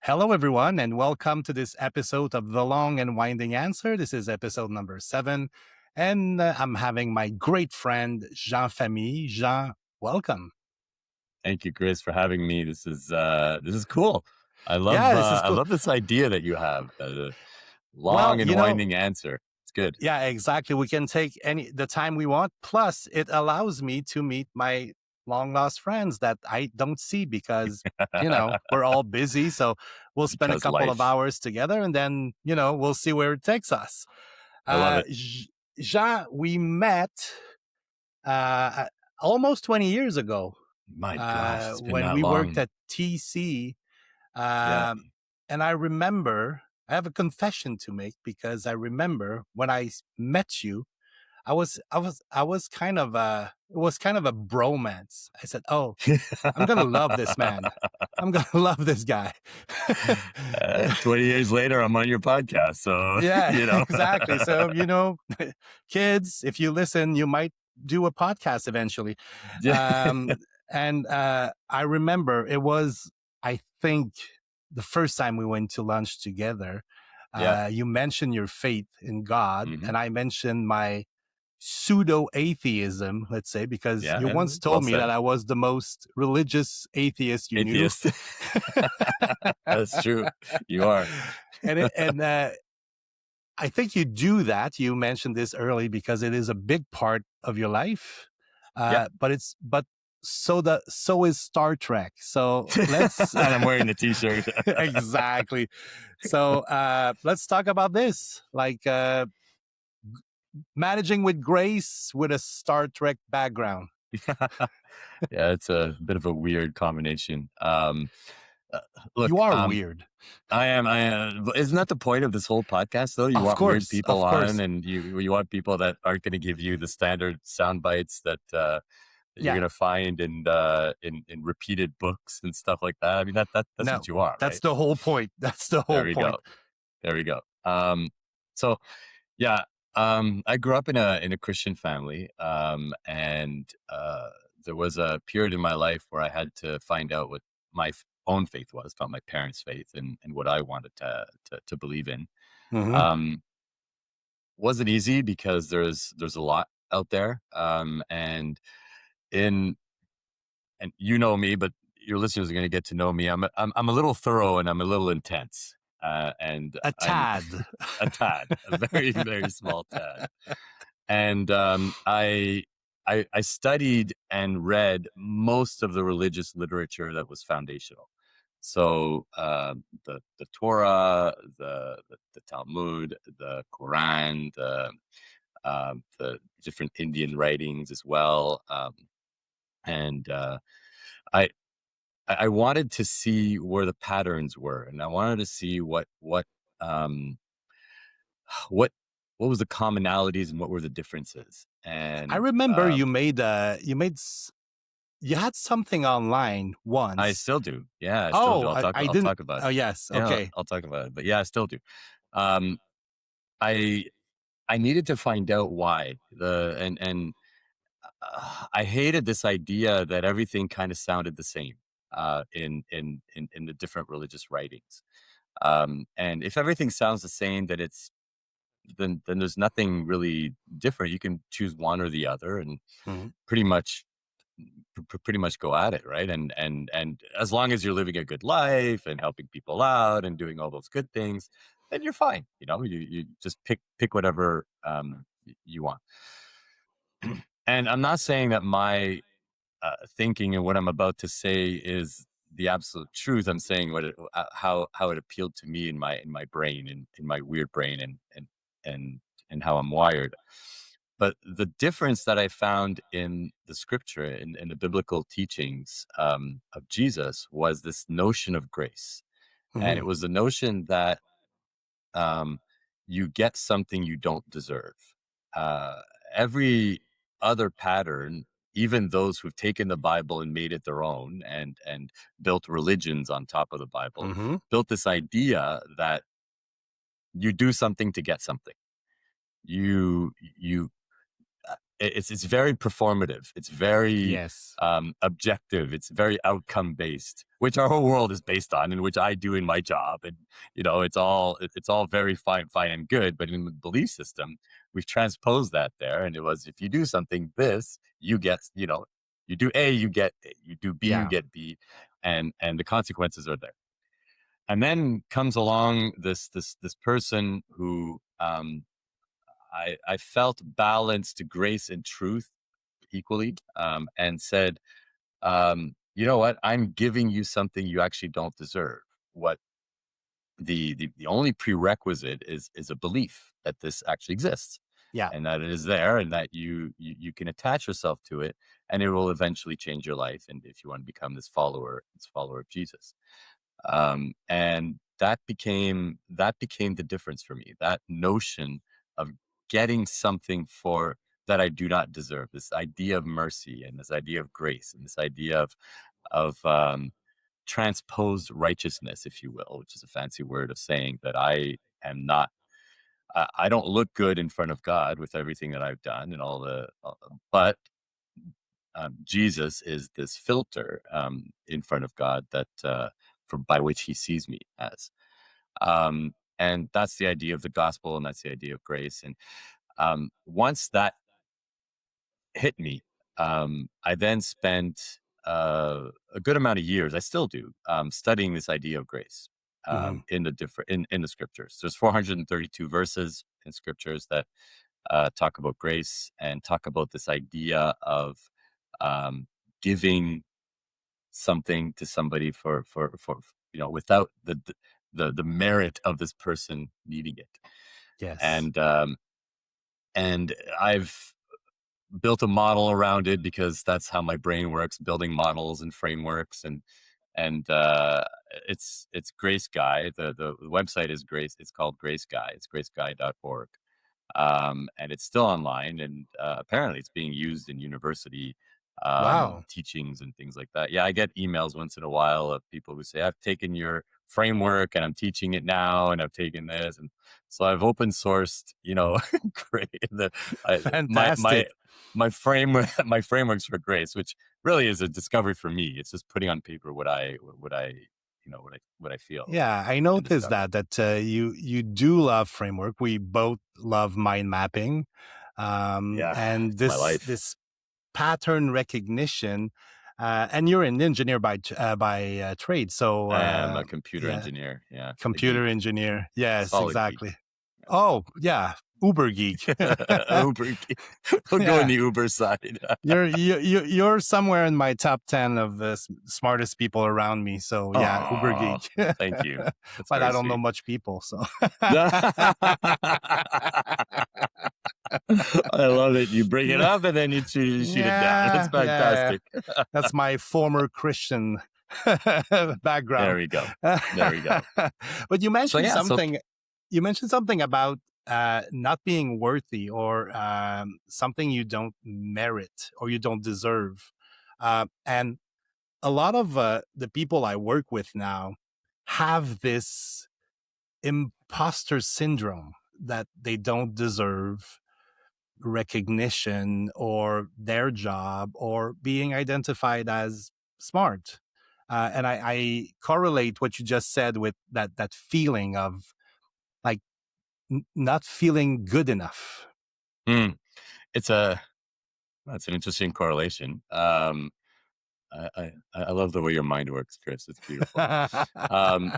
Hello, everyone, and welcome to this episode of The Long and Winding Answer. This is episode number 7, and I'm having my great friend, Jean Fahmy. Jean, welcome. Thank you, Chris, for having me. This is cool. I love Yeah, this is uh, I cool. love this idea that you have. Well, Long and winding answer. It's good. yeah, exactly. We can take the time we want. Plus, it allows me to meet my long lost friends that I don't see because, we're all busy. So we'll spend a Because couple of life. hours together and then, we'll see where it takes us. I love it. Jean, we met uh, almost 20 years ago My gosh, it's been when that we worked long. at TC. Yeah. And I remember, I have a confession to make because I remember when I met you, I was kind of it was kind of a bromance. I said, "Oh, I'm gonna love this man. I'm gonna love this guy." 20 years later, I'm on your podcast. So, Yeah, you know. exactly. So, kids, if you listen, you might do a podcast eventually. Um, and I remember it was, I think, the first time we went to lunch together. Yeah. You mentioned your faith in God, Mhm. and I mentioned my pseudo atheism, let's say, because Yeah. you once Well told me that said. I was the most religious atheist you knew. Atheist. That's true. You are. and I think you do that. You mentioned this early because it is a big part of your life. Yeah. But so is Star Trek. So let's And I'm wearing the t-shirt. exactly. So let's talk about this. Like managing with grace with a Star Trek background. Yeah, it's a bit of a weird combination. Uh, You look, are weird. I am. Isn't that the point of this whole podcast, though? You Of want weird course, people of on, course. and you want people that aren't going to give you the standard sound bites that you're Yeah. going to find in repeated books and stuff like that. I mean, that's No, what you are, that's right? the whole point. That's the There whole we point. go. There we go. So yeah, I grew up in a Christian family, and there was a period in my life where I had to find out what my own faith was, not my parents' faith, and what I wanted to believe in. Mm-hmm. Um, wasn't easy because there's a lot out there, in and you know me, but your listeners are going to get to know me. I'm a little thorough and I'm a little intense, and A I'm tad. a very very small tad. And I studied and read most of the religious literature that was foundational. So the Torah, the Talmud, the Quran, the different Indian writings as well, and I I wanted to see where the patterns were, and I wanted to see um, what what was the commonalities and what were the differences. I And remember you had something online I once. still do. Yeah, I still do. Oh, I I'll didn't. talk about Oh, it. yes. Yeah, Okay. I'll talk about it. But yeah, I still do. Um, I I needed to find out why I hated this idea that everything kind of sounded the same in the different religious writings. And if everything sounds the same, then there's nothing really different. You can choose one or the other, and Mhm. pretty much pretty much go at it, right? And as long as you're living a good life and helping people out and doing all those good things, then you're fine. You just pick whatever you want. And I'm not saying that my thinking and what I'm about to say is the absolute truth. I'm saying how it appealed to me in my brain and in my weird brain and and how I'm wired. But the difference that I found in the scripture in the biblical teachings of Jesus was this notion of grace, and it Mhm. was the notion that um, you get something you don't deserve. Uh, every other pattern, even those who've taken the Bible and made it their own and built religions on top of the Bible, Mhm. built this idea that you do something to get something. You it's very performative. It's very Yes. objective. It's very outcome based, which our whole world is based on, and which I do in my job. And it's all very fine and good. But in the belief system, we've transposed that there, and it was, if you do something, this you get. You do A, you get A. You do B, you Yeah. get B, and the consequences are there. And then comes along this person who I felt balanced grace and truth equally, and said, you know what? I'm giving you something you actually don't deserve. What the only prerequisite is a belief that this actually exists, Yeah. and that it is there, and that you can attach yourself to it, and it will eventually change your life. And if you want to become this follower of Jesus, and that became the difference for me. That notion of getting something for that I do not deserve. This idea of mercy, and this idea of grace, and this idea of transposed righteousness, if you will, which is a fancy word of saying that I am not. I don't look good in front of God with everything that I've done and but Jesus is this filter in front of God that by which He sees me as. And that's the idea of the gospel, and that's the idea of grace. And once that hit me, I then spent a good amount of years, I still do, studying this idea of grace Hmm. in the scriptures. There's 432 verses in scriptures that talk about grace and talk about this idea of um, giving something to somebody for without the merit of this person needing it. Yes. And um and I've built a model around it, because that's how my brain works, building models and frameworks. And it's Grace Guy. The website is Grace. It's called Grace Guy. It's graceguy.org. And it's still online, and apparently it's being used in university Wow. teachings and things like that. Yeah, I get emails once in a while of people who say, I've taken your framework and I'm teaching it now, and I've taken this, and so I've open sourced, great my Fantastic. my frameworks for grace, which really is a discovery for me. It's just putting on paper what I feel Yeah, I and noticed discover. that you do love framework. We both love mind mapping, Yeah, and it's my life. this pattern recognition. And you're an engineer by trade, so I am a computer yeah, engineer. Yeah, a computer geek, engineer. Yes, solid geek. exactly. Oh, yeah, Uber geek. Uber geek. We'll go in Yeah, the Uber side. you're somewhere in my top 10 of the smartest people around me. So yeah, Uber Oh, geek. thank you. That's But very I don't know sweet. much people, so. I love it. You bring it up and then you shoot it down. That's Yeah, yeah. fantastic. That's my former Christian There background. we go. There we go. But you So mentioned yeah, so something. You mentioned something about not being worthy, or something you don't merit or you don't deserve. And a lot of the people I work with now have this imposter syndrome that they don't deserve recognition or their job or being identified as smart. And I correlate what you just said with that feeling of like not feeling good enough. mm, it's a that's an interesting correlation. I love the way your mind works, Chris. It's beautiful. Um,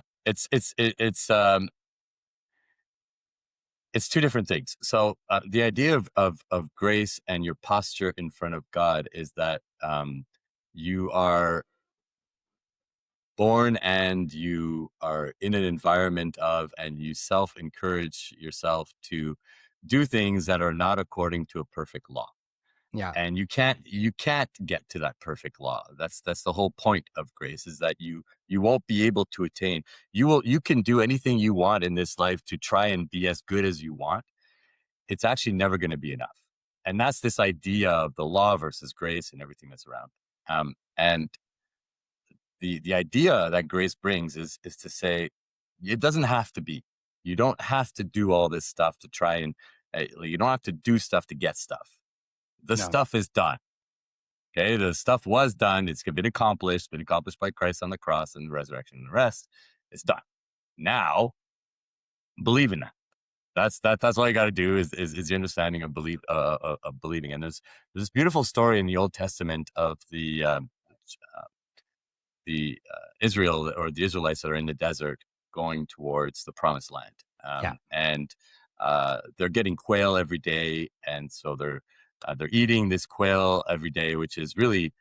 it's two different things. So the idea of grace and your posture in front of God is that you are born and you are in an environment of, and you self encourage yourself to do things that are not according to a perfect law. Yeah, And you can't get to that perfect law. That's the whole point of grace, is that you won't be able to attain. You can do anything you want in this life to try and be as good as you want. It's actually never going to be enough. And that's this idea of the law versus grace and everything that's around. And the idea that grace brings is to say, it doesn't have to be. You don't have to do all this stuff to try and you don't have to do stuff to get stuff. The No. stuff is done. Okay, the stuff was done. It's been accomplished by Christ on the cross and the resurrection and the rest. It's done. Now, believe in that. That's all you got to do is the understanding of believing. And there's this beautiful story in the Old Testament of Israel, or the Israelites that are in the desert going towards the promised land. Yeah. And they're getting quail every day. And so they're eating this quail every day, which is really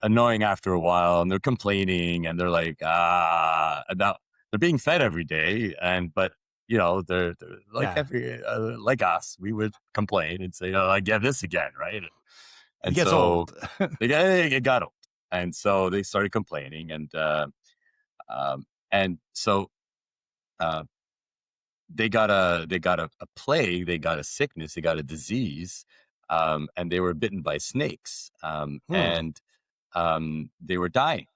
annoying after a while. And they're complaining and they're like, and now they're being fed every day. But they're like Yeah. like us, we would complain and say, "Oh, I get this again," right? It And gets so old. it got old, and so they started complaining, and so uh, they got a plague, they got a sickness, they got a disease, and they were bitten by snakes, Hmm. and they were dying,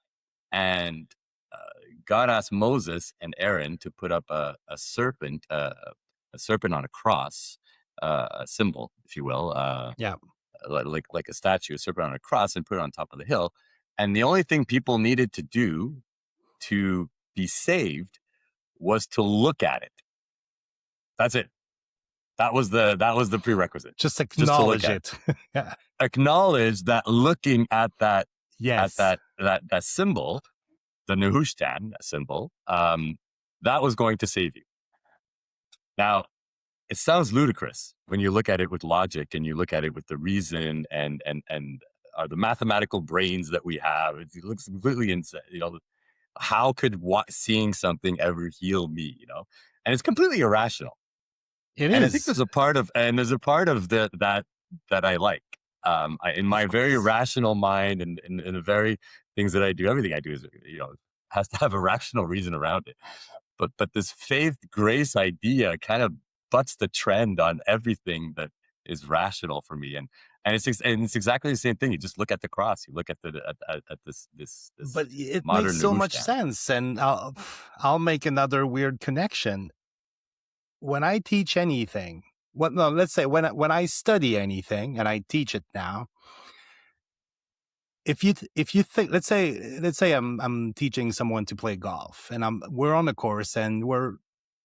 and uh, God asked Moses and Aaron to put up a serpent, a serpent on a cross, a symbol, if you will, Yeah. like a statue, a serpent on a cross, and put it on top of the hill. And the only thing people needed to do to be saved was to look at it. That's it. That was the prerequisite. Just Just to look acknowledge at it. it. Yeah. Acknowledge that looking at Yes. that symbol, the Nehushtan symbol, that was going to save you. Now, it sounds ludicrous when you look at it with logic and you look at it with the reason and are the mathematical brains that we have. It looks completely insane. How could seeing something ever heal me? And it's completely irrational. It And I think is. there's a part of that I like. In my Of very course. rational mind and in the very things that I do, everything I do is has to have a rational reason around it. But this faith grace idea kind of butts the trend on everything that is rational for me, and it's exactly the same thing. You just look at the cross, you look at at this But it makes modern so much Nehushtan. sense. And I'll make another weird connection. When I teach anything, well, no, let's say when I study anything and I teach it now, if you think, let's say I'm teaching someone to play golf, and we're on a course and we're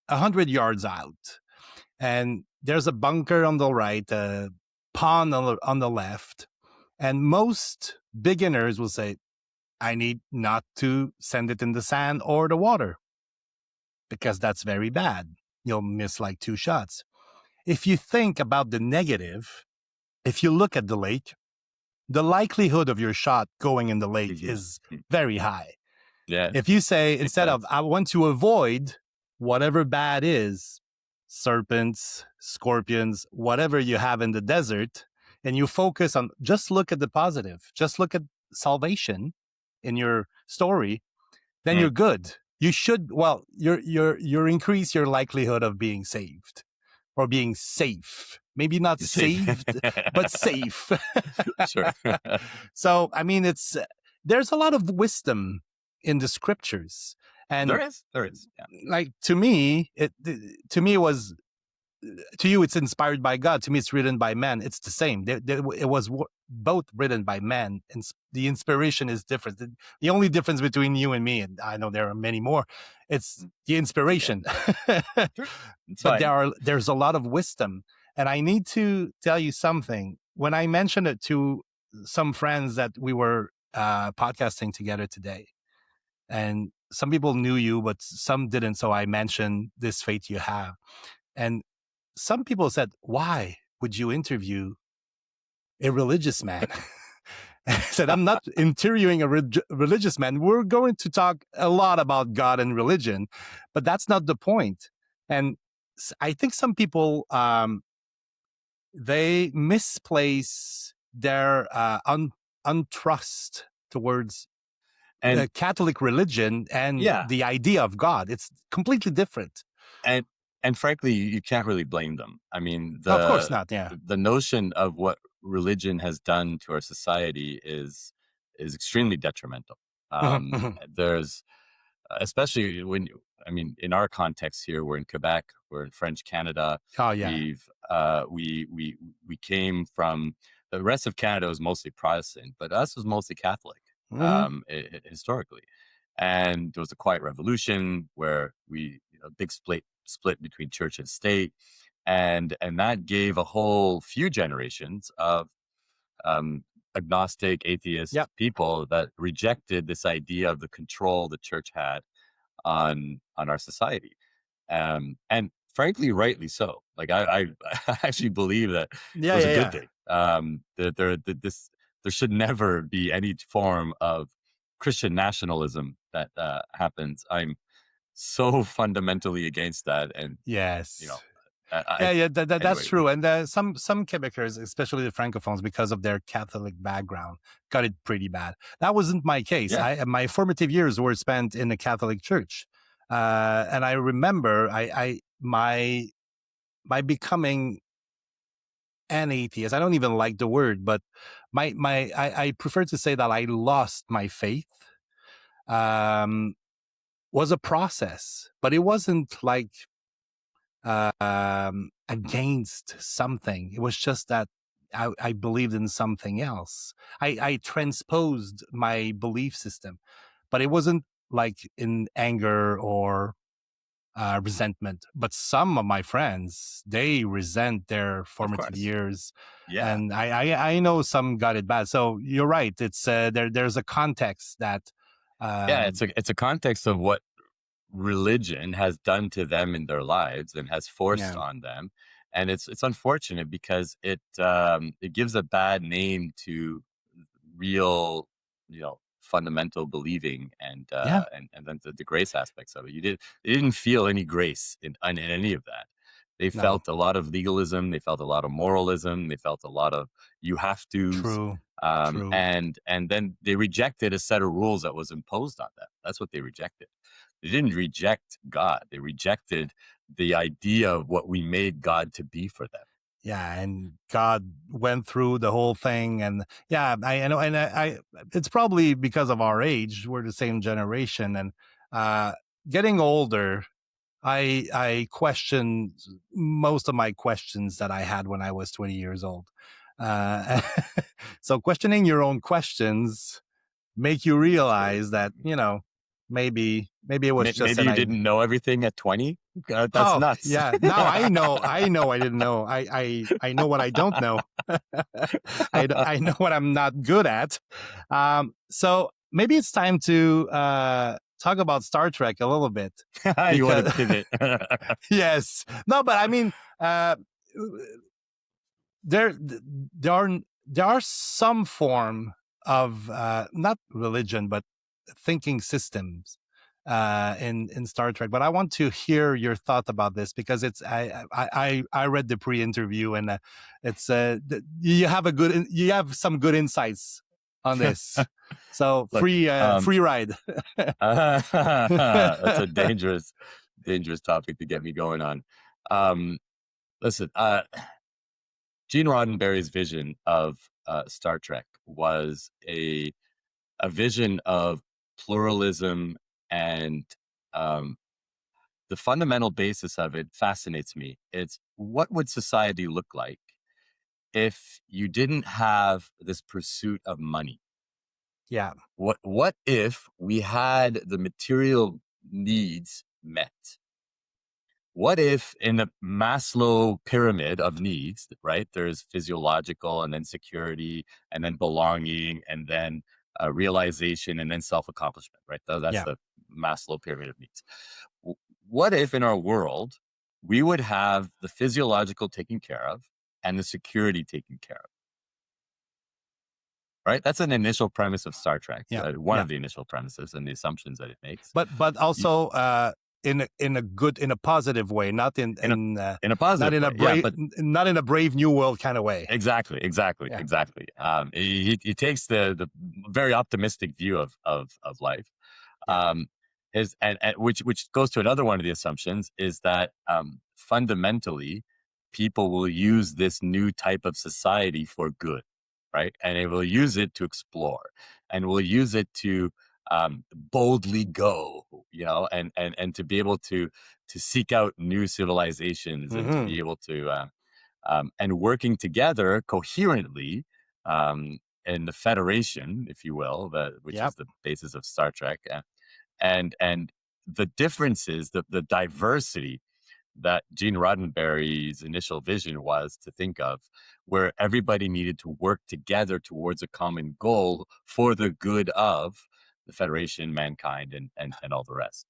100 yards out, and there's a bunker on the right, a pond on the left, and most beginners will say, I need not to send it in the sand or the water because that's very bad. You'll miss like 2 shots. If you think about the negative, if you look at the lake, the likelihood of your shot going in the lake Mhm. is very high. Yeah, If you say, makes instead of, sense. I want to avoid whatever bad is, serpents, scorpions, whatever you have in the desert, and you focus on, just look at the positive, just look at salvation in your story, then Mm. you're good. You should, well, you're increase your likelihood of being saved or being safe. Maybe not You say saved, but safe. sure. So, I mean, there's a lot of wisdom in the scriptures. And There is. Yeah. like, to me, it was, to you, it's inspired by God. To me, it's written by man. It's the same. It was both written by man, and the inspiration is different. The only difference between you and me, and I know there are many more, it's the It's okay. inspiration. Sure. It's But fine. there's a lot of wisdom, and I need to tell you something. When I mentioned it to some friends that we were podcasting together today, and some people knew you, but some didn't. So I mentioned this faith you have, and some people said, why would you interview a religious man? I said, I'm not interviewing a religious man. We're going to talk a lot about God and religion, but that's not the point. And I think some people, they misplace their untrust towards And Catholic religion and yeah, the idea of God. It's completely different. and and frankly, you can't really blame them. I mean, Of course not. Yeah. the notion of what religion has done to our society is extremely detrimental. Mhm, mhm. There's especially when I mean, in our context here, we're in Quebec, we're in French Canada. Oh yeah. We've we came from the rest of Canada was mostly Protestant, but us was mostly Catholic Hmm. historically. And there was a quiet revolution where we big split between church and state, and that gave a whole few generations of um, agnostic, atheist Yep. people that rejected this idea of the control the church had on our society, and frankly, rightly so. Like I actually believe that it Yeah. was a Yeah. good Yeah. thing. There should never be any form of Christian nationalism that happens. I'm so fundamentally against that, and you know, Yes. I Yeah, yeah, that's anyway. true. And some Quebecers, especially the Francophones, because of their Catholic background, got it pretty bad. That wasn't my case. Yeah, My formative years were spent in the Catholic Church, and I remember my becoming an atheist. I don't even like the word, but I prefer to say that I lost my faith. Um, was a process, but it wasn't like against something. It was just that I believed in something else. I transposed my belief system, but it wasn't like in anger or resentment. But some of my friends, they resent their of formative course. years, Yeah, and I know some got it bad. So you're right. It's there's a context that yeah. um, It's a context of what religion has done to them in their lives and has forced yeah, on them, and it's unfortunate because it gives a bad name to real, fundamental believing, yeah, and then the grace aspects of it. They didn't feel any grace in any of that. They no, felt a lot of legalism, they felt a lot of moralism, they felt a lot of you have to's, true, true. and then they rejected a set of rules that was imposed on them. That's what they rejected. They didn't reject God. They rejected the idea of what we made God to be for them. Yeah, and God went through the whole thing, and yeah, I know, and it's probably because of our age. We're the same generation, and uh, getting older, I question most of my questions that I had when I was 20 years old. Uh, so questioning your own questions make you Sure. realize that maybe it was just Maybe an you I. didn't know everything at 20. That's Oh nuts. yeah, now I know I didn't know. I know what I don't know. I know what I'm not good at. So maybe it's time to talk about Star Trek a little bit You want to because pivot. yes, no, but I mean, there there are there are some form of not religion but thinking systems in Star Trek. But I want to hear your thought about this because it's I read the pre-interview and it's you have some good insights on this. So Look, free ride. that's a dangerous topic to get me going on. Um, Listen, Gene Roddenberry's vision of Star Trek was a vision of pluralism, and um, the fundamental basis of it fascinates me. It's what would society look like if you didn't have this pursuit of money? Yeah, What if we had the material needs met? What if in the Maslow pyramid of needs, right? There's physiological and then security and then belonging and then realization and then self-accomplishment, right? That's yeah, the Maslow pyramid of needs. What if in our world we would have the physiological taken care of and the security taken care of, right? That's an initial premise of Star Trek, yeah, one yeah. of the initial premises and the assumptions that it makes. But Y- also in a good in a positive way, not In a in a positive way, yeah, but not in a brave new world kind of way. exactly, exactly, Yeah, exactly. yeah, He takes the very optimistic view of life. yeah, Um, and which goes to another one of the assumptions is that fundamentally people will use this new type of society for good, right? And it will use it to explore, and will use it to boldly go, and to be able to seek out new civilizations, and to Hmm. be able to and working together coherently, in the Federation, if you will, which Yep. is the basis of Star Trek, and the differences, the diversity that Gene Roddenberry's initial vision was to think of, where everybody needed to work together towards a common goal for the good of the Federation, mankind, and all the rest.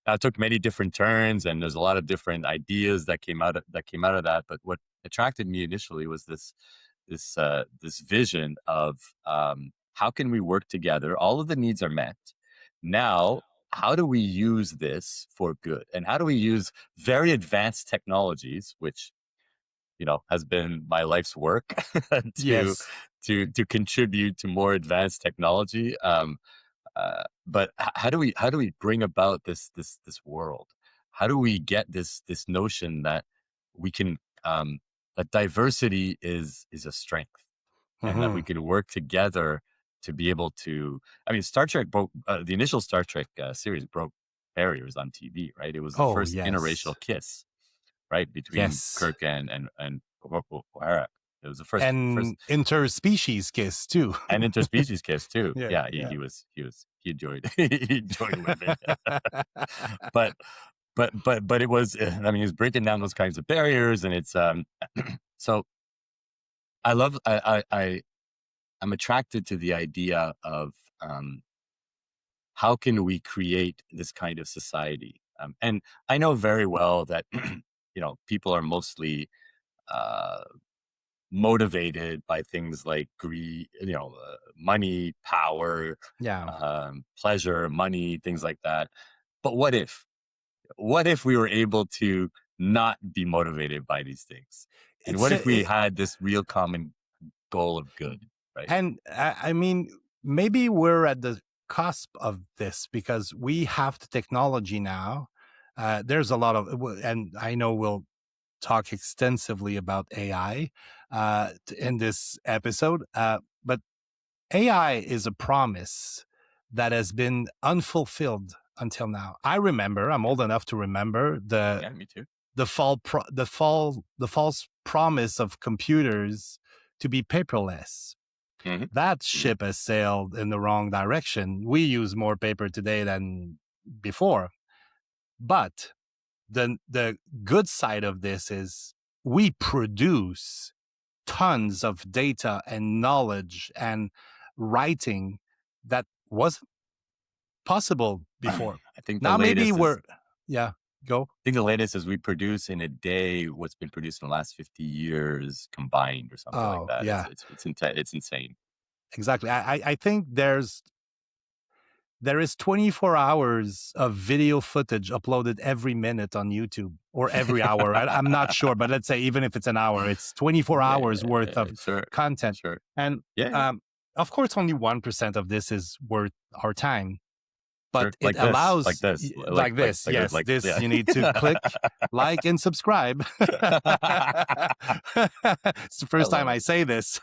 Now, it took many different turns, and there's a lot of different ideas that came out of that. But what attracted me initially was this vision of, how can we work together? All of the needs are met. Now, how do we use this for good? And how do we use very advanced technologies, which has been my life's work, to Yes. to contribute to more advanced technology? But how do we bring about this world? How do we get this notion that we can, that diversity is a strength, and that we Hmm. can work together to be able to. I mean, Star Trek broke, the initial Star Trek series broke barriers on TV, right? It was the Oh, first yes. interracial kiss, right, between Yes. Kirk and O'Hara. It was the first And interspecies kiss too. and interspecies kiss too. Yeah. Yeah, he Yeah. he was he was he enjoyed he enjoyed women, but but it was. I mean, he's breaking down those kinds of barriers, and it's so I love I'm attracted to the idea of, how can we create this kind of society, and I know very well that people are mostly uh, motivated by things like greed, money, power, Yeah. pleasure, money, things like that. But what if we were able to not be motivated by these things? And It's what if a, we it, had this real common goal of good, right? and I mean, maybe we're at the cusp of this because we have the technology now. There's a lot of, and I know we'll talk extensively about AI in this episode, but AI is a promise that has been unfulfilled until now. I remember, I'm Yeah, old enough to remember yeah, me too. the false promise of computers to be paperless. Hmm. That Hmm. ship has sailed in the wrong direction. We use more paper today than before. But the good side of this is we produce tons of data and knowledge and writing that wasn't possible before. I think the Now maybe latest is we're yeah, go. I think the latest is we produce in a day what's been produced in the last 50 years combined, or something like Oh, that. It's yeah, it's it's it's insane. exactly. I think there is 24 hours of video footage uploaded every minute on YouTube or every hour. I'm not sure, but let's say even if it's an hour, it's 24 hours worth Yeah, of sure, content. sure. And Yeah, yeah, of course, only 1% of this is worth our time, sure. but it allows like this. Yes, Like, this yeah. you need to click like and subscribe. It's the I first time love I say this.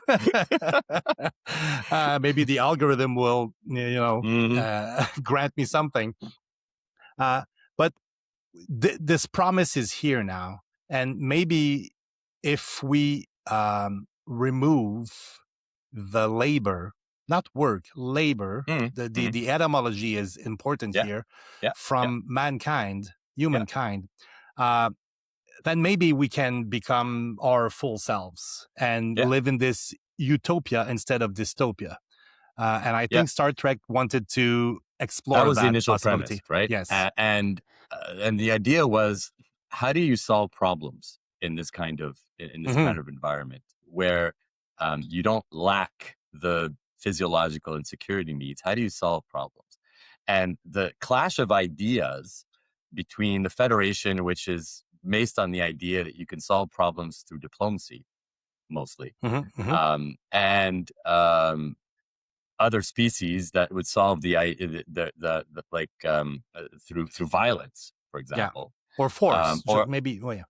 Maybe the algorithm will, it. grant me something. Uh, but this promise is here now, and maybe if we remove the labor, not work, labor. Hmm. Hmm. The etymology is important Yeah, here yeah, yeah, from mankind, yeah, humankind. Uh, then maybe we can become our full selves and yeah, live in this utopia instead of dystopia. And I yeah. think Star Trek wanted to That explore was the that initial premise, possibility. right? Yes. And the idea was, how do you solve problems in this Hmm. kind of environment where, you don't lack the physiological and security needs? How do you solve problems? And the clash of ideas between the Federation, which is based on the idea that you can solve problems through diplomacy mostly, Hmm. Hmm. and other species that would solve the like, through violence, for Yeah. example, Or force. or Maybe. Oh, yeah.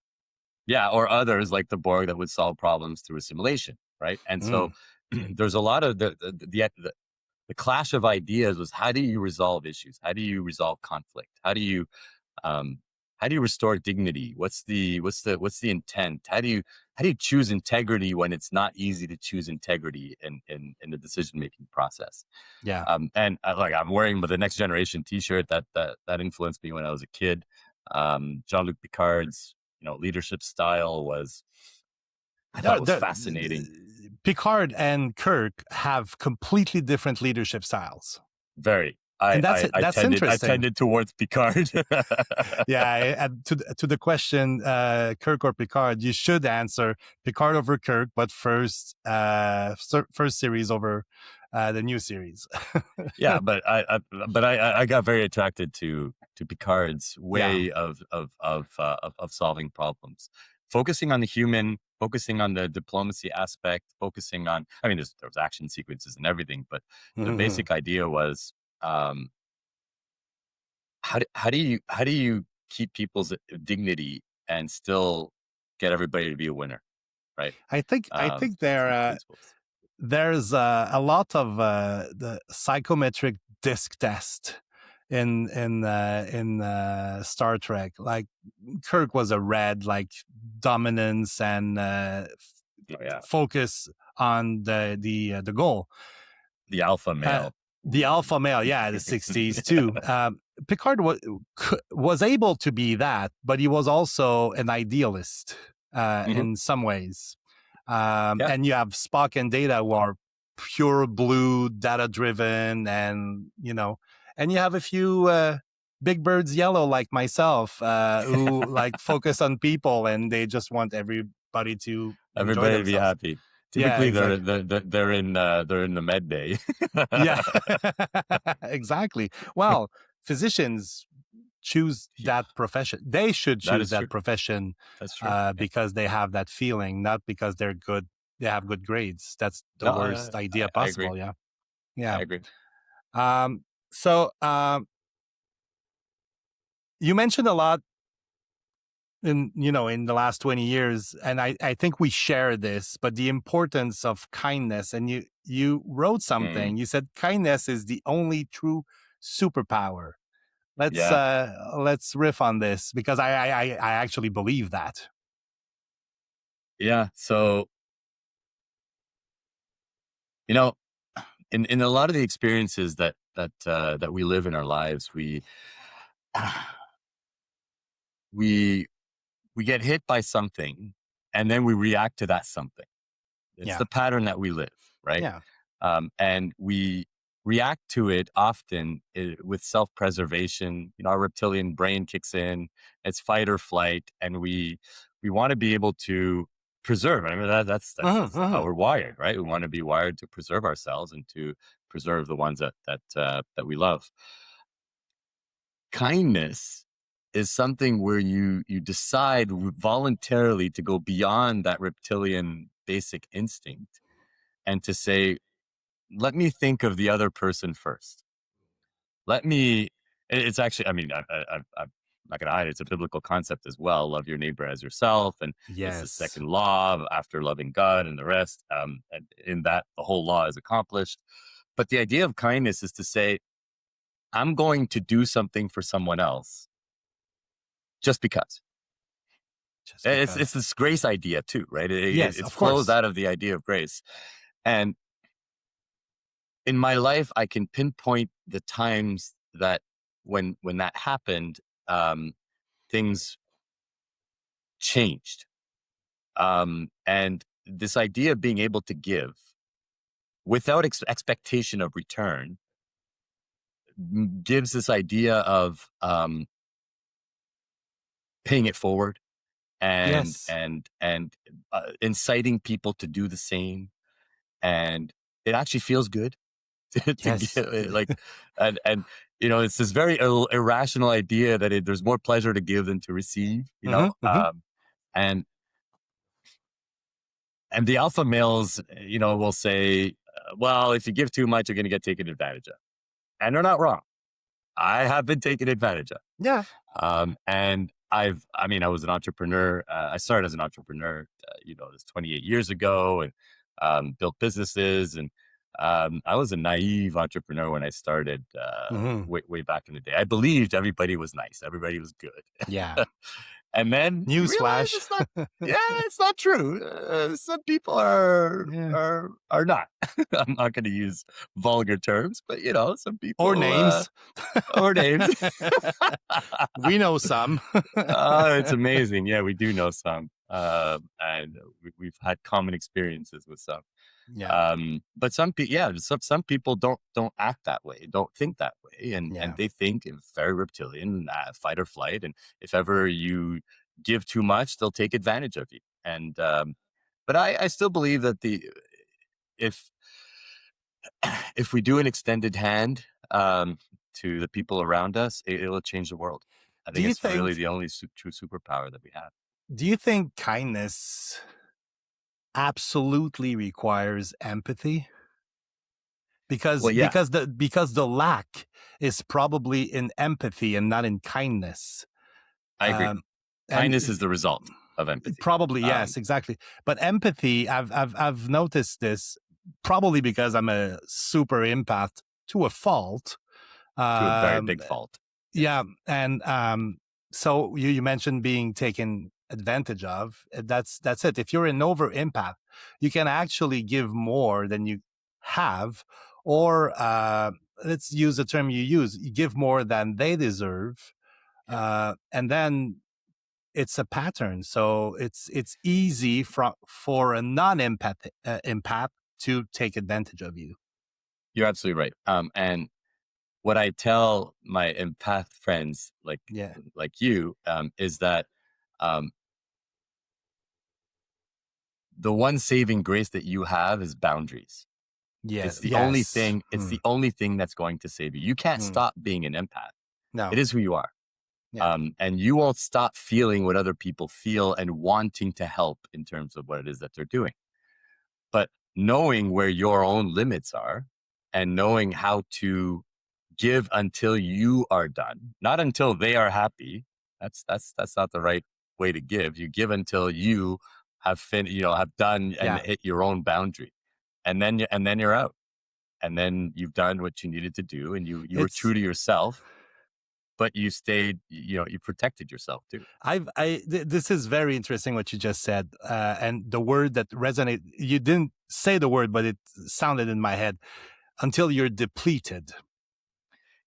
yeah, or others like the Borg that would solve problems through assimilation, right? And so Mm. there's a lot of the the clash of ideas was, how do you resolve issues? How do you resolve conflict? Um, how do you restore dignity? What's the intent? How do you choose integrity when it's not easy to choose integrity in the decision making process? Yeah. And like, I'm wearing the Next Generation T-shirt that influenced me when I was a kid. Jean-Luc Picard's leadership style I thought No, was fascinating. Picard and Kirk have completely different leadership styles, Very. and that's I interesting. tended towards Picard. Yeah, to the question, Kirk or Picard, you should answer Picard over Kirk, but first series over the new series. Yeah, but I got very attracted to Picard's Yeah. way of solving problems, focusing on the human, focusing on the diplomacy aspect, focusing on. I mean, there was action sequences and everything, but the Hmm. basic idea was, um, how do you keep people's dignity and still get everybody to be a winner, right? I think From the principles. there's a lot of the psychometric disc test in Star Trek. Like Kirk was a red, like dominance and Oh yeah, focus on the goal. the alpha Uh, male. the Ooh. alpha male, yeah, the '60s too. Picard was able to be that, but he was also an idealist Hmm. in some ways. Yeah, And you have Spock and Data who are pure blue, data driven, and and you have a few big birds yellow like myself who like focus on people and they just want everybody to enjoy everybody to be themselves. happy. Yeah, Typically, they're exactly. they're in the med bay. Yeah, exactly. Well, physicians choose Yeah, that profession. They should that choose is true. that profession That's true. Yeah. because they have that feeling, not because they're good. They have good grades. That's the No, worst idea I agree. possible. Yeah, I yeah. agree. So you mentioned a lot in the last 20 years, and I think we share this, but the importance of kindness. And you wrote Mm, something. You said kindness is the only true superpower. yeah, Let's riff on this because I actually believe that. yeah. So you know, in a lot of the experiences that we live in our lives, we we get hit by something, and then we react to that something. It's Yeah, the pattern that we live, right? yeah. And we react to it often with self-preservation. Our reptilian brain kicks in. It's fight or flight, and we want to be able to preserve. I mean, that's how Hmm. we're wired, right? We want to be wired to preserve ourselves and to preserve the ones that we love. Kindness is something where you decide voluntarily to go beyond that reptilian basic instinct and to say, let me think of the other person first. Let me. It's actually, I mean, I'm not going to hide, it's a biblical concept as well. Love your neighbor as yourself. And it's the Yes. second law after loving God and the rest. And in that, the whole law is accomplished. But the idea of kindness is to say, I'm going to do something for someone else just because. Just It's because. this grace idea too, right? Yes, It of flows course. out of the idea of grace. And in my life, I can pinpoint the times that when that happened, things changed. And this idea of being able to give without expectation of return gives this idea of paying it forward and Yes. and and inciting people to do the same. And it actually feels good to Yes. give, like, and it's this very irrational idea that there's more pleasure to give than to receive. Hmm. Hmm. And and the alpha males, will say, well, if you give too much, you're going to get taken advantage of. And they're not wrong. I have been taken advantage of. Yeah. And I was an entrepreneur. I started as an entrepreneur, this 28 years ago, and built businesses. And I was a naive entrepreneur when I started Hmm. way back in the day. I believed everybody was nice, everybody was Yeah. good, and then you realize Newsflash. it's not. Yeah, it's not true. Some people are Yeah. not. I'm not going to use vulgar terms, but some Or people names. or names. We know some. Oh, it's amazing. Yeah, we do know some, and we've had common experiences with some. Yeah. But some people, yeah, some people don't act that way, don't think that way, and Yeah. they think it's very reptilian, fight or flight, and if ever you give too much, they'll take advantage of you. And but I still believe that the if if we do an extended hand to the people around us, it'll change the world. I Do think you it's really think the only true superpower that we have. do you think kindness absolutely requires empathy? Well, yeah, Because the lack is probably in empathy and not in kindness. I agree. Um, Kindness and is the result of empathy. probably yes, exactly. But empathy, I've noticed this probably because I'm a super empath to a fault. To a very Um, big fault. yeah, Yes. and so you mentioned being taken advantage of. That's it. If you're an over empath, you can actually give more than you have, or let's use the term you use: you give more than they deserve, Yeah. and then it's a pattern. So it's easy for a non-empath empath to take advantage of you. You're absolutely right. And what I tell my empath friends Yeah. like you is that um, the one saving grace that you have is boundaries. Yeah. It's the only Yes. thing. It's the only thing that's going to save you. You can't Mm. stop being an empath. It No. is who you are. Yeah. And you won't stop feeling what other people feel and wanting to help in terms of what it is that they're doing. But knowing where your own limits are and knowing how to give until you are done, not until they are happy. That's not the right way to give. You give until you have done and Yeah. hit your own boundary, and then you're out, and then you've done what you needed to do, and you were It's true to yourself, but you stayed. You protected yourself too. this is very interesting what you just said, and the word that resonate. You didn't say the word, but it sounded in my head. Until you're depleted.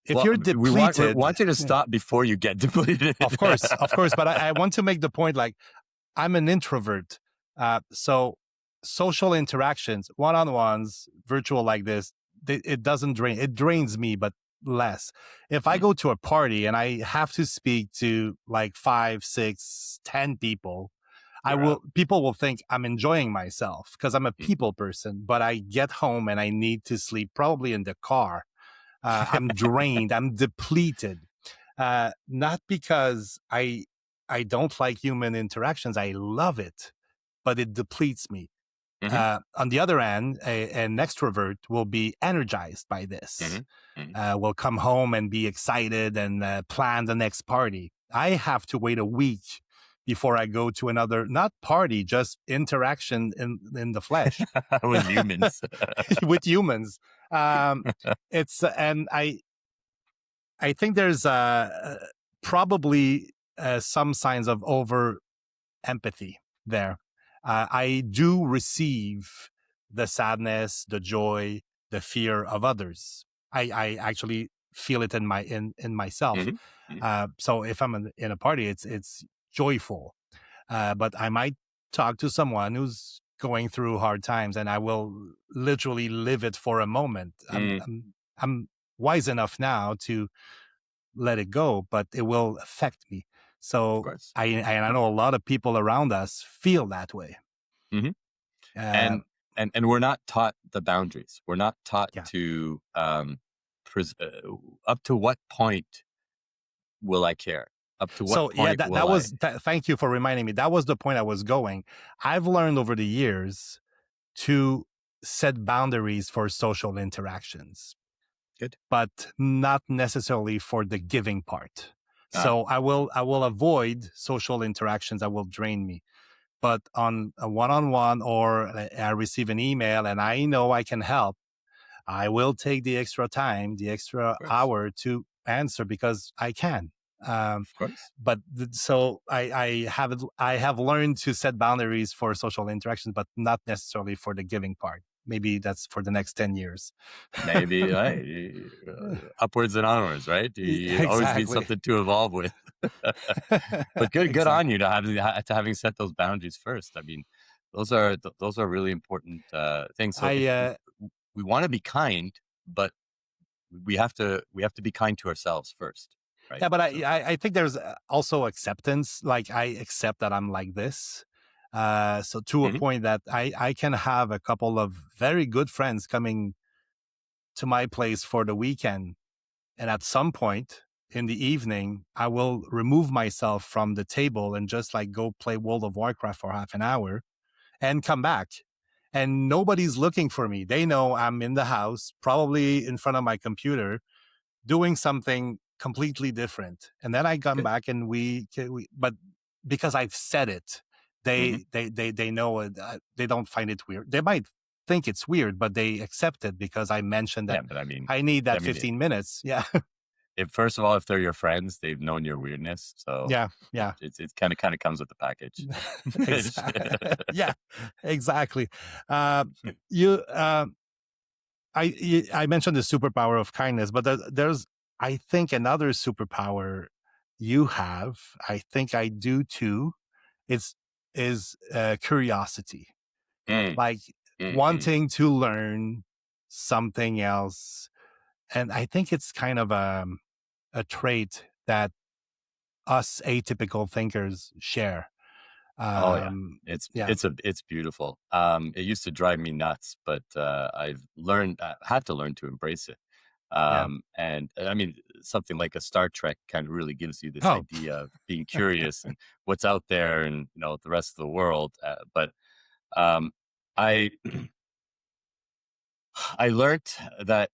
If Well, you're we depleted, want you to yeah, stop before you get depleted. of course. But I want to make the point. Like I'm an introvert, so social interactions, one-on-ones, virtual like this, it doesn't drain. It drains me, but less. If I Mm, go to a party and I have to speak to like 5, 6, 10 people, you're out. people will think I'm enjoying myself because I'm a Mm. people person, but I get home and I need to sleep probably in the car. I'm drained. I'm depleted. Not because I don't like human interactions. I love it, but it depletes me. Hmm. On the other hand, an extrovert will be energized by Hmm. this. Hmm. Will come home and be excited and plan the next party. I have to wait a week before I go to another, not party, just interaction in the flesh With humans. with humans. Um, it's and I think there's probably some signs of over empathy there. I do receive the sadness, the joy, the fear of others. I actually feel it in myself. Hmm. Hmm. So if I'm in a party, it's joyful. But I might talk to someone who's going through hard times, and I will literally live it for a moment. Mm, I'm wise enough now to let it go, but it will affect me. of So course. I know a lot of people around us feel that way. Hmm. Uh, And we're not taught the boundaries. We're not taught yeah. to up to what point will I care? Up to what So yeah, point that will I? was. Thank you for reminding me. That was the point I was going. I've learned over the years to set boundaries for social interactions, Good. but not necessarily for the giving part. Ah, So I will avoid social interactions that will drain me. But on a one-on-one, or I receive an email and I know I can help, I will take the extra time, the extra Of course. hour to answer because I can. Um, Of course. but so I have learned to set boundaries for social interactions, but not necessarily for the giving part. Maybe that's for the next 10 years. Maybe, hey, upwards and onwards, right? You always need Exactly. something to evolve with. But good on Exactly. you to having set those boundaries first. I mean, those are really important things. So I if we want to be kind, but we have to be kind to ourselves first, right? Yeah, but So I think there's also acceptance. Like I accept that I'm like this. So to a mhm, point that I can have a couple of very good friends coming to my place for the weekend, and at some point in the evening, I will remove myself from the table and just like go play World of Warcraft for half an hour and come back. And nobody's looking for me. They know I'm in the house, probably in front of my computer, doing something completely different. And then I come good. back and but because I've said it, Hmm. they know it. They don't find it weird. They might think it's weird, but they accept it because I mentioned that Yeah, but I mean, I need I that mean, 15 minutes. Yeah. if first of all, if they're your friends, they've known your weirdness, so Yeah. Yeah. it's kind of comes with the package. Exactly. Yeah, exactly. Uh, you, I mentioned the superpower of kindness, but there's, I think, another superpower you have. I think I do too. It's is curiosity, Mm, like mhm. wanting to learn something else, and I think it's kind of a trait that us atypical thinkers share. Oh yeah. Yeah, It's beautiful. It used to drive me nuts, but I've learned had to learn to embrace it. yeah. And I mean, something like a Star Trek kind of really gives you this Oh, idea of being curious and what's out there, and the rest of the world. But um, I I learned that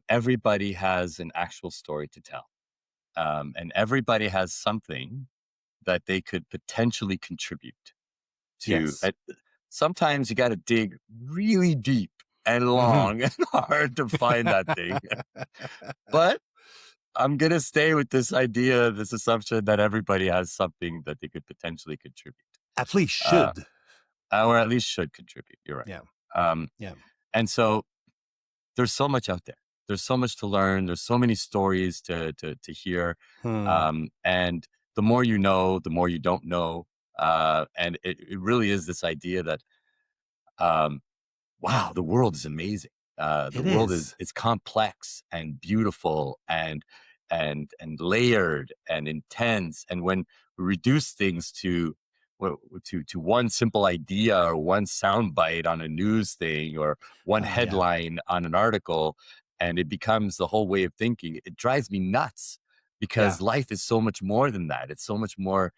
everybody has an actual story to tell, and everybody has something that they could potentially contribute to. yes. Sometimes you got to dig really deep and Hmm. long and hard to find that thing. But I'm gonna stay with this idea, this assumption that everybody has something that they could potentially contribute, At least uh, should. or at least should contribute. You're right. Yeah. Um, Yeah. and so there's so much out there. There's so much to learn. There's so many stories to hear, Hmm. and the more you know, the more you don't know. And it really is this idea that um, wow, the world is amazing. The It world is. is complex and beautiful and layered and intense. And when we reduce things to one simple idea or one soundbite on a news thing or one Yeah. headline on an article, and it becomes the whole way of thinking, it drives me nuts Yeah. because life is so much more than that. It's so much more.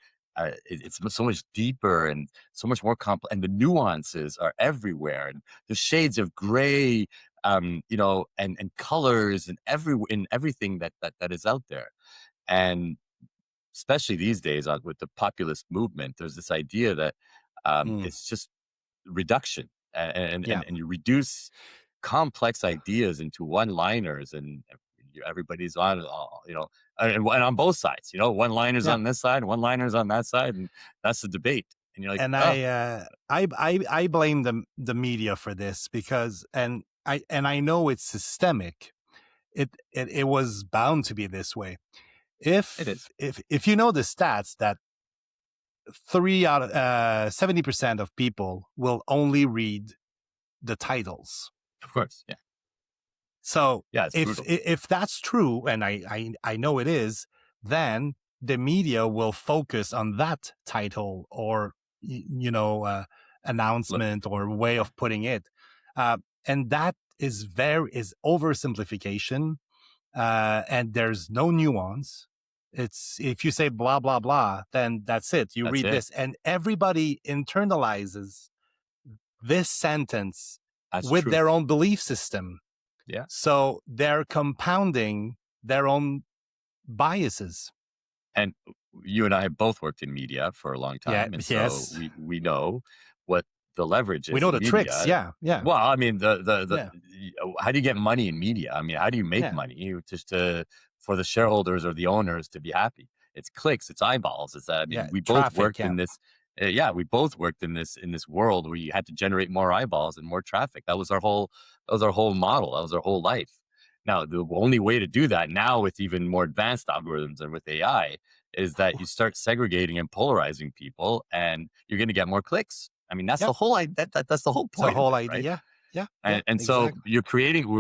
It's so much deeper and so much more complex, and the nuances are everywhere. And the shades of gray, and colors and everything that is out there. And especially these days with the populist movement, there's this idea that Mm. it's just reduction, Yeah. and you reduce complex ideas into one liners, and everybody's on and on both sides, one liners Yeah. on this side, one liners on that side, and that's the debate. And you're like, And oh, I blame the media for this because I know it's systemic. It was bound to be this way. it is. If you know the stats that 70% of people will only read the titles. Of course. Yeah. So Yeah, it's brutal. if that's true, and I know it is, then the media will focus on that title or Look, announcement or way yeah, of putting it, and that is oversimplification, and there's no nuance. It's if you say blah blah blah, then that's it. You that's read it. this, and everybody internalizes this sentence That's with their truth. own belief system. Yeah. So they're compounding their own biases. And you and I have both worked in media for a long Yeah. time, and so Yes. we know what the leverage We is know in the tricks. media. Yeah, yeah, Well, I mean, yeah, how do you get money in media? I mean, how do you make yeah, money? Just to for the shareholders or the owners to be happy. It's clicks, it's eyeballs. It's I yeah. mean, we both Traffic. worked Yeah, in this. Yeah, we both worked in this world where you had to generate more eyeballs and more traffic. That was our whole model. That was our whole life. Now, the only way to do that now with even more advanced algorithms and with AI is that you start segregating and polarizing people, and you're going to get more clicks. I mean, that's yeah. the whole that's the whole It's a point of whole it, right? idea. Yeah, yeah, And so exactly. we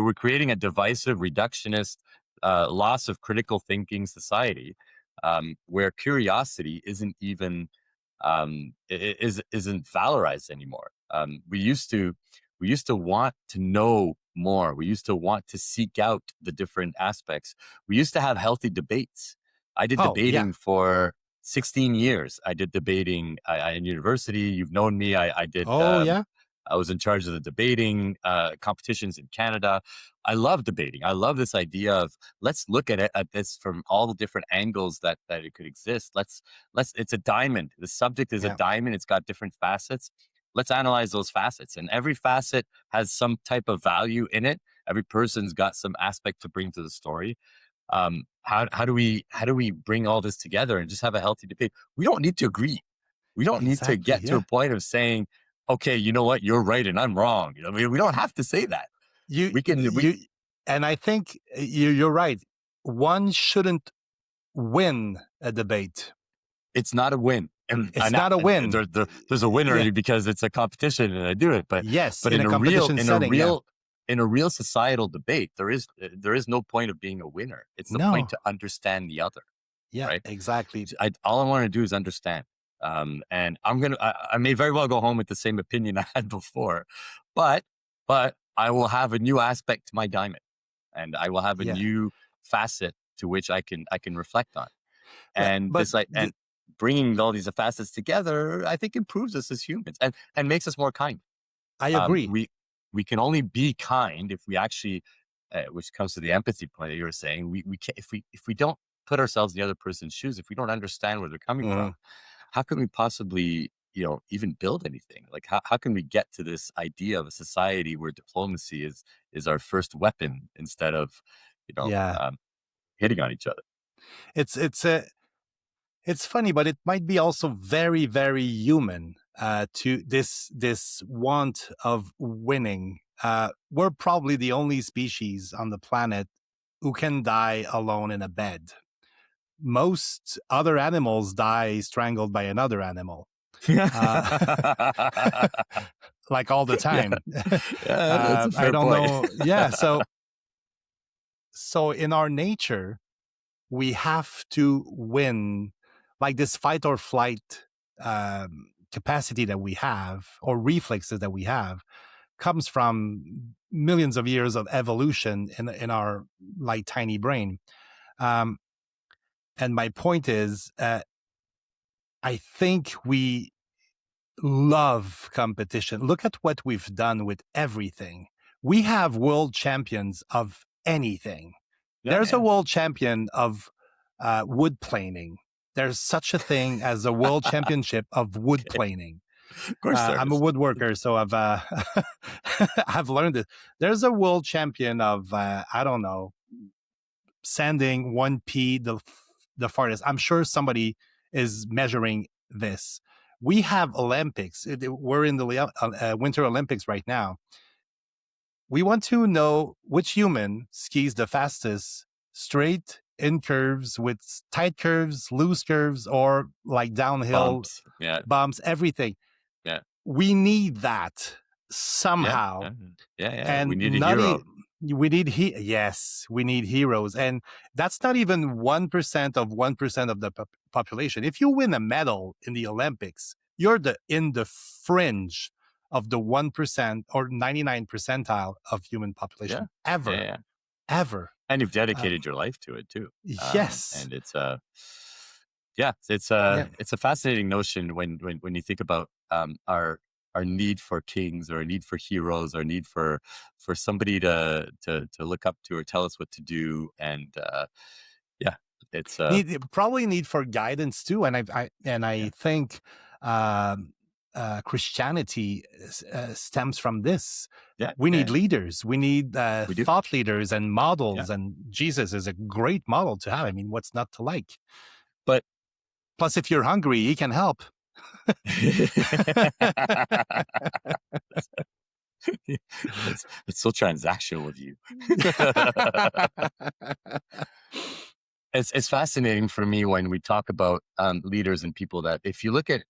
were creating a divisive, reductionist, loss of critical thinking society, where curiosity isn't even isn't valorized anymore. We used to want to know more. We used to want to seek out the different aspects. We used to have healthy debates. I did Oh, yeah. debating for 16 years. I did debating in university. You've known me. I did. Oh, yeah, I was in charge of the debating competitions in Canada. I love debating. I love this idea of let's look at it at this from all the different angles that it could exist. Let's it's a diamond. The subject is a yeah. diamond. It's got different facets. Let's analyze those facets. And every facet has some type of value in it. Every person's got some aspect to bring to the story. How do we bring all this together and just have a healthy debate? We don't need to agree. We don't need to Exactly. get to a Yeah. point of saying, okay, you know what, you're right and I'm wrong. You know, I mean, we don't have to say that. You, We can we you, and I think you're right. One shouldn't win a debate. It's not a win. It's not a win. There's a Yeah. winner because it's a competition and I do it. Yes, But in a competition setting. Yeah. in a real societal debate, there is no point of being a winner. It's the point No. to understand the other, Yeah. right? Exactly. All I want to do is understand. And I may very well go home with the same opinion I had before, but I will have a new aspect to my diamond, and I will have a Yeah. new facet to which I can reflect on. Yeah. And But and bringing all these facets together, I think improves us as humans and makes us more kind. I Um, agree. we we can only be kind if we actually, which comes to the empathy point that you were saying. We can if we don't put ourselves in the other person's shoes, if we don't understand where they're coming Mhm. from, how can we possibly even build anything? Like how can we get to this idea of a society where diplomacy is our first weapon instead of you know Yeah. um, hitting on each other? It's a it's funny, but it might be also very, very human to this want of winning. We're probably the only species on the planet who can die alone in a bed. Most other animals die strangled by another animal, uh, like all the Yeah, time. yeah, that's a I fair don't point. know. Yeah, so in our nature, we have to win, like this fight or flight capacity that we have, or reflexes that we have, comes from millions of years of evolution in our like tiny brain. Um, and my point is, I think we love competition. Look at what we've done with everything. We have world champions of anything. Yeah, There's a yeah. world champion of wood planing. There's such a thing as a world championship of wood Okay. planing. Of course there I'm a is. woodworker, so I've I've learned it. There's a world champion of I don't know, sanding 1p the farthest. I'm sure somebody is measuring this. We have Olympics. We're in the Winter Olympics right now. We want to know which human skis the fastest, straight in curves with tight curves, loose curves, or like downhill Bumps. Yeah, bumps, everything. yeah, We need that yeah, somehow. yeah, yeah, yeah. We And need a not hero. we need yes, we need heroes. And that's not even 1% of 1% of the population. If you win a medal in the Olympics, you're in the fringe of the 1% or 99 percentile of human Yeah, population yeah, ever, yeah. ever. And you've Uh, dedicated your life to it too. yes. And yeah, Yeah. it's a fascinating notion when you think about our need for kings or a need for heroes or need for somebody to look up to or tell us what to do. And yeah, it's Probably need for guidance too. And I yeah, think Christianity stems from this. Yeah, We need yeah, leaders. We need we do. thought leaders and Yeah, models. And Jesus is a great model to have. I mean, what's not to like? but Plus, if you're hungry, he can help. it's so transactional of you. It's fascinating for me when we talk about leaders and people that, if you look at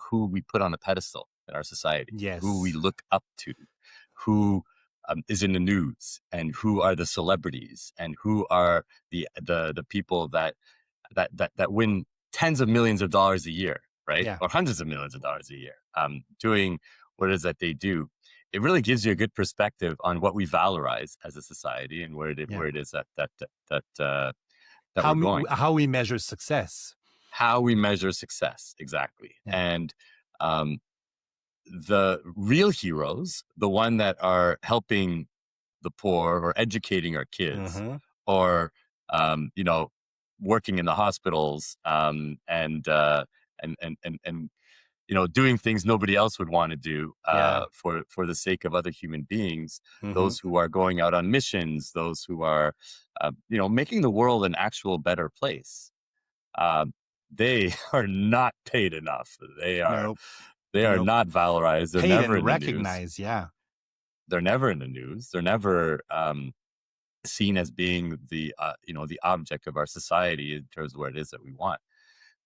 who we put on a pedestal in our society, who we Yes. look up to, who is in the news, and who are the celebrities, and who are the people that win tens of millions of dollars a year, right, Yeah. or hundreds of millions of dollars a year, doing what it is that they do. It really gives you a good perspective on what we valorize as a society and Yeah. where it is that we're going, How we measure success. how we measure success. Exactly. Yeah. And the real heroes, the one that are helping the poor or educating our kids, Mm-hmm. or, you know, working in the hospitals, and you know, doing things nobody else would want to do, Yeah. for the sake of other human beings. Mm-hmm. Those who are going out on missions, those who are, you know, making the world an actual better place. Um, they are not paid enough. No. They are No. not valorized. They're Paid never and in the news. recognized. Yeah. They're never in the news. They're never seen as being the, you know, the object of our society in terms of what it is that we want.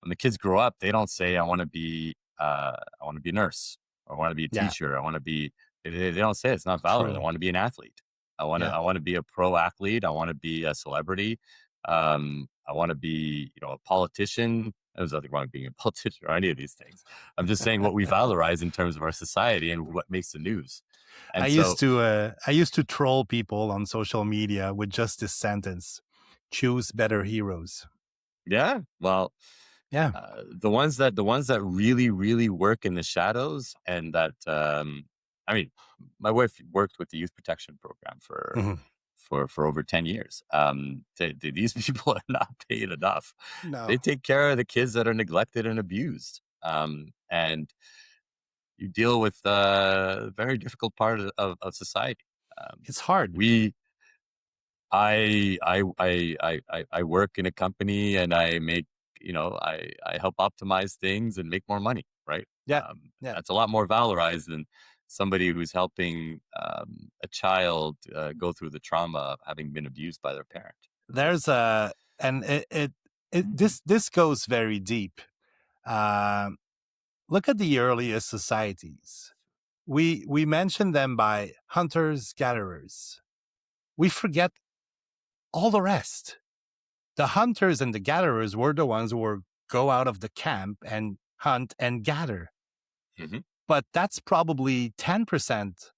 When the kids grow up, they don't say, I want to be a nurse, or I want to be a Yeah. teacher. I want to be," they don't say it. It's not valid. I True. want to be an athlete. Yeah. I want to be a pro athlete. I want to be a celebrity. I want to be, you know, a politician. There's nothing wrong with being a politician or any of these things. I'm just saying what we valorize in terms of our society and what makes the news. And so, I used to troll people on social media with just this sentence: choose better heroes. yeah, well, Yeah. the ones that really really work in the shadows, and that, I mean, my wife worked with the youth protection program Mhm. for over 10 years. These people are not paid enough. They No. take care of the kids that are neglected and abused, and you deal with a very difficult part of society. It's hard. We I work in a company, and I make, you know, I help optimize things and make more money, right? Yeah. Yeah. That's a lot more valorized than somebody who's helping, a child go through the trauma of having been abused by their parent. There's a and this goes very deep. Um, Look at the earliest societies. We mention them by hunters gatherers. We forget all the rest. The hunters and the gatherers were the ones who were go out of the camp and hunt and gather. Hmm. But that's probably 10%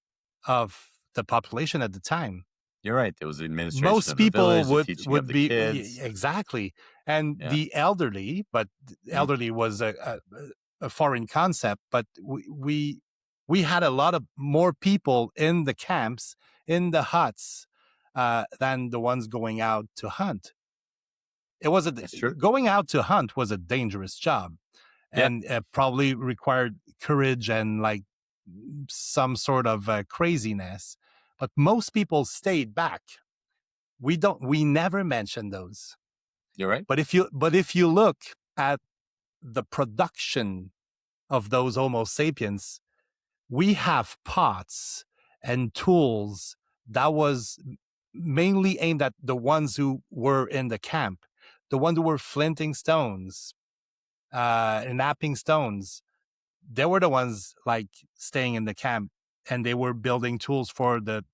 of the population at the time. You're right. There was the administration Most of the people village, the teaching of would the be kids. exactly, and Yeah. the elderly, but the Mhm. elderly was a foreign concept. But we had a lot of more people in the camps, in the huts, than the ones going out to hunt. It was That's true. going out to hunt was a dangerous job, Yeah. and probably required courage and like some sort of craziness. But most people stayed back. We never mention those. You're right. But if you look at the production of those Homo sapiens, we have pots and tools that was mainly aimed at the ones who were in the camp, the ones who were flinting stones, napping stones. They were the ones like staying in the camp, and they were building tools for the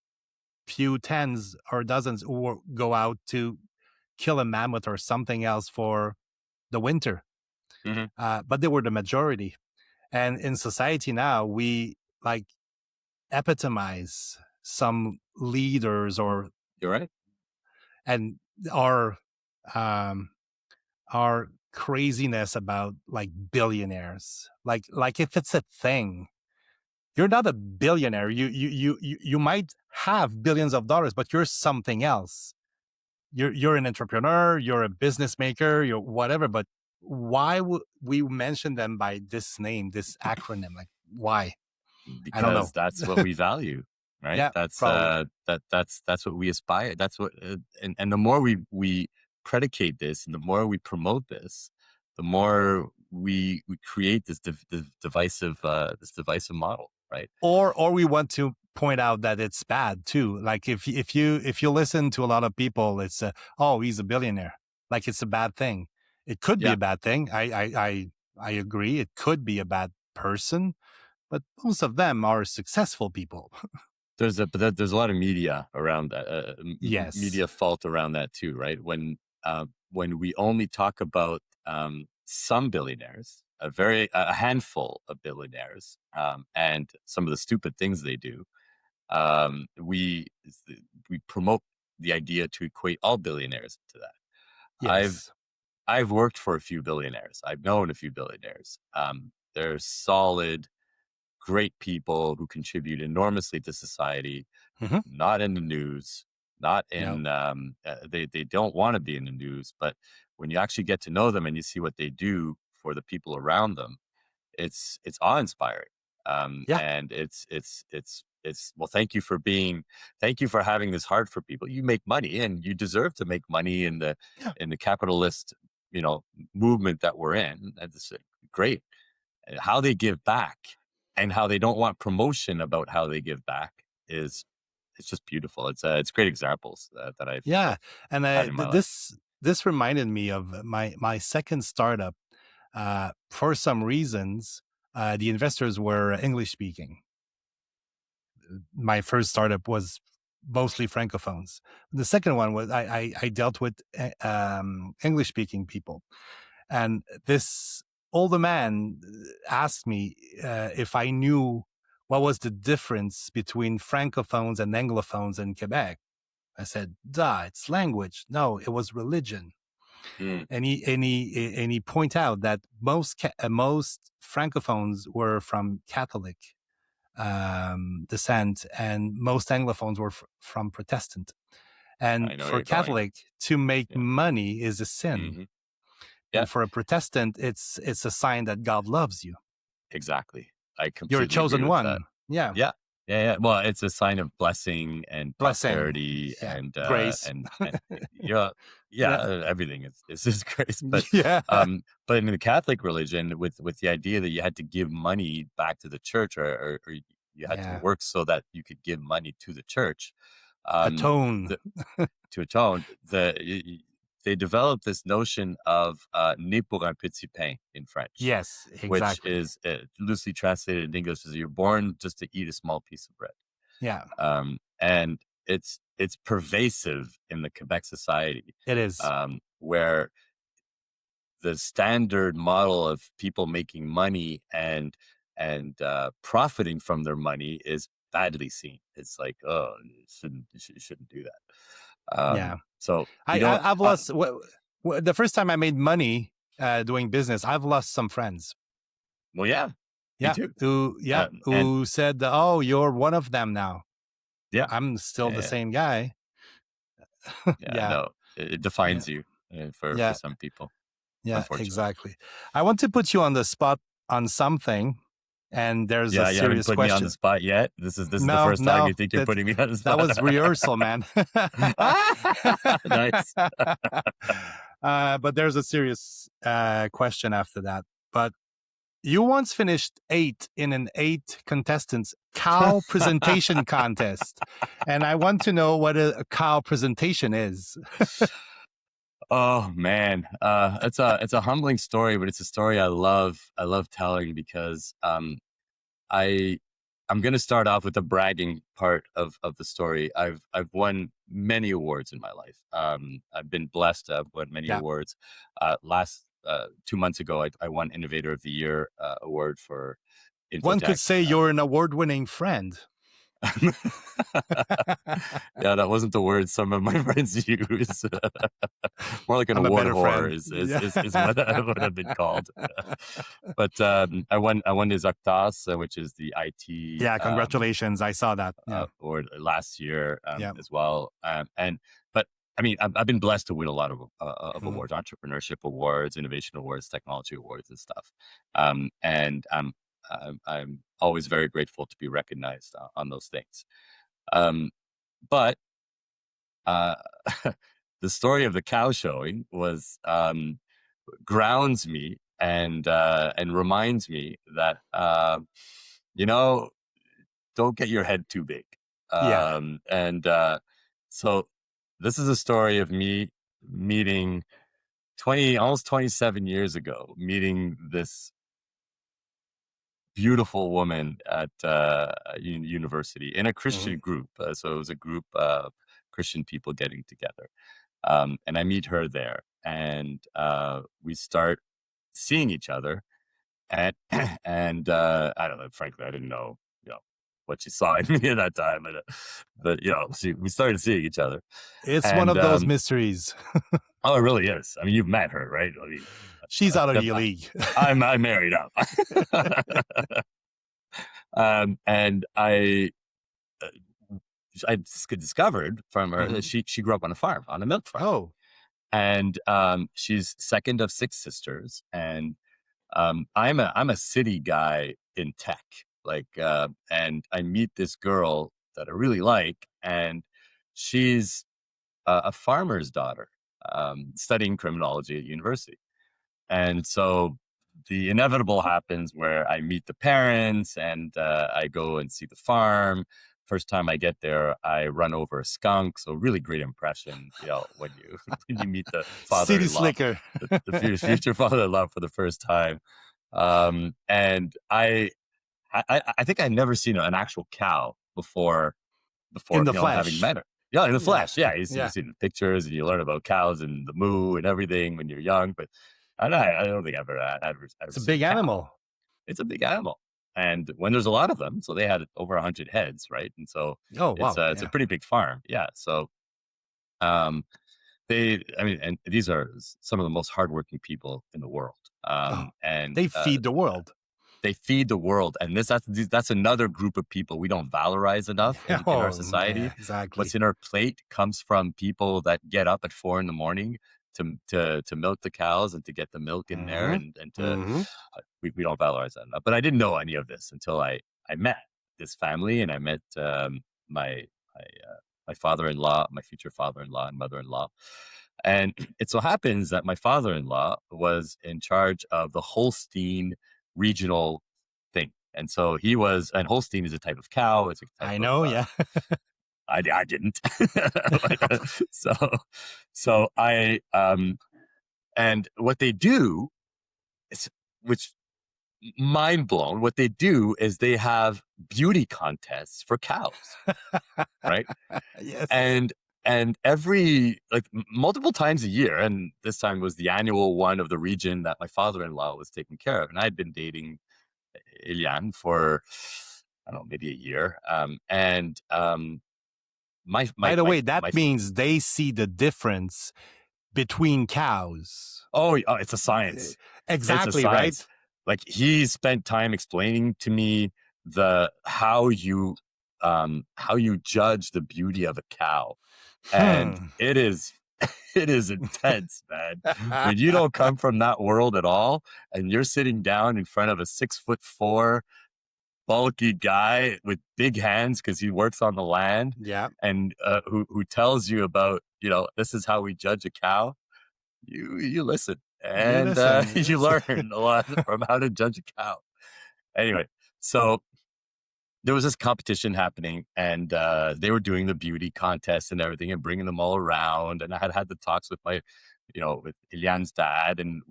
few tens or dozens who go out to kill a mammoth or something else for the winter. Hmm. But they were the majority. And in society now, we like epitomize some leaders or You're right. and our um, our craziness about like billionaires. Like if it's a thing, you're not a billionaire. You might have billions of dollars, but you're something else. You're an entrepreneur, you're a business maker, you're whatever. But why would we mention them by this name, this acronym? Like Why? I don't because know. that's what we value, right? Yeah, probably. That's what we aspire. That's what, and the more we predicate this, and the more we promote this, the more we create this divisive model, right? Or we want to point out that it's bad too. Like if you listen to a lot of people, it's oh, he's a billionaire. Like it's a bad thing. It could be Yeah, a bad thing. I agree. It could be a bad person, but most of them are successful people. there's a lot of media around that, Yes. media fault around that too, right? When we only talk about some billionaires, a handful of billionaires, and some of the stupid things they do, um, we we promote the idea to equate all billionaires to that. I've Yes. I've worked for a few billionaires. I've known a few billionaires. They're solid, great people who contribute enormously to society, Hmm. not in the news, not No. in they don't want to be in the news, but when you actually get to know them and you see what they do for the people around them, it's awe-inspiring. Yeah. And it's well, thank you for having this heart for people. You make money and you deserve to make money Yeah. in the capitalist, you know, movement that we're in. That's great. And how they give back and how they don't want promotion about how they give back is it's just beautiful. It's great examples that Yeah. I've And had in my life. this reminded me of my second startup. For some reasons, the investors were English speaking. My first startup was mostly francophones. The second one was I dealt with English speaking people, and this older man asked me if I knew what was the difference between francophones and anglophones in Quebec. I said, "Duh, it's language." No, it was religion. Mm, And he point out that most francophones were from Catholic descent, and most Anglophones were from Protestant. And I know where for you're going. Catholic, to make Yeah. money is a sin, Hmm. Yeah. and for a Protestant, it's a sign that God loves you. Exactly. I You're a completely agree chosen with that. one. Yeah, Yeah. Yeah, yeah. Well, it's a sign of blessing and blessing. prosperity Yeah, grace. and yeah, yeah, Yeah, everything is just grace. yeah, But in the Catholic religion, with the idea that you had to give money back to the church, or you had to yeah. work so that you could give money to the church, um, Atone. the, to atone, they developed this notion of "né pour un petit pain" in French, Yes, which exactly. is loosely translated in English as "you're born just to eat a small piece of bread." Yeah, And it's pervasive in the Quebec society, it is. where the standard model of people making money and profiting from their money is badly seen. It's like, oh, you shouldn't do that. Yeah, So you I, know, I I've lost the first time I made money doing business. I've lost some friends. well, yeah, me Yeah, too. And who said, "Oh, you're one of them now." yeah, I'm still the yeah, same guy. yeah, Yeah, no, it yeah, defines you for yeah, some people, yeah, unfortunately. exactly. I want to put you on the spot on something, and there's a Yeah, you haven't serious put me on the question. spot yet. This is the No, first time no, you think you're putting me on the that spot. was rehearsal, man. Nice. But there's a serious question after that. But you once finished eight in an eight contestants cow presentation contest. And I want to know what a cow presentation is. Oh man, it's a humbling story, but it's a story I love telling because I I'm gonna start off with the bragging part of the story. I've won many awards in my life. I've been blessed. I've won many Yeah. awards. Last 2 months ago, I won Innovator of the Year award for One could infotech. say you're an award winning friend. Yeah, that wasn't the word some of my friends use. More like an I'm a award better whore friend. is Yeah. what what I've been called. But I won his Octas, which is the IT Yeah. Congratulations. I saw that. Yeah. award last year Yeah. as well. And but I mean, I've been blessed to win a lot of Mhm. awards, entrepreneurship awards, innovation awards, technology awards, and stuff. And I'm always very grateful to be recognized on those things. But uh, the story of the cow showing was grounds me and reminds me that you know, don't get your head too big. Yeah. And so this is a story of me meeting almost 27 years ago, meeting this beautiful woman at university in a Hmm. Christian group. So it was a group of Christian people getting together. And I meet her there, and we start seeing each other. And and I don't know. Frankly, I didn't know, you know, what she saw in me at that time, but you know, we started seeing each other, It's one and of those mysteries. oh, it really is. I mean, you've met her, right? I mean, She's out of your league. I'm married up, and uh, I discovered from her Hmm. that she grew up on a farm, on a milk farm, Oh, and she's second of six sisters, and I'm a city guy in tech, like, and I meet this girl that I really like, and she's a farmer's daughter, studying criminology at university. And so the inevitable happens where I meet the parents and I go and see the farm. First time I get there, I run over a skunk. So really great impression, you know, when you when you meet the city father-in-law, slicker. the future father-in-law for the first time. And I think I'd never seen an actual cow In before, the you know, having flesh. met her. Yeah, in the Yeah. flesh. Yeah, you Yeah. see the pictures and you learn about cows and the moo and everything when you're young. But I don't think I've ever It's a seen big a cow. animal. It's a big animal, and when there's a lot of them, so they had over 100 heads, right? And so Oh, it's wow. a Yeah. pretty big farm. Yeah, so um, I mean, and these are some of the most hardworking people in the world, Oh, and they feed the world. they feed the world, and that's another group of people we don't valorize enough in our Oh, society. yeah, exactly. What's in our plate comes from people that get up at 4 in the morning to milk the cows and to get the milk in there, Hmm. and to Hmm. we don't valorize that enough. But I didn't know any of this until I met this family, and I met my my my father-in-law, my future father-in-law and mother-in-law. And it so happens that my father-in-law was in charge of the Holstein regional thing. And so and Holstein is a type of cow. It's a type I of, know. Yeah. I didn't. so, so and what they do is, which mind blown, what they do is they have beauty contests for cows, right? Yes. And, every, like, multiple times a year, and this time was the annual one of the region that my father-in-law was taking care of. And I had been dating Eliane for, I don't know, maybe a year. And my By my the my way, that my means they see the difference between cows. it's a science. It's a Exactly, science. right? Like, he spent time explaining to me the how you judge the beauty of a cow, and Hmm. it is it is intense, man. When you don't come from that world at all, and you're sitting down in front of a 6'4" bulky guy with big hands because he works on the land, Yeah, and who tells you about, you know, this is how we judge a cow. You listen, you and listen. You you listen. learn a lot from how to judge a cow. Anyway, so there was this competition happening, and they were doing the beauty contest and everything and bringing them all around. And I had the talks with with Ilian's dad, and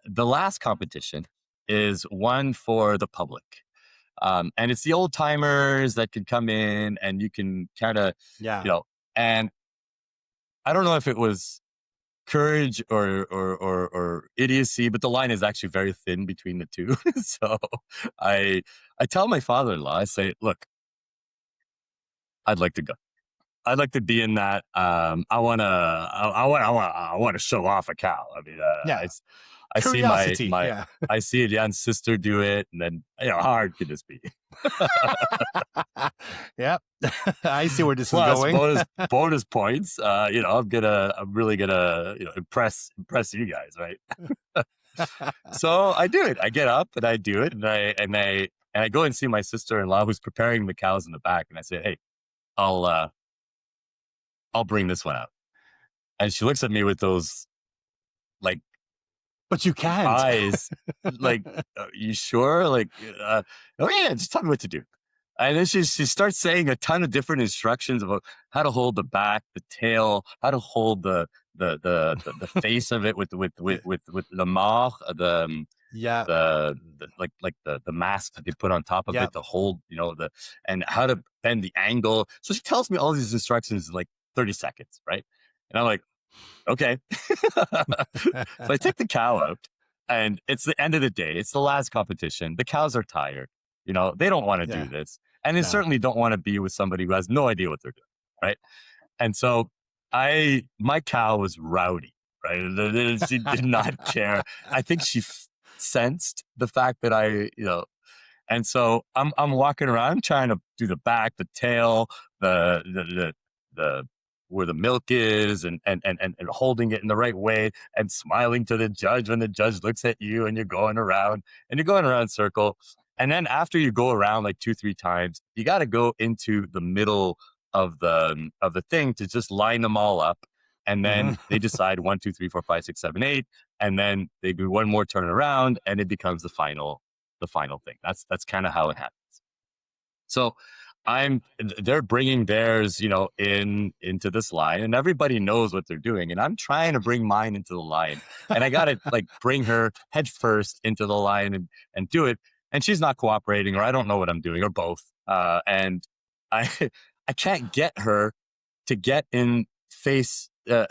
the last competition is one for the public. And it's the old timers that can come in and you can kind of, Yeah. you know, and I don't know if it was courage or idiocy, but the line is actually very thin between the two. So I I tell my father-in-law, I say, look, I'd like to go. I'd like to be in that. I want to show off a cow. I mean, Yeah. I see Curiosity. Yeah. I see Jan's sister do it, and then, you know, how hard could this be? Yep. I see where this is Plus, going. bonus points. You know, I'm really gonna, you know, impress you guys, right? So I do it. I get up and I do it, and I go and see my sister-in-law who's preparing the cows in the back, and I say, "Hey, I'll I'll bring this one out." And she looks at me with those like But you can't. eyes, like, "You sure?" Like, "Oh yeah, just tell me what to do." And then she starts saying a ton of different instructions about how to hold the back, the tail, how to hold the face of it with the mare, Yeah. the mask that they put on top of Yeah. it to hold, and how to bend the angle. So she tells me all these instructions in like 30 seconds, right? And I'm like, okay. So I take the cow out, and it's the end of the day. It's the last competition. The cows are tired. They don't want to do Yeah. this. And they No. certainly don't want to be with somebody who has no idea what they're doing. Right. And so my cow was rowdy. Right. She did not care. I think she sensed the fact that and so I'm walking around trying to do the back, the tail, the where the milk is, and holding it in the right way, and smiling to the judge when the judge looks at you, and you're going around circle. And then after you go around like 2-3 times, you got to go into the middle of the thing to just line them all up. And then Mhm. they decide 1, 2, 3, 4, 5, 6, 7, 8, and then they do one more turn around, and it becomes the final thing. That's kind of how it happens. So they're bringing theirs, into this line, and everybody knows what they're doing. And I'm trying to bring mine into the line, and I got to like bring her head first into the line and do it. And she's not cooperating, or I don't know what I'm doing, or both. And I, I can't get her to get in facing the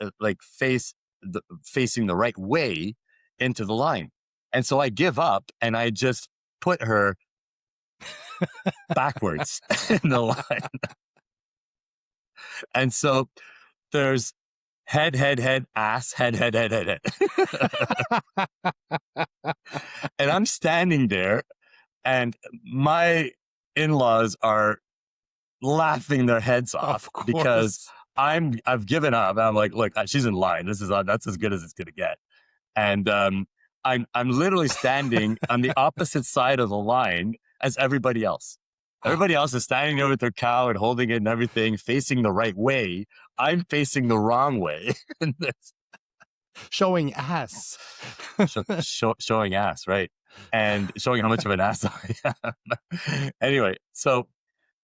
right way into the line. And so I give up, and I just put her backwards in the line. And so there's head, ass, head. And I'm standing there, and my in-laws are laughing their heads off Of because course. I've given up. I'm like, look, she's in line. That's as good as it's gonna get. And I'm literally standing on the opposite side of the line as everybody else. Everybody else is standing there with their cow and holding it and everything, facing the right way. I'm facing the wrong way. And Showing ass. showing ass, right? And showing how much of an ass I am. Anyway, so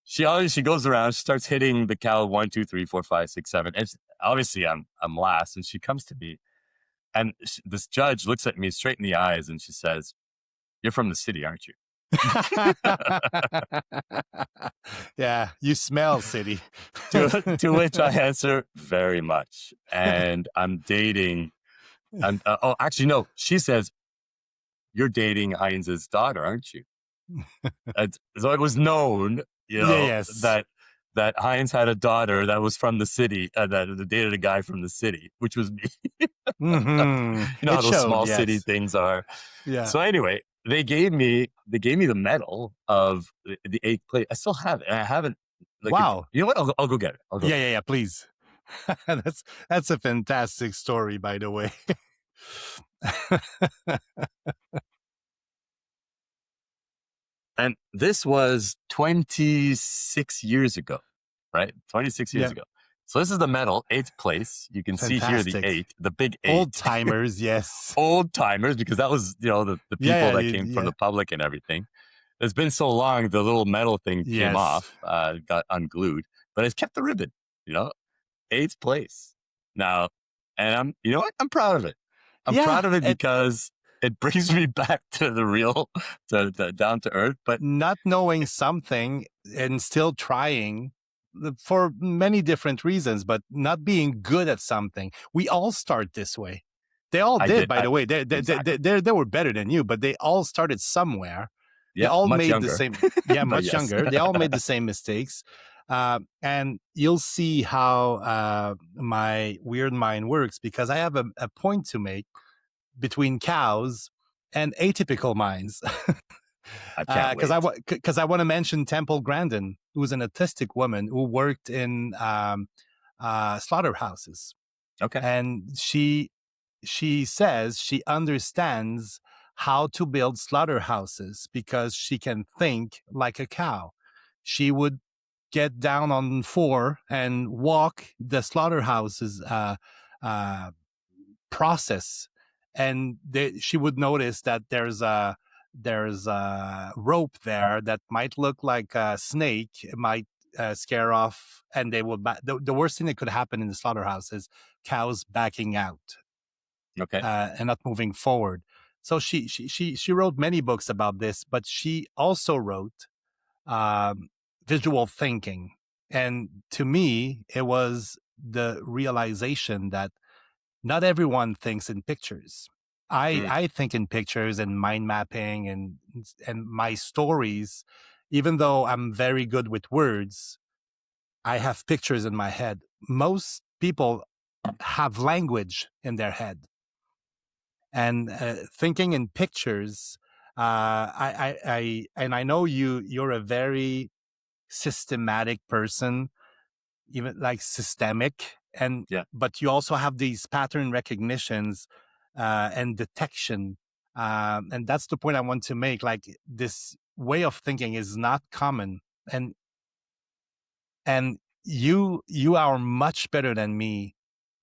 she goes around, she starts hitting the cow 1, 2, 3, 4, 5, 6, 7. And obviously I'm last, and she comes to me, and this judge looks at me straight in the eyes, and she says, "You're from the city, aren't you?" Yeah, you smell city. To which I answer, "Very much." And I'm dating. Oh, actually, no. She says, "You're dating Heinz's daughter, aren't you?" And so it was known, Yeah, yes. that Heinz had a daughter that was from the city, that dated a guy from the city, which was me. You know how It those showed, small city yes. things are. Yeah. So anyway, they gave me the medal of the 8th place. I still have it. And I haven't, like, if Wow. you know what, I'll go get it. I'll go Yeah, get yeah, it. yeah, please. That's a fantastic story, by the way. And this was 26 years ago, right? 26 years Yeah, ago. So this is the medal, 8th place. You can see here the fantastic. 8, the big Old 8. timers, yes. Old timers, because that was, the people Yeah, that yeah, came from yeah. the public and everything. It's been so long, the little metal thing came Yes. off, got unglued, but it's kept the ribbon, 8th place. Now, and you know what? I'm proud of it. I'm proud Yeah, of it it because it brings me back to the real, to down to earth. But not knowing something and still trying for many different reasons, but not being good at something. We all start this way. They all I did, did, by the way. exactly. They were better than you, but they all started somewhere. They Yeah, all much made the younger, same, yeah, but much yes. younger. They all made the same mistakes. And you'll see how my weird mind works, because I have a point to make between cows and atypical minds. I can't wait. Because I want to mention Temple Grandin, who's an autistic woman who worked in slaughterhouses, Okay. and she she says she understands how to build slaughterhouses because she can think like a cow. She would get down on four and walk the slaughterhouses uh, process, and she would notice that there's a rope there that might look like a snake. It might scare off, and they would the worst thing that could happen in the slaughterhouse is cows backing out Okay. and not moving forward. So she wrote many books about this, but she also wrote um, visual thinking. And to me, it was the realization that not everyone thinks in pictures. Mm, I think in pictures and mind mapping and my stories, even though I'm very good with words, I have pictures in my head. Most people have language in their head, and thinking in pictures. And I know you're a very systematic person, even like systemic, and yeah. but you also have these pattern recognitions and detection, and that's the point I want to make. Like, this way of thinking is not common, and you are much better than me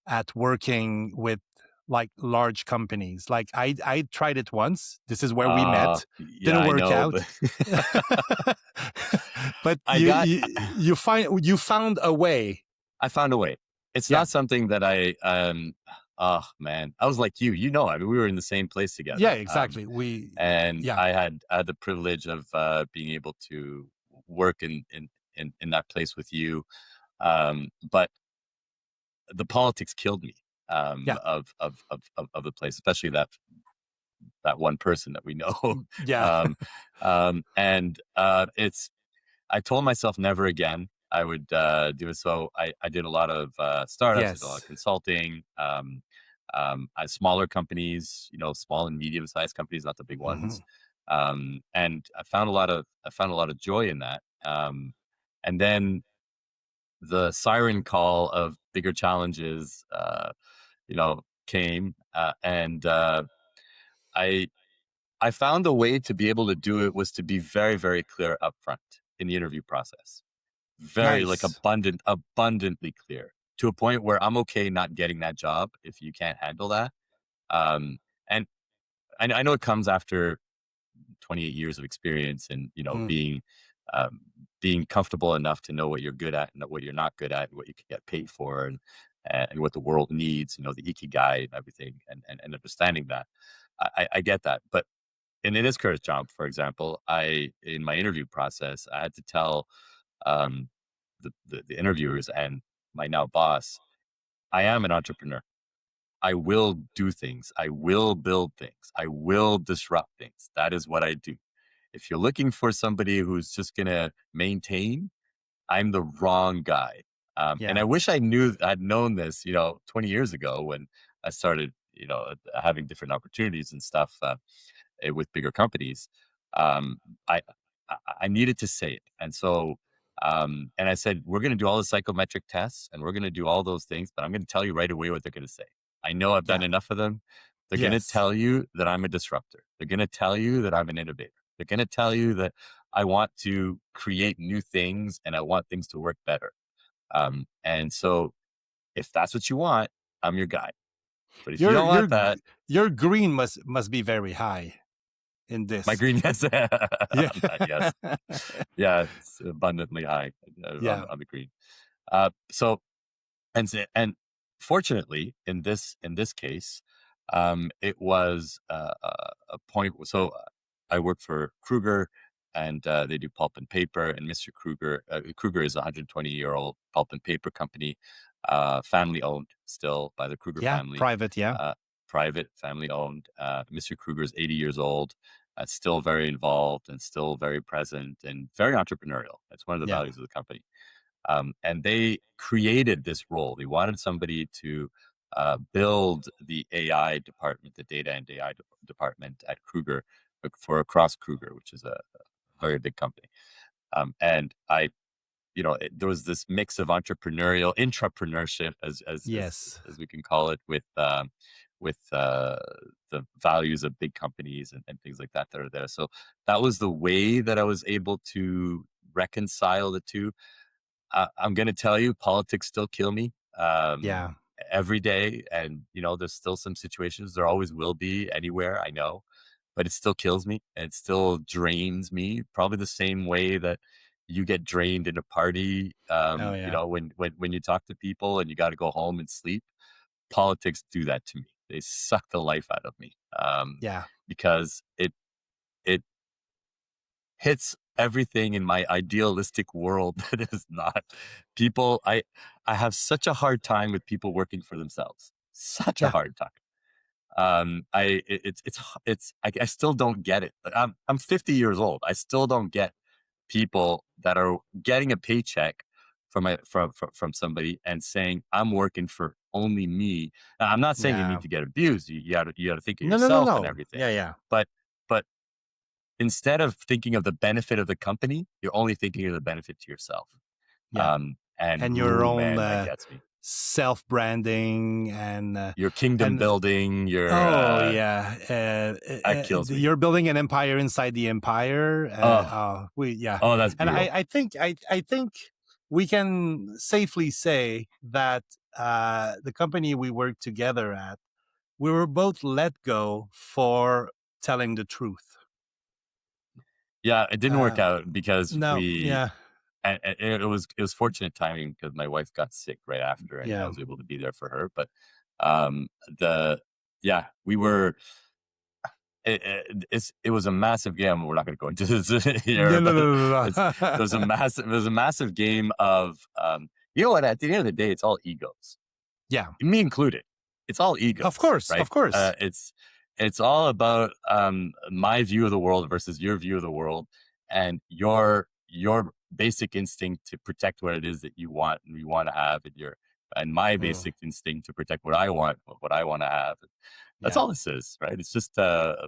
at working with like large companies. Like, I tried it once. This is where we met. Yeah, Didn't I work know, out. but But I got you found a way. I found a way. It's Yeah. not something that oh man, I was like you, I mean, we were in the same place Yeah, together. exactly. And Yeah. I had the privilege of being able to work in that place with you. But the politics killed me Yeah. of the place, especially that one person that we know. Yeah. um, and it's I told myself never again I would do it. So I did a lot of startups, I did a lot of Yes. consulting, smaller companies, small and medium sized companies, not the big Hmm. ones. And I found a lot of joy in that. And then the siren call of bigger challenges, came, and I I found a way to be able to do it was to be very, very clear upfront in the interview process. Very like Nice. abundantly clear to a point where I'm okay not getting that job if you can't handle that. And I know it comes after 28 years of experience and Mm. being comfortable enough to know what you're good at and what you're not good at and what you can get paid for and what the world needs, the ikigai and everything, and understanding that. I get that. But and in this current job, for example, in my interview process, I had to tell um, the interviewers and my now boss, I am an entrepreneur. I will do things. I will build things. I will disrupt things. That is what I do. If you're looking for somebody who's just going to maintain, I'm the wrong guy. And I Yeah. wish I'd known this, 20 years ago when I started, having different opportunities and stuff. With bigger companies, um, I I needed to say it, and so and I said we're going to do all the psychometric tests and we're going to do all those things, but I'm going to tell you right away what they're going to say. I know I've done Yeah. enough of them. They're going to Yes. tell you that I'm a disruptor. They're going to tell you that I'm an innovator. They're going to tell you that I want to create new things and I want things to work better. And so if that's what you want, I'm your guy. But if you Your don't want your that, your green must be very high in my this. green, yes, Yeah. yes. Yeah, it's abundantly high Yeah. on the green. So and fortunately, in this case, it was a point. So I work for Kruger, and they do pulp and paper. And Mr. Kruger is a 120-year-old pulp and paper company, family owned still by the Kruger Yeah. family, Private. Yeah. uh, private family owned. Mr. Kruger is 80 years old. Still very involved and still very present and very entrepreneurial. That's one of the Yeah. values of the company. And they created this role. They wanted somebody to build the AI department, the data and AI department at Kruger for across Kruger, which is a very big company. And there was this mix of entrepreneurship, as Yes. we can call it, with the values of big companies and things like that that are there. So that was the way that I was able to reconcile the two. I'm going to tell you, politics still kill me Yeah. every day. And, there's still some situations, there always will be anywhere, I know, but it still kills me. And it still drains me, probably the same way that you get drained in a party. Oh yeah. When you talk to people and you got to go home and sleep, politics do that to me. They suck the life out of me Yeah. because it hits everything in my idealistic world that is not people. I have such a hard time with people working for themselves. Such a Yeah. hard time. I still don't get it. I'm 50 years old. I still don't get people that are getting a paycheck from somebody and saying I'm working for only me. Now, I'm not saying you need Yeah. to get abused. You got to think of No, no, no, yourself and no. everything. Yeah, yeah. But but instead of thinking of the benefit of the company, you're only thinking of the benefit to yourself. Yeah. And And your ooh, own man, that gets me. self-branding Your kingdom and building, your oh yeah, that kills me. you're building an empire inside the empire. Oh, We yeah, oh, that's and brutal. I think we can safely say that the company we worked together at, we were both let go for telling the truth. Yeah, it didn't work Uh, out because no, yeah, and it was fortunate timing because my wife got sick right after, and I yeah. was able to be there for her. But the yeah, we were. It was a massive game. We're not going to go into this No, here, no, but no, no, it's no. it was a massive game of you know what? At the end of the day, it's all egos, Yeah, me included. It's all of egos, course, right? of course. It's all about my view of the world versus your view of the world, and your basic instinct to protect what it is that you want to have, and my Mm, basic instinct to protect what I want to have. That's yeah. all this is, right? It's just a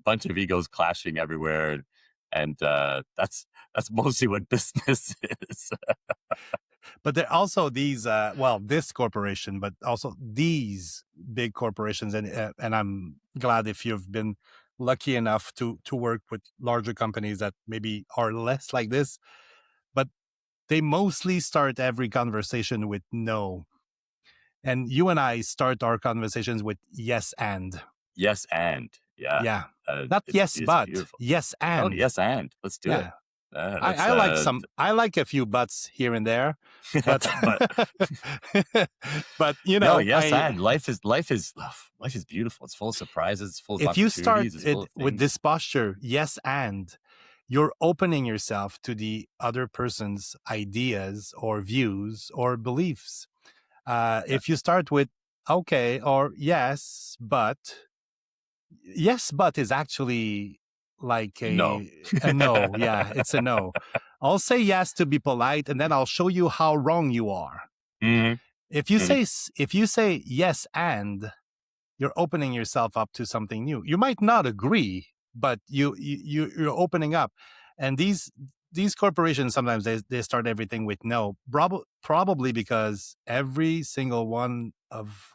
bunch of egos clashing everywhere, and that's mostly what business is. But there are also these, well, this corporation, but also these big corporations, and I'm glad if you've been lucky enough to work with larger companies that maybe are less like this, but they mostly start every conversation with no. And you and I start our conversations with yes and. Yes, and yeah, Yeah. Not yes, it's but beautiful. yes Oh, and. yes, and let's do it. Yeah. Let's I like a few buts here and there, but but but no, yes, I and life is beautiful. It's full of surprises. It's full of if you start opportunities. It's full it of with things. this posture, yes and, you're opening yourself to the other person's ideas or views or beliefs. Yeah. If you start with okay or yes, but is actually like No. a no. Yeah, it's a no. I'll say yes to be polite, and then I'll show you how wrong you are. Mhm, mhm. If you say yes and, you're opening yourself up to something new. You might not agree, but you're opening up. And these corporations sometimes they start everything with no. Probably because every single one of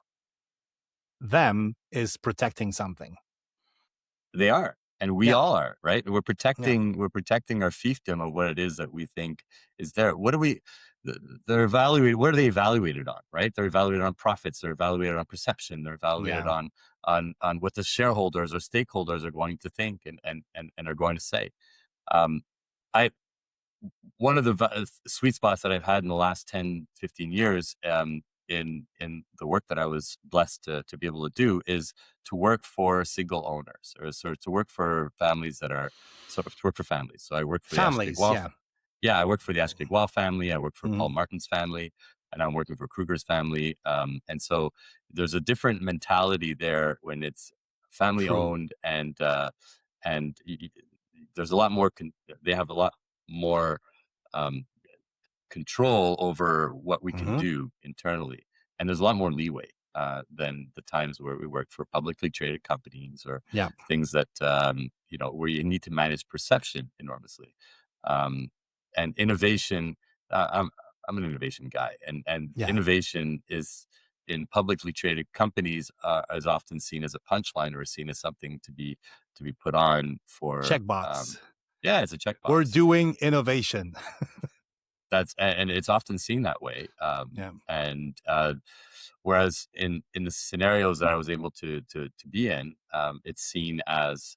them is protecting something. They are, and we Yeah, all are, right? We're yeah, protecting we're protecting our fiefdom of what it is that we think is there. What do we th they're evaluated what are they evaluated on, right? They're evaluated on profits, they're evaluated on perception, they're evaluated yeah. on what the shareholders or stakeholders are going to think and are going to say. Um, I One of the sweet spots that I've had in the last 10, 15 years in the work that I was blessed to be able to do is to work for single owners or sort of to work for families that are sort of to work for families. So I work for the Families, yeah. yeah, I work for the Ashkigwal family. I work for Mhm. Paul Martin's family, and I'm working for Kruger's family. And so there's a different mentality there when it's family True. owned and there's a lot more. They have a lot more um, control over what we can Hmm. do internally, and there's a lot more leeway than the times where we work for publicly traded companies or Yeah, things that where you need to manage perception enormously um, and innovation. I'm an innovation guy, and yeah. innovation is. in publicly traded companies is often seen as a punchline or seen as something to be put on for Checkbox. yeah, it's a We're checkbox. doing innovation. And it's often seen that way. Yeah. And whereas in the scenarios that I was able to be in, it's seen as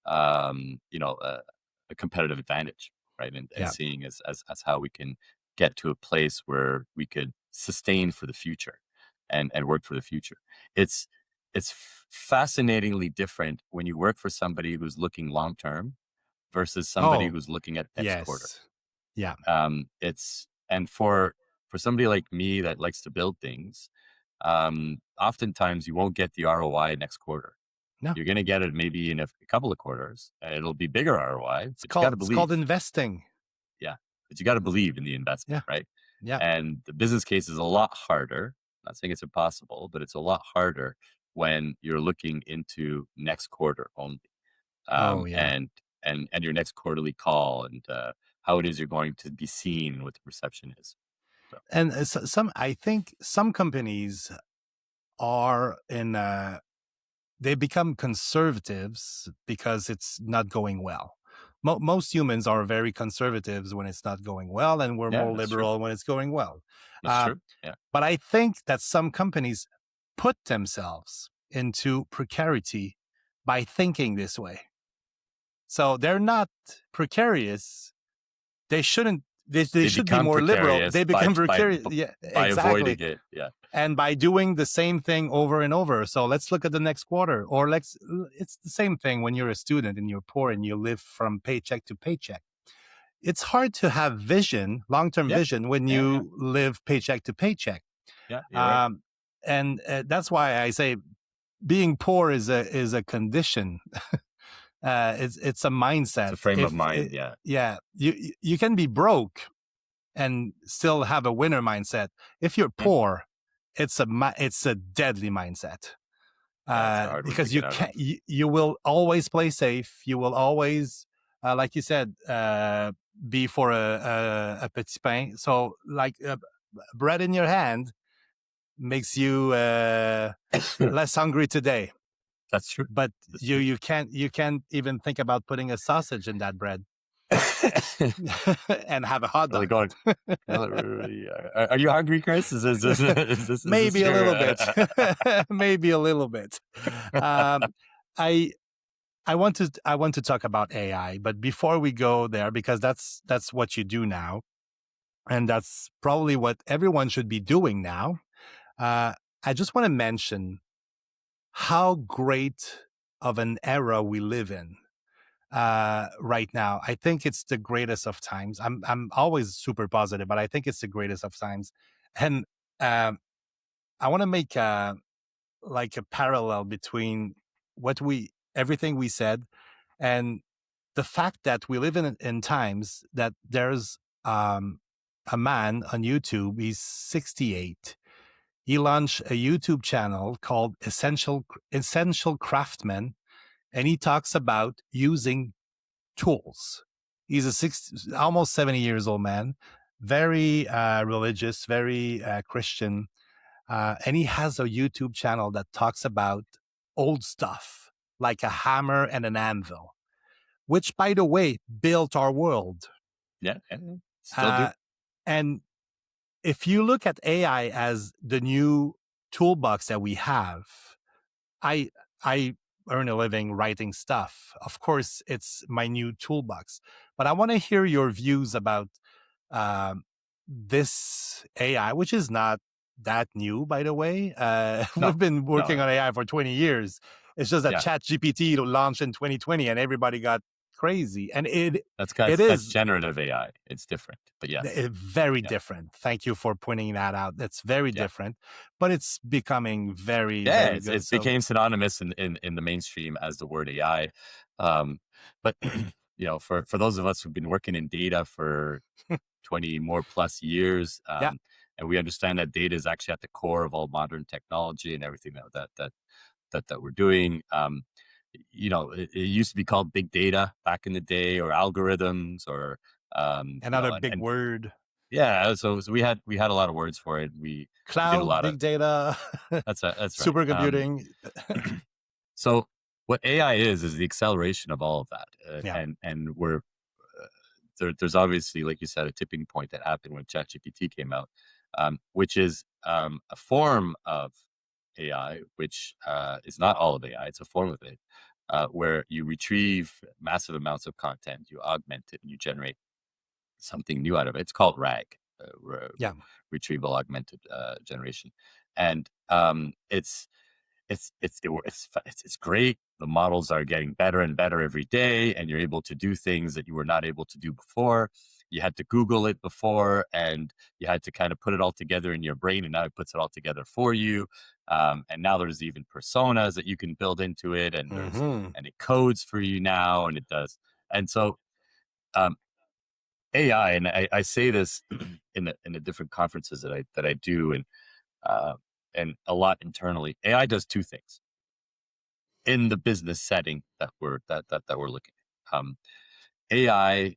you know, a competitive advantage, right? And Yeah. seeing as how we can get to a place where we could sustain for the future and work for the future. It's it's fascinatingly different when you work for somebody who's looking long term versus somebody Oh, who's looking at next quarter. yes. Yeah. It's and for somebody like me that likes to build things, oftentimes you won't get the ROI next quarter. No. You're going to get it maybe in a couple of quarters, and it'll be bigger ROI, It's but you got called to it's called believe. investing. Yeah, but you got to believe in the investment, Yeah. right? Yeah. And the business case is a lot harder. I'm not saying it's impossible, but it's a lot harder when you're looking into next quarter only, Oh, yeah. and your next quarterly call, and how it is you're going to be seen and what the perception is. So And some, I think some companies are in, they become conservatives because it's not going well. Most humans are very conservatives when it's not going well, and we're yeah, more that's true. liberal when it's going well. That's Uh, true. Yeah, but I think that some companies put themselves into precarity by thinking this way. So they're not precarious. They shouldn't. They they should be become more liberal. precarious They become precarious. Yeah, by exactly. avoiding it. Yeah, And by doing the same thing over and over. So let's look at the next quarter, or it's the same thing when you're a student and you're poor and you live from paycheck to paycheck. It's hard to have vision, long-term yeah, vision, when yeah, yeah, you live paycheck to paycheck. yeah. You're right. Um, and that's why I say being poor is a condition. It's a It's mindset. a frame of If mind. Yeah, yeah, you can be broke and still have a winner mindset. If you're yeah, poor, it's a deadly mindset, yeah. It's a hard one to because you get out can't of. you will always play safe. You will always, like you said, be for a petit pain. So like bread in your hand makes you less hungry today. That's true. But That's you true. you can't even think about putting a sausage in that bread and have a hot Really dog. going. Are you hungry, Chris? Is this Maybe a your? little bit. Maybe a little bit. Um, I I want to talk about AI, but before we go there, because that's what you do now, and that's probably what everyone should be doing now. Uh, I just want to mention how great of an era we live in right now. I think it's the greatest of times. I'm always super positive, but I think it's the greatest of times, and um, I want to make like a parallel between what we everything we said and the fact that we live in times that there's a man on YouTube. He's 68. He launched a YouTube channel called Essential Craftsman, and he talks about using tools. He's almost 70 years old man, very religious, very Christian, and he has a YouTube channel that talks about old stuff like a hammer and an anvil, which, by the way, built our world. Yeah, yeah, yeah. Still do. Uh, and if you look at AI as the new toolbox that we have, I I earn a living writing stuff. Of course, it's my new toolbox, but I want to hear your views about um, this AI, which is not that new, by the way. No, We've been no. working on AI for 20 years. It's just that Yeah, ChatGPT launched in 2020 and everybody got crazy. And it that's is generative AI. It's different, but yes, very yeah, different. Thank you for pointing that out. That's very yeah. different, but it's becoming very, Yeah, very good. it's So, became synonymous in the mainstream as the word AI. Um, but you know, for those of us who've been working in data for 20 more plus years, yeah, and we understand that data is actually at the core of all modern technology and everything that we're doing. You know, it used to be called big data back in the day, or algorithms, or you another know, big and word. Yeah, so we had a lot of words for it. We did a Cloud, lot of big data, that's right. supercomputing. So what AI is the acceleration of all of that, Yeah, and we're there's obviously, like you said, a tipping point that happened when ChatGPT came out, which is a form of AI, which is not all of AI. It's a form of it, where you retrieve massive amounts of content, you augment it, and you generate something new out of it. It's called RAG, yeah, retrieval augmented generation, and it's great. The models are getting better and better every day, and you're able to do things that you were not able to do before. You had to Google it before, and you had to kind of put it all together in your brain, and now it puts it all together for you. And now there's even personas that you can build into it, and hmm, it codes for you now, and it does. And so um, AI, and I say this in the different conferences that I do, uh, and a lot internally. AI does two things in the business setting that we're looking at. AI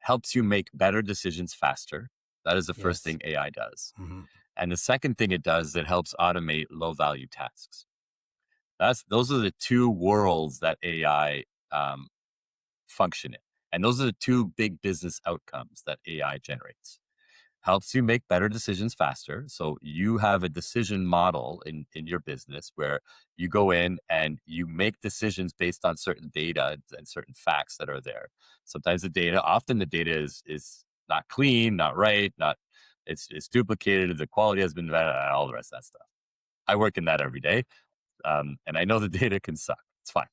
helps you make better decisions faster. That is the first yes, thing AI does. hmm, And the second thing it does, it helps automate low value tasks. Those are the two worlds that AI function in. And those are the two big business outcomes that AI generates. Helps you make better decisions faster. So you have a decision model in your business where you go in and you make decisions based on certain data and certain facts that are there. Sometimes often the data is not clean, not right, not it's duplicated, the quality has been all the rest of that stuff. I work in that every day, and I know the data can suck. It's fine.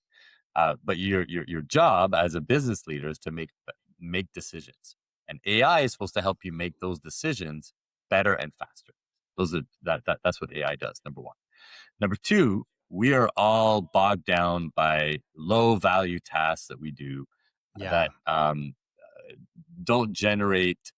But your job as a business leader is to make decisions, and AI is supposed to help you make those decisions better and faster. That's what AI does. Number one. Number two, we are all bogged down by low value tasks that we do yeah, that don't generate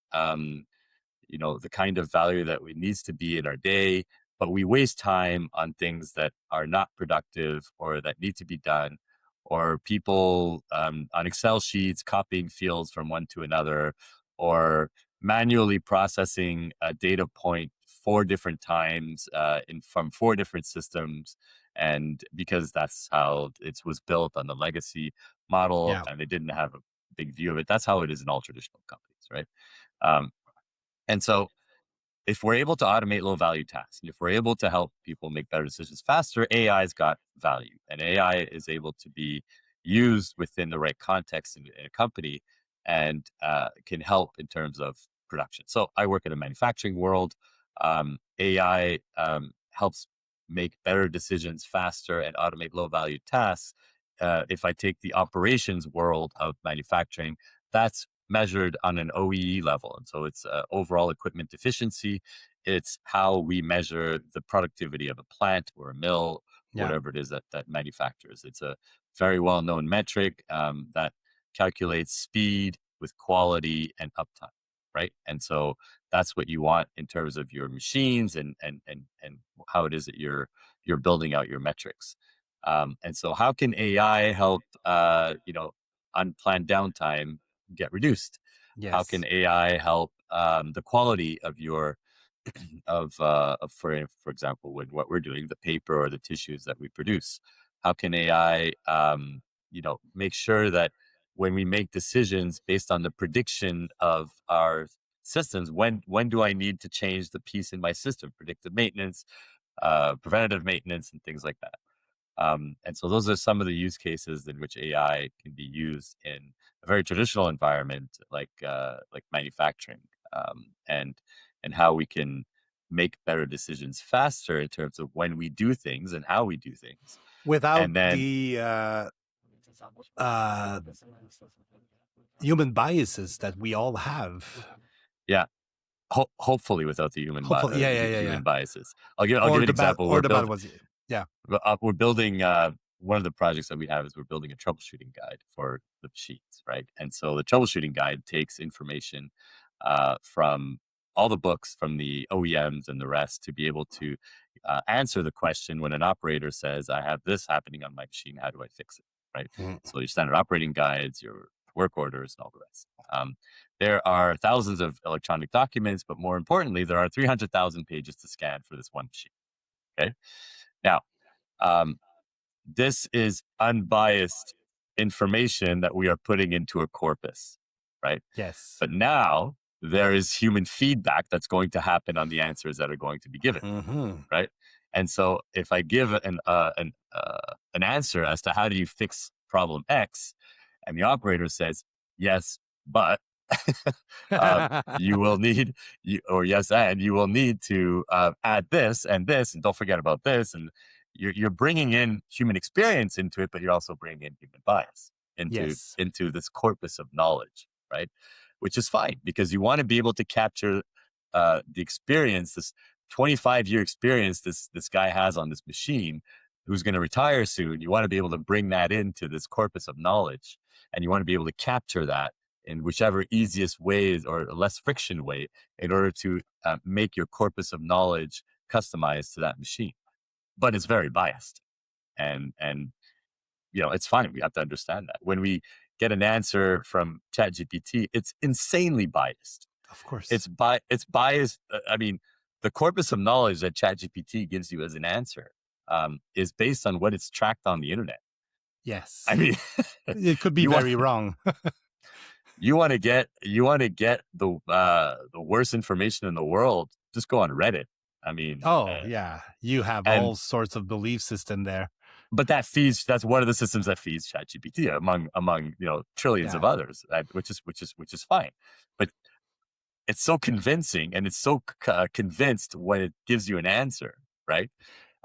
the kind of value that we needs to be in our day, but we waste time on things that are not productive or that need to be done, or people on Excel sheets copying fields from one to another, or manually processing a data point 4 different times from 4 different systems, and because that's how it was built on the legacy model yeah, and they didn't have a big view of it. That's how it is in all traditional companies, right? um, and so if we're able to automate low value tasks, and if we're able to help people make better decisions faster, AI's got value, and AI is able to be used within the right context in a company, and can help in terms of production. So I work in a manufacturing world. AI helps make better decisions faster and automate low value tasks. If I take the operations world of manufacturing, that's measured on an OEE level. And so it's overall equipment efficiency. It's how we measure the productivity of a plant or a mill, yeah. whatever it is that manufactures. It's a very well known metric that calculates speed with quality and uptime. Right. And so that's what you want in terms of your machines and how it is that you're building out your metrics. And so how can AI help unplanned downtime get reduced? How can Yes. AI help the quality of your for example, with what we're doing, the paper or the tissues that we produce? How can AI make sure that when we make decisions based on the prediction of our systems, when do I need to change the piece in my system? Predictive maintenance, preventative maintenance, and things like that. And so those are some of the use cases in which AI can be used in a very traditional environment, like manufacturing, and how we can make better decisions faster in terms of when we do things and how we do things. Without And then, the uh, human biases that we all have. yeah, hopefully without the Hopefully, yeah, yeah, yeah, yeah. human biases. I'll give an example. Or the bad ones. Yeah. We're building one of the projects that we have is we're building a troubleshooting guide for the machines, right? And so the troubleshooting guide takes information from all the books from the OEMs and the rest to be able to answer the question when an operator says, "I have this happening on my machine. How do I fix it?" Right? Mhm. So your standard operating guides, your work orders, and all the rest. there are thousands of electronic documents, but more importantly, there are 300,000 pages to scan for this one machine. Okay. Now, um, this is unbiased information that we are putting into a corpus, right? Yes. But now there is human feedback that's going to happen on the answers that are going to be given, Hmm. right? And so if I give an answer as to how do you fix problem X, and the operator says yes, but you will need or yes, and you will need to add this and this, and don't forget about this, and you're bringing in human experience into it, but you're also bringing in human bias Yes. into this corpus of knowledge, right? Which is fine because you want to be able to capture the experience, this 25-year experience this guy has on this machine, who's going to retire soon. You want to be able to bring that into this corpus of knowledge, and you want to be able to capture that in whichever easiest way or less friction way in order to make your corpus of knowledge customized to that machine. But it's very biased, and it's fine. We have to understand that when we get an answer from ChatGPT, it's insanely biased. Of course. It's biased. I mean, the corpus of knowledge that ChatGPT gives you as an answer is based on what it's tracked on the internet. I Yes. mean, It could be you want very wrong. the worst information in the world, just go on Reddit. I mean, Oh, yeah. You have and all sorts of belief system there. but that's one of the systems that feeds ChatGPT among trillions of Yeah. others, which is fine. But it's so convincing, and it's so convinced when it gives you an answer, right?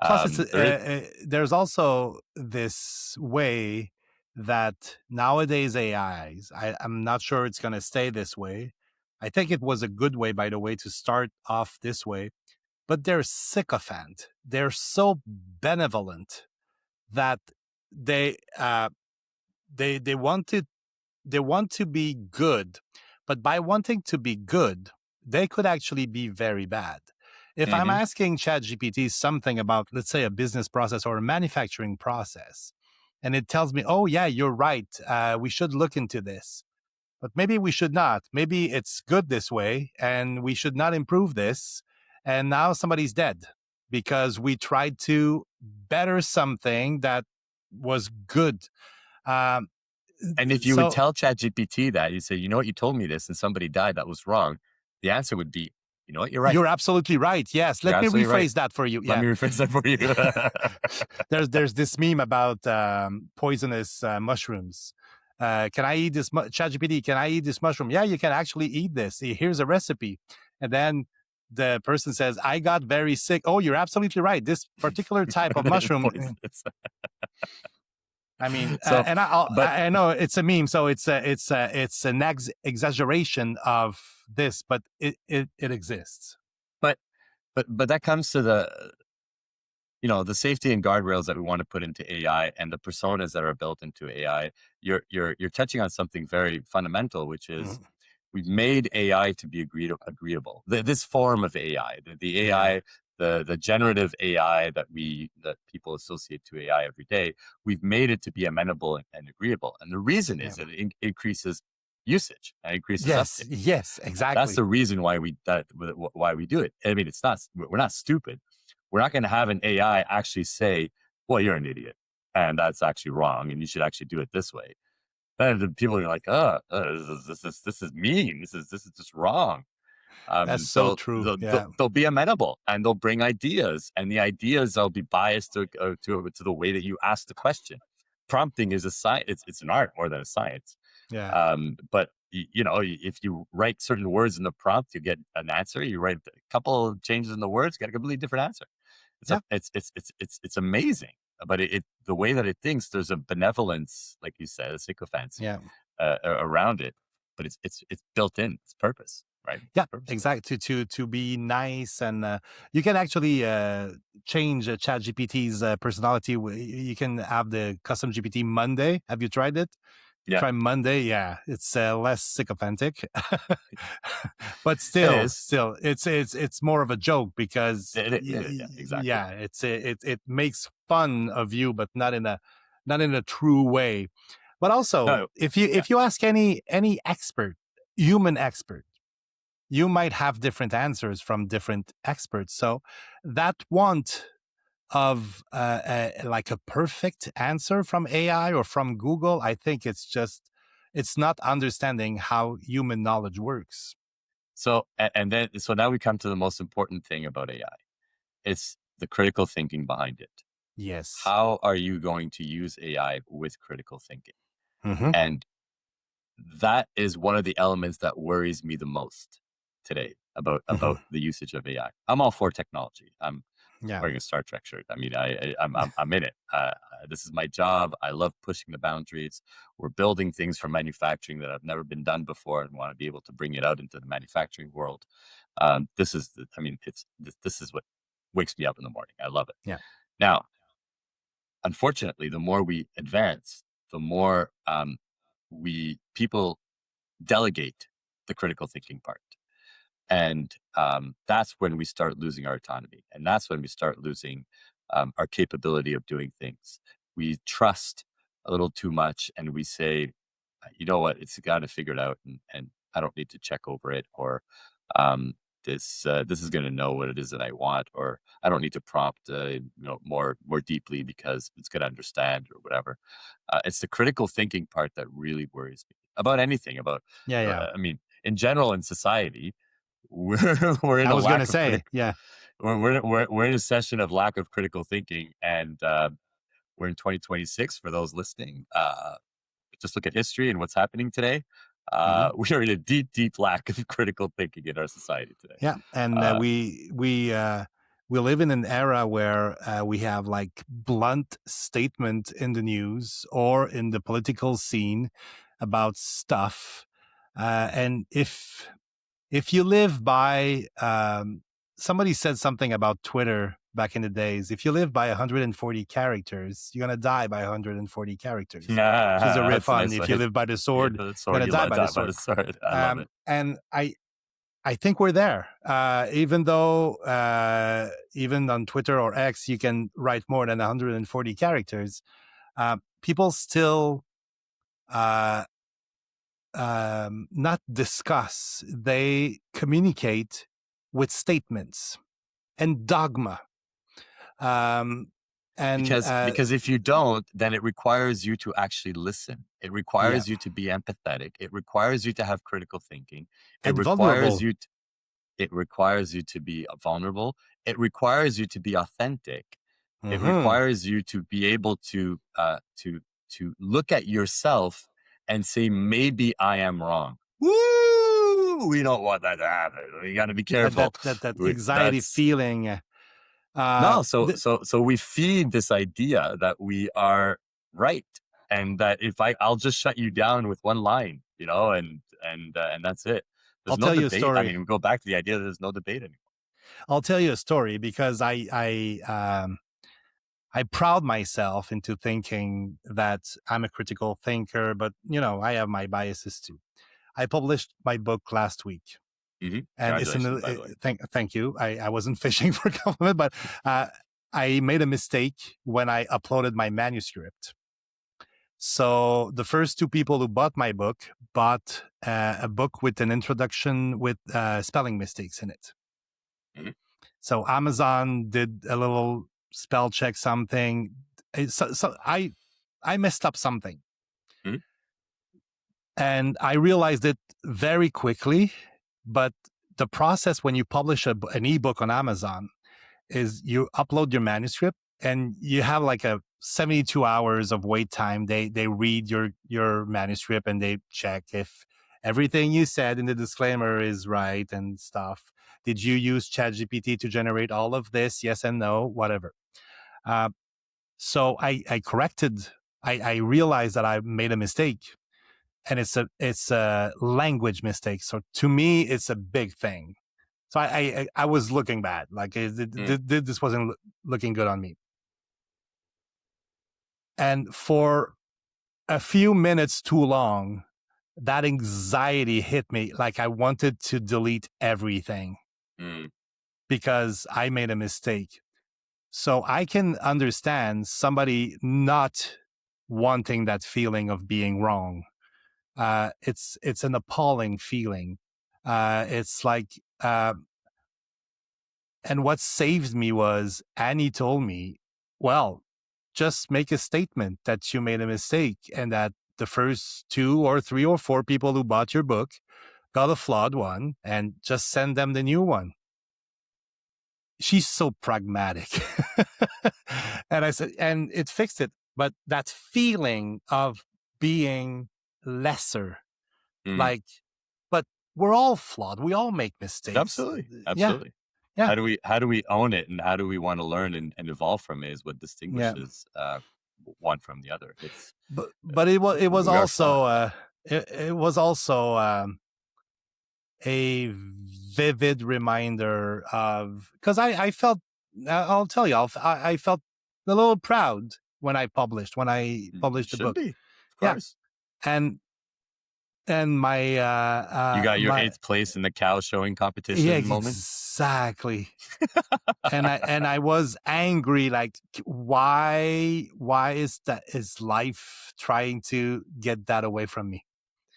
Plus, There is, there's also this way that nowadays AIs, I'm not sure it's going to stay this way. I think it was a good way, by the way, to start off this way, but they're sycophant. They're so benevolent that they uh, they want to be good, but by wanting to be good, they could actually be very bad. If I'm mhm. asking ChatGPT something about, let's say, a business process or a manufacturing process, and it tells me, "Oh yeah, you're right. We should look into this, but maybe we should not. Maybe it's good this way, and we should not improve this." And now somebody's dead because we tried to better something that was good. Um, And if you would so tell ChatGPT that, you say, you know what, you told me this, and somebody died that was wrong, the answer would be, you know what, you're right. You're absolutely right. Yes. You're Let me absolutely right. rephrase that for you. Let Yeah. me rephrase that for you. There's this meme about poisonous mushrooms. Can I eat this? ChatGPT, can I eat this mushroom? Yeah, you can actually eat this. Here's a recipe. And then the person says, I got very sick. Oh, you're absolutely right. This particular type of mushroom. Poisonous. I mean, So, and but I know it's a meme, so it's an exaggeration of this, but it exists. but but that comes to the safety and guardrails that we want to put into AI and the personas that are built into AI. You're touching on something very fundamental, which is Mhm. we've made AI to be agreeable. This form of AI, the Yeah. AI, the generative AI that people associate to AI every day, we've made it to be amenable and agreeable. And the reason Yeah. is that it increases usage and increases Yes. uptake. Yes. That's Exactly. the reason why we do it. I mean, we're not stupid. We're not going to have an AI actually say, "Well, you're an idiot, and that's actually wrong, and you should actually do it this way." Then the people are like, this is mean. This is just wrong." That's so So true. they'll, Yeah. they'll be amenable, and they'll bring ideas, and the ideas will be biased to the way that you ask the question. Prompting is a science. It's an art more than a science. Yeah. But if you write certain words in the prompt, you get an answer. You write a couple of changes in the words, get a completely different answer. Yeah. It's amazing. But the way that it thinks, there's a benevolence, like you said, a sycophancy Yeah. around it. But it's built in. It's purpose, right? Yeah. It's purposeful. Exactly. To be nice, and you can actually change ChatGPT's personality. You can have the custom GPT Monday. Have you tried it? Yeah, Try Monday. Yeah, it's less sycophantic, but it still, is. it's more of a joke because Yeah, exactly. yeah, it makes fun of you, but not in a true way. But also, No, if you yeah, ask any expert, human expert. You might have different answers from different experts. So that want of like a perfect answer from AI or from Google, I think it's not understanding how human knowledge works. So so now we come to the most important thing about AI. It's the critical thinking behind it. Yes. How are you going to use AI with critical thinking? Mm-hmm. And that is one of the elements that worries me the most today Mm-hmm. about the usage of AI. I'm all for technology. I'm Yeah. wearing a Star Trek shirt. I mean, I'm in it. This is my job. I love pushing the boundaries. We're building things for manufacturing that have never been done before, and want to be able to bring it out into the manufacturing world. This is what wakes me up in the morning. I love it. Yeah. Now, unfortunately, the more we advance, the more we people delegate the critical thinking part. And that's when we start losing our autonomy. And that's when we start losing our capability of doing things. We trust a little too much and we say, you know what, it's got to figure it out and I don't need to check over it. Or um, this is going to know what it is that I want. Or I don't need to prompt more deeply because it's going to understand or whatever. It's the critical thinking part that really worries me about anything, about, Yeah. Yeah. I mean, in general in society, we're in I a was gonna lack of say, yeah. we're in a session of lack of critical thinking, and we're in 2026 for those listening. Just look at history and what's happening today. Mm-hmm. We are in a deep lack of critical thinking in our society today. Yeah, and Uh, we live in an era where we have like blunt statement in the news or in the political scene about stuff, and if you live by somebody said something about Twitter back in the days. If you live by 140 characters, you're gonna die by 140 characters, which is a riff that's a on nice if you way. live by the Yeah, sword, the you're sword, gonna you die let by the die by sword. the sword. I love it. And I think we're there. Even though even on Twitter or X, you can write more than 140 characters, people still uh, not discuss. They communicate with statements and dogma. Um, and Because if you don't, then it requires you to actually listen. It yeah, requires you to be empathetic. It requires you to have critical thinking. It and requires vulnerable. you it requires you to be vulnerable. It requires you to be authentic. It Hmm. requires you to be able to look at yourself and say, maybe I am wrong. Woo! We don't want that to happen. We got to be careful. That anxiety That's feeling. no. Th- So we feed this idea that we are right, and that if I'll just shut you down with one line, and that's it. There's I'll no tell you a debate. I story. mean, we go back to the idea that there's no debate anymore. I'll tell you a story because I proud myself into thinking that I'm a critical thinker, but I have my biases too. I published my book last week, and it's Congratulations, by the way. thank you. I wasn't fishing for compliment, but I made a mistake when I uploaded my manuscript. So the first two people who bought my book bought a book with an introduction with spelling mistakes in it. Mhm, So Amazon did a little spell check something. So I messed up something, mhm, and I realized it very quickly. But the process when you publish an ebook on Amazon is you upload your manuscript and you have like a 72 hours of wait time. They read your manuscript and they check if everything you said in the disclaimer is right and stuff. Did you use ChatGPT to generate all of this? Yes and no, whatever. Uh, so I corrected. I realized that I made a mistake, and it's a language mistake. So to me, it's a big thing. So I was looking bad. Like mm, this wasn't looking good on me. And for a few minutes too long, that anxiety hit me. Like I wanted to delete everything mm, because I made a mistake. So I can understand somebody not wanting that feeling of being wrong. It's an appalling feeling. It's like, and what saved me was Annie told me, well, just make a statement that you made a mistake and that the first 2 or 3 or 4 people who bought your book got a flawed one, and just send them the new one. She's so pragmatic. And I said, and it fixed it. But that feeling of being lesser, Mm. like, but we're all flawed. We all make mistakes. Absolutely. Yeah. Absolutely. Yeah. How do we own it, and how do we want to learn and evolve from it is what Yeah. distinguishes one from the other. It's But it was we are flawed. also, it was also, a vivid reminder of, because I felt, I'll tell you, I felt a little proud when I You published the should book. be, of Yeah. course. and and You got your my eighth place in the cow showing yeah, competition moment. exactly. And I was angry, like, why is life trying to get that away from me?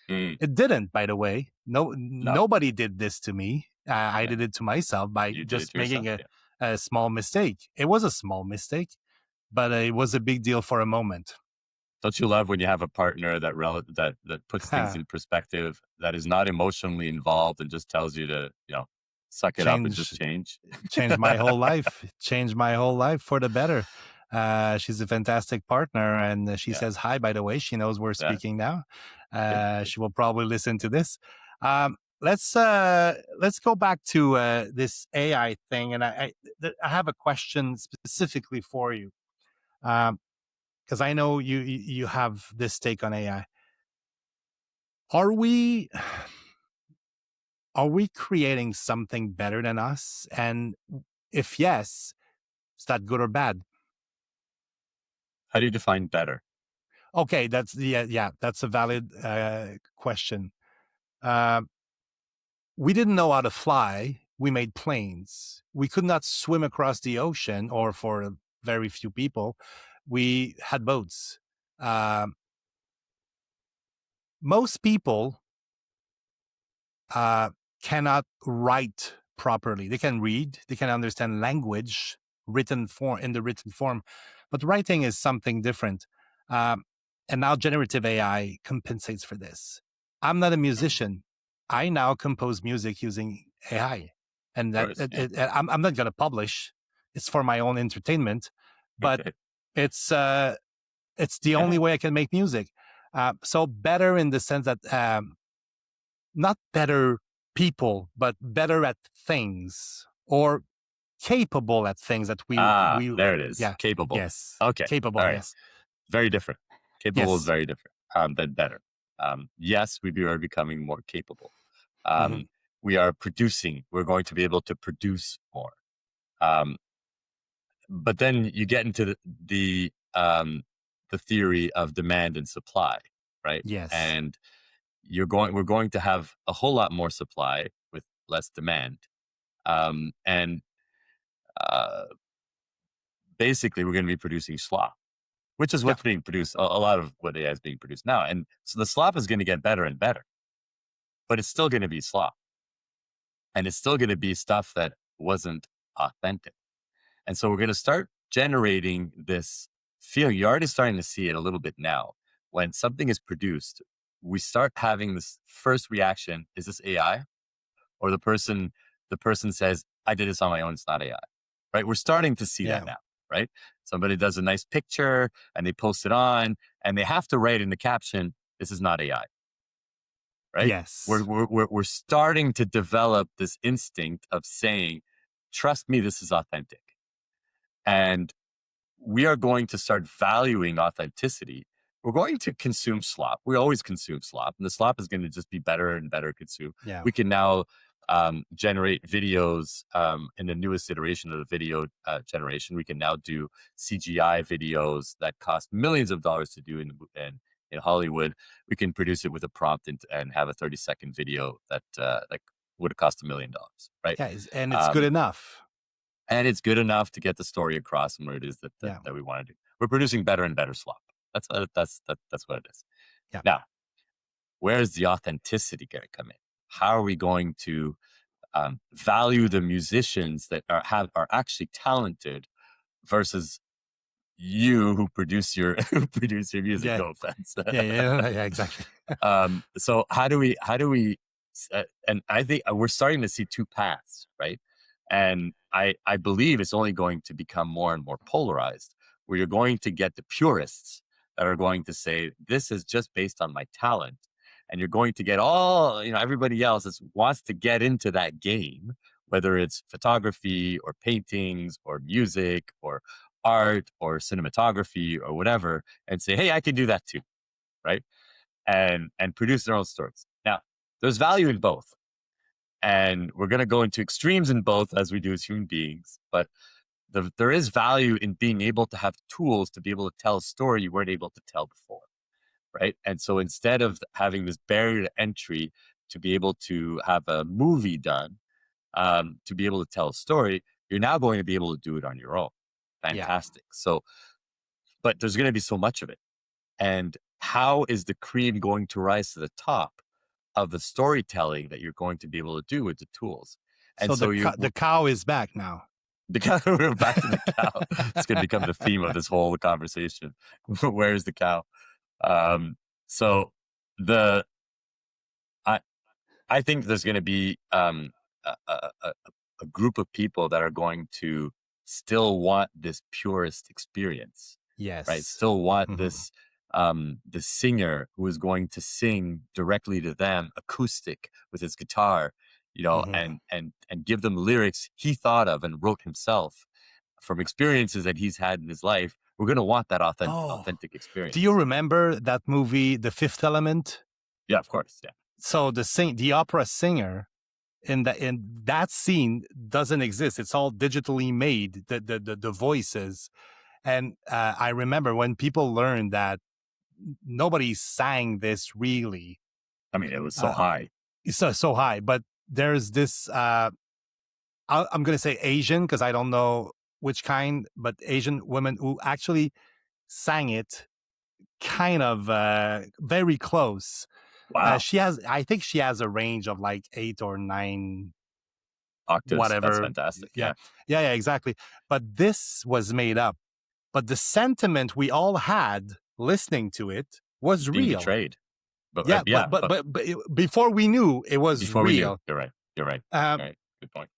Mm, It didn't, by the way. No, no, nobody did this to me. I no, did it to myself by you did it just to making yourself. a, Yeah. a small mistake. It was a small mistake, but it was a big deal for a moment. Don't you love when you have a partner that puts things in perspective, that is not emotionally involved and just tells you to, suck it up and just change change? Changed my whole life. Changed my whole life for the better. She's a fantastic partner, and she Yeah, says hi. By the way, she knows we're yeah, speaking now. good, good. She will probably listen to this. Let's go back to this AI thing, and I have a question specifically for you, because I know you have this take on AI. Are we are we creating something better than us? And if yes, is that good or bad? How do you define better? Okay, yeah, that's a valid question. Uh, we didn't know how to fly. We made planes. We could not swim across the ocean, or for very few people, we had boats. Um Most people uh, cannot write properly. They can read, they can understand language, written form, in the written form, but writing is something different. Um, and now generative AI compensates for this. I'm not a Mm, musician. I now compose music using AI, and of course, yeah. I'm not going to publish. It's for my own entertainment, but Okay, it's uh, it's the yeah. only way I can make music. So better in the sense that, not better people, but better at things, or capable at things that Ah, we there it is. yeah, Capable. yes, Okay, all capable, right. yes, Very different. Capable is yes, very different than better. Yes, are becoming more capable. hmm, Um, we are producing. We're going to be able to produce more. Um, but then you get into the theory of demand and supply, right? yes, And we're going to have a whole lot more supply with less demand. And uh, basically, we're going to be producing slop, which is yeah, what's being produced. A lot of what AI is being produced now, and so the slop is going to get better and better, but it's still going to be slop, and it's still going to be stuff that wasn't authentic. And so we're going to start generating this feeling. You're already starting to see it a little bit now. When something is produced, we start having this first reaction: is this AI? Or the person says, I did this on my own, it's not AI. Right? We're starting to see that yeah, now, right? Somebody does a nice picture and they post it on, and they have to write in the caption, this is not AI, right? We're, yes, we're, we're we're starting to develop this instinct of saying, trust me, this is authentic. And we are going to start valuing authenticity. We're going to consume slop. We always consume slop, and the slop is going to just be better and better consumed. yeah, We can now generate videos in the newest iteration of the video generation. We can now do CGI videos that cost millions of dollars to do in Hollywood. We can produce it with a prompt and have a 30-second video that like would have cost $1 million, right? yeah, and it's good Um, enough. and it's good enough to get the story across and what it is Yeah, that we want to do. We're producing better and better slop. That's what it is. yeah, Now, where's the authenticity going to come in? How are we going to value the musicians that are actually talented versus you who produce your who produce your music? Yeah, No offense. yeah, exactly. So how do we and I think we're starting to see two paths, right? And I believe it's only going to become more and more polarized, where you're going to get the purists that are going to say this is just based on my talent, and you're going to get all, everybody else that wants to get into that game, whether it's photography or paintings or music or art or cinematography or whatever, and say, hey, I can do that too, right? And produce their own stories. Now, there's value in both. And we're going to go into extremes in both as we do as human beings. But there is value in being able to have tools to be able to tell a story you weren't able to tell before, right? And so instead of having this barrier to entry to be able to have a movie done, to be able to tell a story, you're now going to be able to do it on your own. Yeah. Fantastic. So, but there's going to be so much of it. And how is the cream going to rise to the top of the storytelling that you're going to be able to do with the tools? And So so the cow is back now. because we're back to the cow. It's going to become the theme of this whole conversation. Where's the cow? So the I I think there's going to be a, a, a a group of people that are going to still want this purest experience, right? Yes. Still want Hmm. this the singer who is going to sing directly to them, acoustic with his guitar, Hmm. and give them lyrics he thought of and wrote himself from experiences that he's had in his life. We're going to want that Oh, authentic do you experience. remember that movie, The Fifth Element? Yeah, of course. Yeah. So the opera singer in that scene doesn't exist. It's all digitally made. The voices, and I remember when people learned that nobody sang this really. I mean, it was so Uh, high. so high, but there's this. I'm going to say Asian because I don't know which kind, but Asian women who actually sang it kind of very close. Wow. I think she has a range of like 8 or 9, Octaves. That's whatever. fantastic. Yeah, Yeah. yeah, exactly. But this was made up. But the sentiment we all had listening to it was Being real. betrayed. But Yeah, yeah, but but before we knew, it was before we knew, real. you're right. You're right. Um, Right. Good point.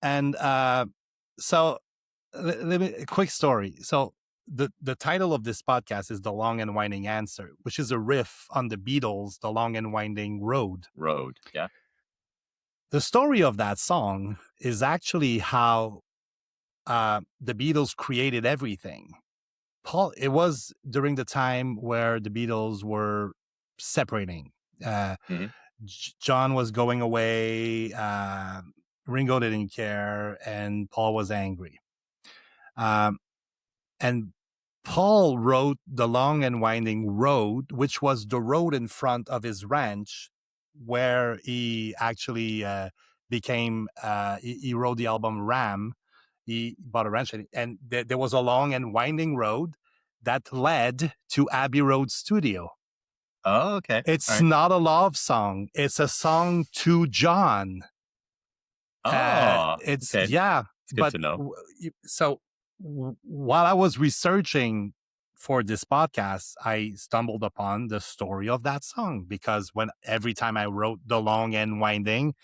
and so let me a quick story. So the title of this podcast is The Long and Winding Answer, which is a riff on the Beatles' The Long and Winding Road. Road. Yeah. The story of that song is actually how the Beatles created everything. It was during the time where the Beatles were separating. Uh, Hmm. John was going away. Ringo didn't care, and Paul was angry. Um, and Paul wrote The Long and Winding Road, which was the road in front of his ranch where he actually he wrote the album Ram. He bought a ranch, and there was a long and winding road that led to Abbey Road Studio. Oh, okay. All It's right. not a love song. It's a song to John. Oh, It's okay. yeah, It's good but to know. so while I was researching for this podcast, I stumbled upon the story of that song because when every time I wrote the long and winding,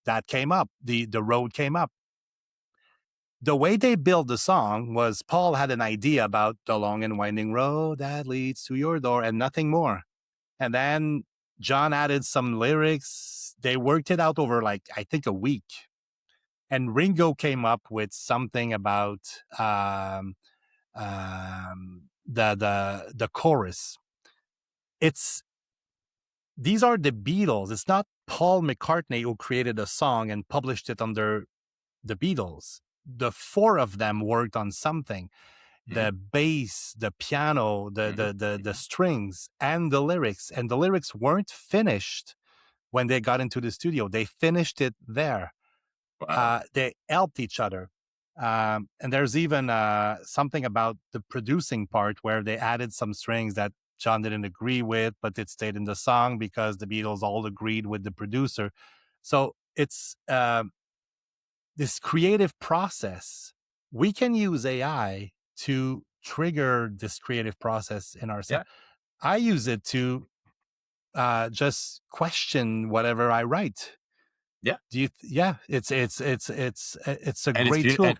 that came up. The road came up. The way they built the song was Paul had an idea about the long and winding road that leads to your door and nothing more. And then John added some lyrics. They worked it out over like I think a week. And Ringo came up with something about the chorus. It's These are the Beatles. It's not Paul McCartney who created a song and published it under the Beatles. The four of them worked on something. Hmm. The bass, the piano, Hmm. the Hmm. strings, and the lyrics. And the lyrics weren't finished when they got into the studio. They finished it there. Wow. They helped each other. And there's even something about the producing part where they added some strings that John didn't agree with, but it stayed in the song because the Beatles all agreed with the producer. So it's this creative process. We can use AI to trigger this creative process in ourselves. Yeah. I use it to just question whatever I write. Yeah. Yeah, it's a And it's great beautiful. tool.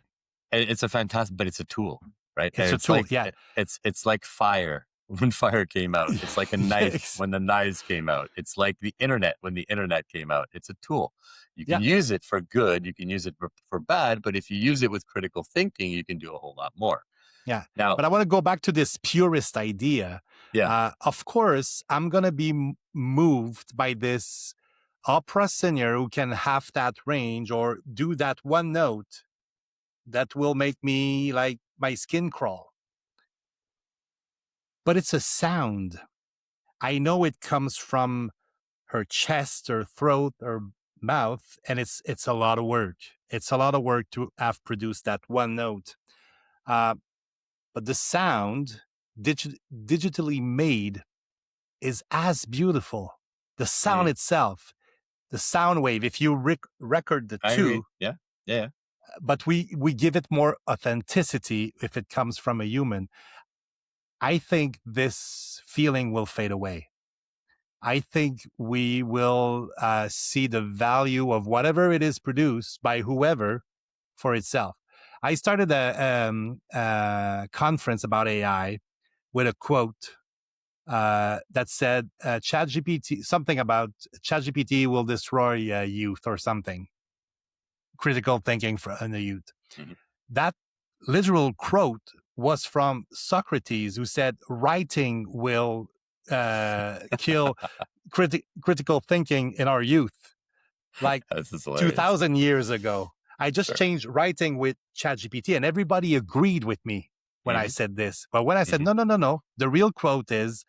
And it's a fantastic, but it's a tool, right? And It's a tool. Yeah. it's like fire when fire came out. It's like a knife Yes. when the knives came out. It's like the internet when the internet came out. It's a tool. You Yeah. can use it for good. You can use it for bad. But if you use it with critical thinking, you can do a whole lot more. Yeah. Now, But I want to go back to this purist idea. yeah, Of course, I'm going to be moved by this opera singer who can have that range or do that one note that will make me like my skin crawl. But it's a sound. I know it comes from her chest or throat or mouth, and it's a lot of work. It's a lot of work to have produced that one note. Uh, but the sound digitally made is as beautiful. The sound mm, itself, the sound wave, if you record the I two, agree. Yeah, yeah, but we give it more authenticity if it comes from a human, I think this feeling will fade away. I think we will see the value of whatever it is produced by whoever for itself. I started a conference about AI with a quote that said, ChatGPT, something about ChatGPT will destroy youth or something, critical thinking for in the youth. mhm. That literal quote was from Socrates, who said, writing will kill critical thinking in our youth, like This is hilarious. 2000 years ago. I just Sure. changed writing with ChatGPT, and everybody agreed with me when I Hmm. said this. But when I said, Hmm. no, no, no, no, the real quote is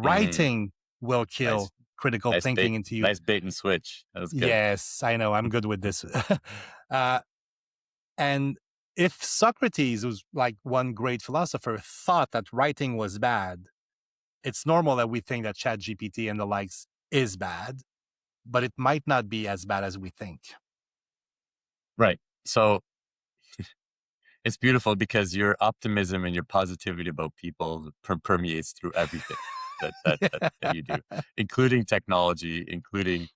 Mm, writing will nice, kill critical nice thinking bait, into you. nice bait and switch. That was good. Yes, I know. I'm good with this. uh, and if Socrates, who's like one great philosopher, thought that writing was bad, it's normal that we think that ChatGPT and the likes is bad, but it might not be as bad as we think. Right. So it's beautiful because your optimism and your positivity about people permeates through everything that you do, including technology, including,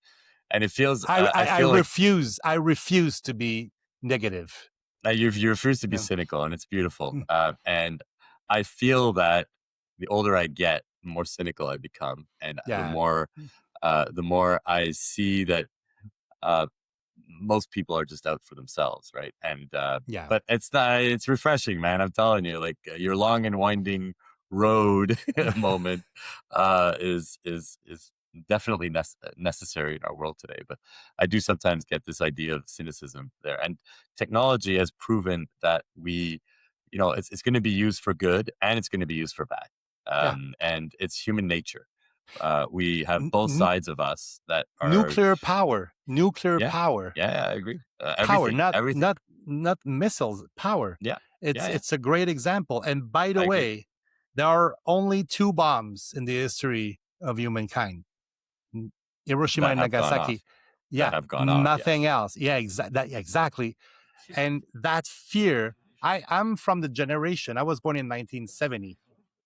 and it feels, I I feel like refuse. I refuse to be negative. you refuse to be Yeah. cynical, and it's beautiful. Mm. And I feel that the older I get, the more cynical I become, and Yeah. the more I see that uh, most people are just out for themselves, right? And Yeah. but it's not. It's refreshing, man. I'm telling you, like your long and winding road moment is definitely necessary in our world today. But I do sometimes get this idea of cynicism there, and technology has proven that it's going to be used for good and it's going to be used for bad, Yeah. and it's human nature. We have N- both n- sides of us that are, nuclear power. Nuclear yeah, power. yeah, I agree. Power. Everything. Not missiles. Power. Yeah, yeah, yeah. It's a great example. And by the I agree. way, there are only two bombs in the history of humankind: Hiroshima That and have gone off. Nagasaki. That Yeah, have gone off. nothing Yes. else. Yeah, exactly. And that fear, I'm from the generation, I was born in 1970.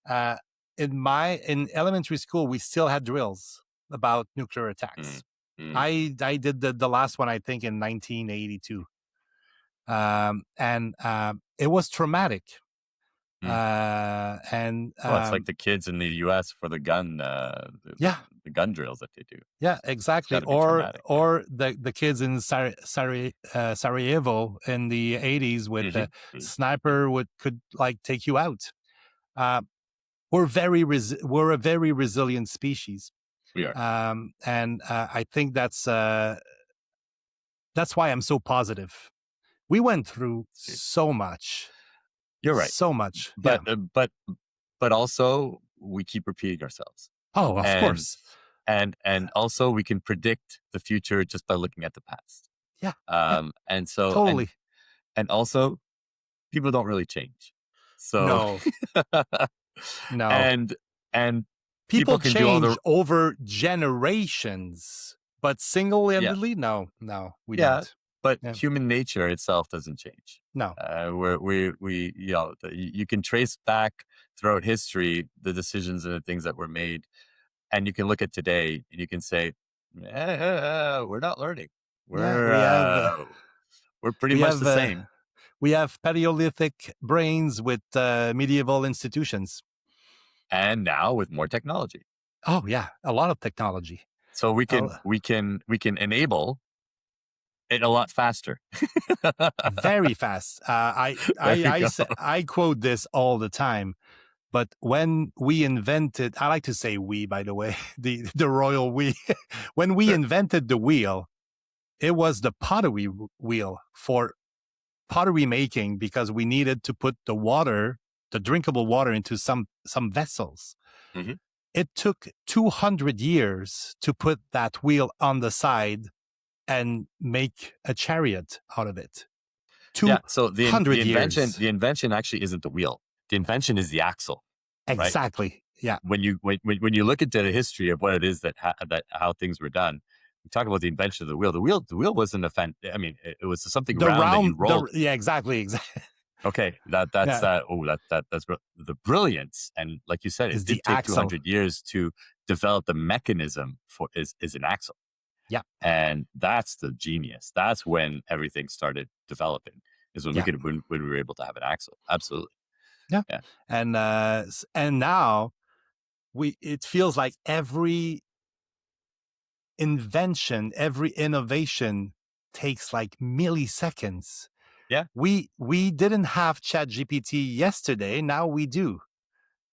Uh, in elementary school, we still had drills about nuclear Mm, attacks. mm, I did the last one, I think, in 1982. And it was traumatic. mm. And Well, it's like the kids in the U.S. for yeah, the gun drills that they do. yeah, It's got exactly. to be traumatic. Yeah. Or the kids in Sarajevo in the 80s with Hmm. the Hmm. Yeah, sniper would could like take you out. Uh, we're a very resilient species, we are. and I think that's why I'm so positive. We went through Dude. You're right. so much. Yeah. But also we keep repeating ourselves, Oh, of and course. also we can predict the future just by looking at the past. Yeah. Yeah. And so Totally. and also people don't really change. So No. No. and and People People can do all the change over generations, but yeah, single-handedly, no, we yeah, don't. but Yeah, human nature itself doesn't change. no, We you know you can trace back throughout history the decisions and the things that were made, and you can look at today and you can say, we're not learning. yeah, We're we're pretty we much have the same. we have Paleolithic brains with medieval institutions. And now with more technology, Oh yeah, a lot of technology. so Uh, we can enable it a lot faster. Very fast. There you go. I quote this all the time. But when we invented, I like to say we, by the way, the royal we. When we Sure. invented the wheel, it was the pottery wheel for pottery making because we needed to put the water, the drinkable water, into some vessels. Hmm. It took 200 years to put that wheel on the side and make a chariot out of it. Yeah. So 200 years. the invention actually isn't the wheel. The invention is the axle, right? Exactly. Yeah. When you look into the history of what it is that that how things were done, we talk about the invention of the wheel. The wheel wasn't a fan. I mean, it was something The round that you round, rolled. yeah, exactly. Okay, that's Yeah. that. Oh, that's the brilliance. And like you said, Is it the did take axle. 200 years to develop the mechanism for is an axle. Yeah. And that's the genius. That's when everything started developing. Is when Yeah. when we were able to have an axle. Absolutely. Yeah. Yeah. And now it feels like every invention, every innovation takes like milliseconds. Yeah. We didn't have ChatGPT yesterday, now we do.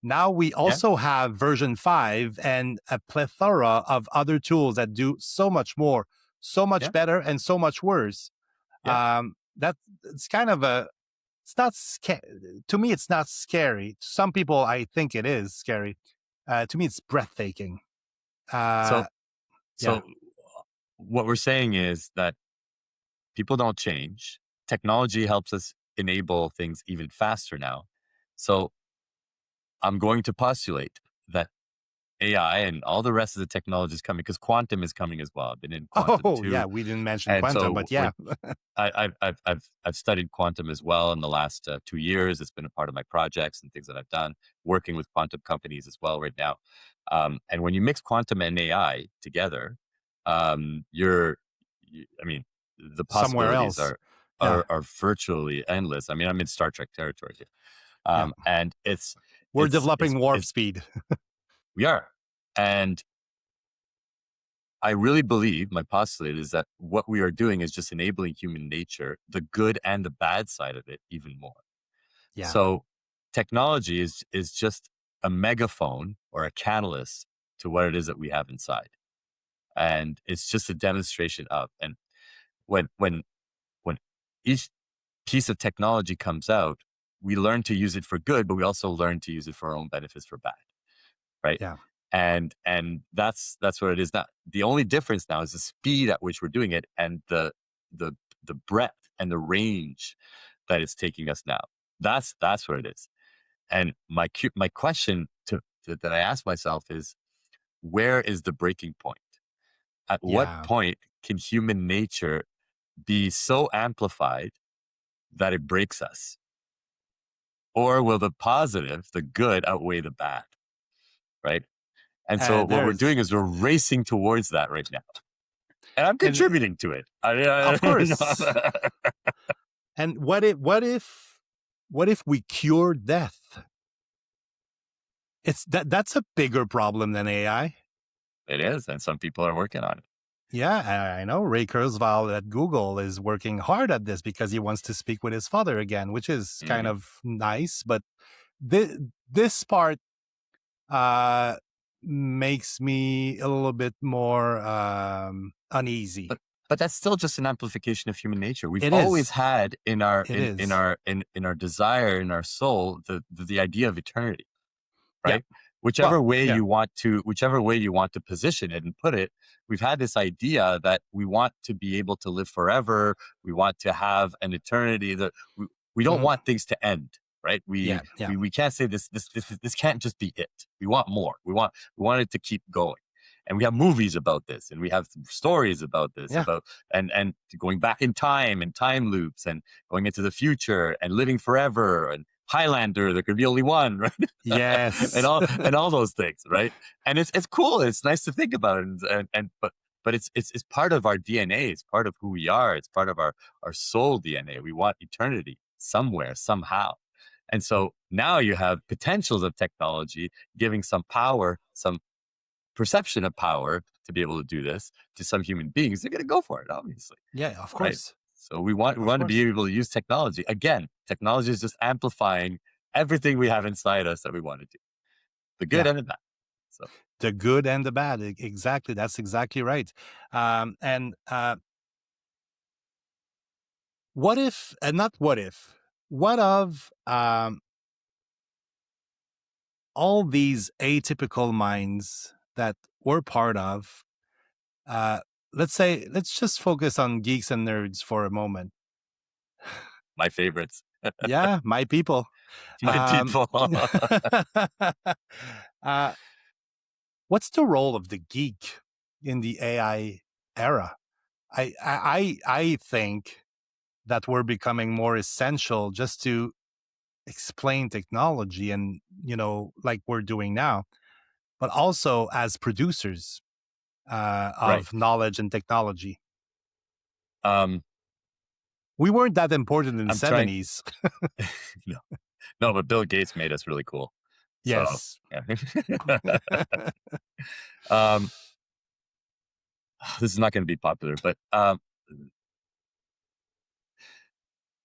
Now we Yeah. also have version 5 and a plethora of other tools that do so much more, so much Yeah. better, and so much worse. Yeah. That it's kind of a it's not to me it's not scary. To some people I think it is scary. To me it's breathtaking. So Yeah. so what we're saying is that people don't change. Technology helps us enable things even faster now. So I'm going to postulate that AI and all the rest of the technology is coming because quantum is coming as well. I've been in quantum Oh yeah, too. we didn't mention And quantum, so but yeah. I've studied quantum as well in the last 2 years. It's been a part of my projects and things that I've done, working with quantum companies as well right now. And when you mix quantum and AI together, I mean, the Somewhere possibilities else. Yeah. are virtually endless. I mean, I'm in Star Trek territory here, Yeah. and We're developing warp it's speed. we are, and I really believe my postulate is that what we are doing is just enabling human nature, the good and the bad side of it, even more. Yeah. So technology is just a megaphone or a catalyst to what it is that we have inside. And it's just a demonstration of, and when when when each piece of technology comes out, we learn to use it for good, but we also learn to use it for our own benefits for bad. Right. Yeah. And that's what it is now. The only difference now is the speed at which we're doing it and the the breadth and the range that it's taking us now. That's what it is. And my question that I ask myself is, where is the breaking point? At what Yeah. point can human nature be so amplified that it breaks us? Or will the positive, the good, outweigh the bad? Right. And so what we're There's doing is we're racing towards that right now. And I'm and contributing to it. of course. And what if we cure death? That's a bigger problem than AI. It is. And some people are working on it. Yeah, I know Ray Kurzweil at Google is working hard at this because he wants to speak with his father again, which is kind Mhm. of nice. But this part uh, makes me a little bit more uneasy. But that's still just an amplification of human nature. We've It always is. had in our It is. in our desire, in our soul, the idea of eternity, Yeah. right? Well, yeah. Whichever way you want to position it and put it, we've had this idea that we want to be able to live forever. We want to have an eternity that we don't Mhm. want things to end, right? Yeah. Yeah. We can't say this can't just be it. We want more. We want it to keep going. And we have movies about this, and we have stories about this, Yeah. about and going back in time and time loops and going into the future and living forever and Highlander, there could be only one, right? Yes. And all those things, right? And it's cool. It's nice to think about it, and but it's part of our DNA. It's part of who we are. It's part of our soul DNA. We want eternity somewhere, somehow. And so now you have potentials of technology giving some power, some perception of power to be able to do this to some human beings. They're going to go for it, obviously, Yeah. Of right? course. So we Of want to be course. able to use technology. Again, technology is just amplifying everything we have inside us that we want to do, the good Yeah. and the bad. So The good and the bad. Exactly. That's exactly right. And what if, and not what if, what of all these atypical minds that we're part of? Uh, let's say, let's just focus on geeks and nerds for a moment. my favorites, Yeah, my people. my Um, people. uh, what's the role of the geek in the AI era? I think that we're becoming more essential just to explain technology and, like we're doing now, but also as producers Right. of knowledge and technology. Um, We weren't that important in the I'm trying. 70s. No, no, but Bill Gates made us really cool. So Yes. yeah. um, this is not going to be popular, but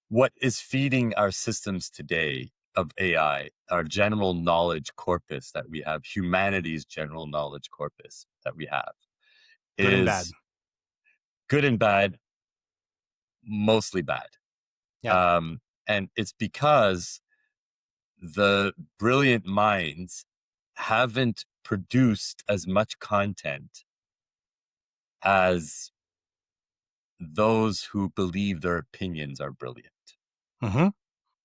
what is feeding our systems today of AI, our general knowledge corpus that we have, humanity's general knowledge corpus that we have, Good and bad. is good and bad, mostly bad. Yeah. And it's because the brilliant minds haven't produced as much content as those who believe their opinions are brilliant. Hmm.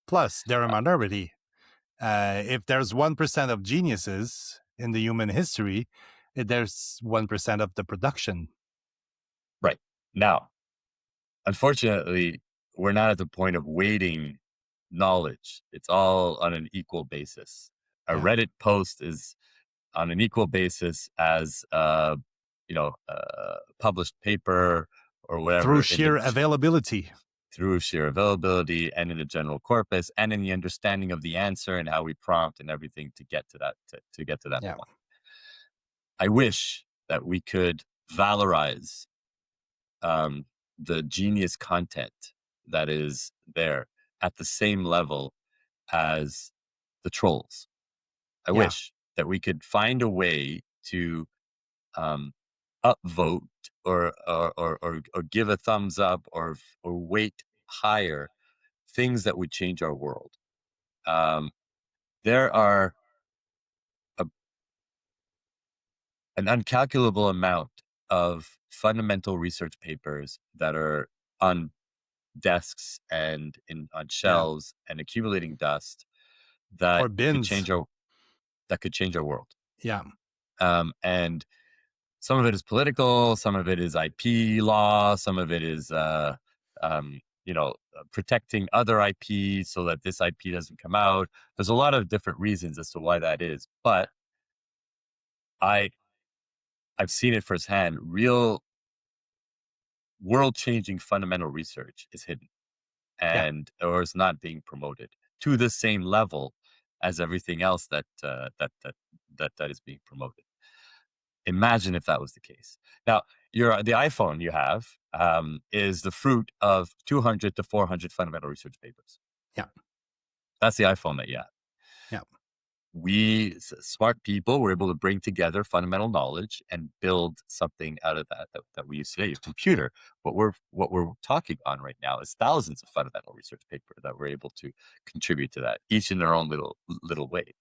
Plus, they're a Uh, minority. If there's 1% of geniuses in the human history, there's 1% of the production. right. Now, unfortunately, we're not at the point of weighting knowledge. It's all on an equal basis. A Yeah. Reddit post is on an equal basis as published paper or Through whatever sheer availability. through sheer availability and in the general corpus and in the understanding of the answer and how we prompt and everything to get to that to get to that Yeah. point. I wish that we could valorize um, the genius content that is there at the same level as the trolls. I Yeah. wish that we could find a way to um, upvote or give a thumbs up or weight higher things that would change our world. Um, there are a, an uncalculable amount of fundamental research papers that are on desks and on Yeah. shelves and accumulating dust Or that could bins. change our world. Yeah. And some of it is political, some of it is IP law, some of it is protecting other IP so that this IP doesn't come out. There's a lot of different reasons as to why that is, but I I've seen it firsthand. Real world-changing fundamental research is hidden Yeah. and or is not being promoted to the same level as everything else that is being promoted. Imagine if that was the case. Now, the iPhone you have is the fruit of 200 to 400 fundamental research papers. Yeah. That's the iPhone that you have. Yeah. We smart people were able to bring together fundamental knowledge and build something out of that we use today. A computer. What we're talking on right now is thousands of fundamental research paper that we're able to contribute to that, each in their own little way.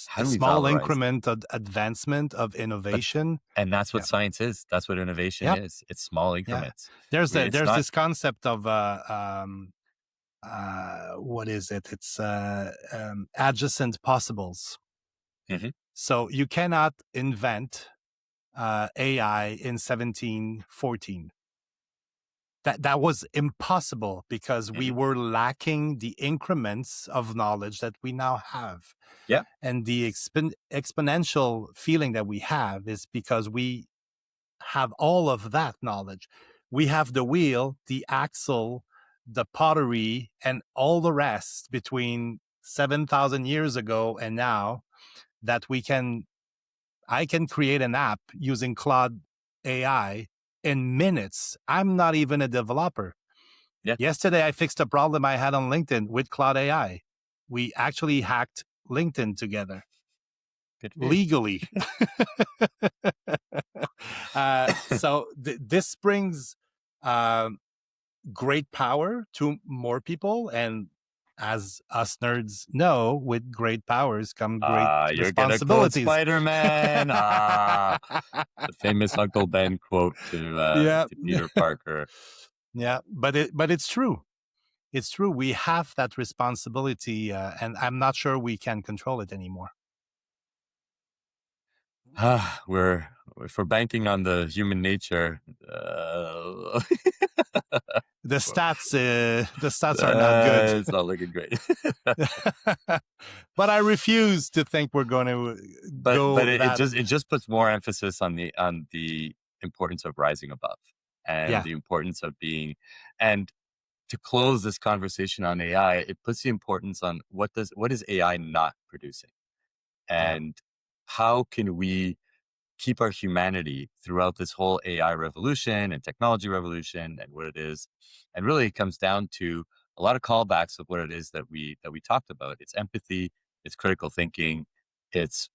How A do we small valorize that? increment of advancement of But innovation. and that's what Yeah. science is. That's what innovation Yep. is. It's small Yeah. increments. There's It's there's not this concept of what is it? It's adjacent possibles. Hmm. So you cannot invent AI in 1714. That was impossible because we Hmm. were lacking the increments of knowledge that we now have. Yeah. And the exponential feeling that we have is because we have all of that knowledge. We have the wheel, the axle, the pottery, and all the rest between 7,000 years ago and now that I can create an app using Claude AI in minutes. I'm not even a developer. Yeah. Yesterday, I fixed a problem I had on LinkedIn with Claude AI. We actually hacked LinkedIn together Good for you. legally. This brings um, great power to more people. And as us nerds know, with great powers come great You're gonna quote responsibilities. Spider-Man. The famous Uncle Ben quote Yeah. to Peter Parker. Yeah. But it's true. It's true. We have that responsibility, and I'm not sure we can control it anymore. We're if we're banking on the human nature, The stats are not good. it's not looking great. But I refuse to think we're going to But go it that. just puts more emphasis on the importance of rising above and Yeah. the importance of being and to close this conversation on AI, it puts the importance on what is AI not producing Yeah. and how can we keep our humanity throughout this whole AI revolution and technology revolution and what it is. And really it comes down to a lot of callbacks of what it is that we talked about. It's empathy, it's critical thinking, it's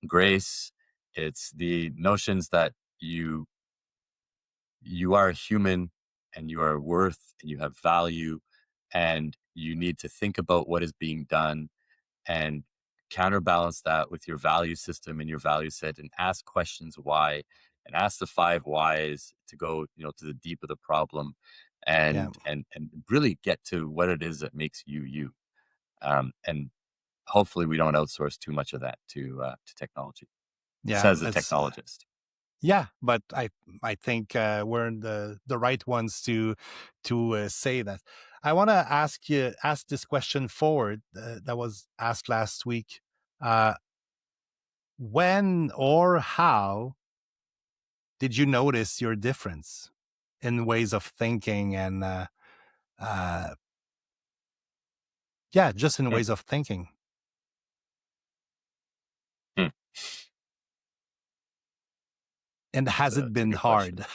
grace, it's the notions that you are a human and you are worth and you have value and you need to think about what is being done and counterbalance that with your value system and your value set and ask questions why and ask the five whys to go to the deep of the problem Yeah. and really get to what it is that makes you you and hopefully we don't outsource too much of that to technology, Yeah. says the technologist. Yeah, but I think we're the right ones to say that. I want to ask this question forward that was asked last week. Uh, when or how did you notice your difference in ways of thinking and uh, yeah, just in Hmm. ways of thinking? Hmm. And has it It's a been good question. hard?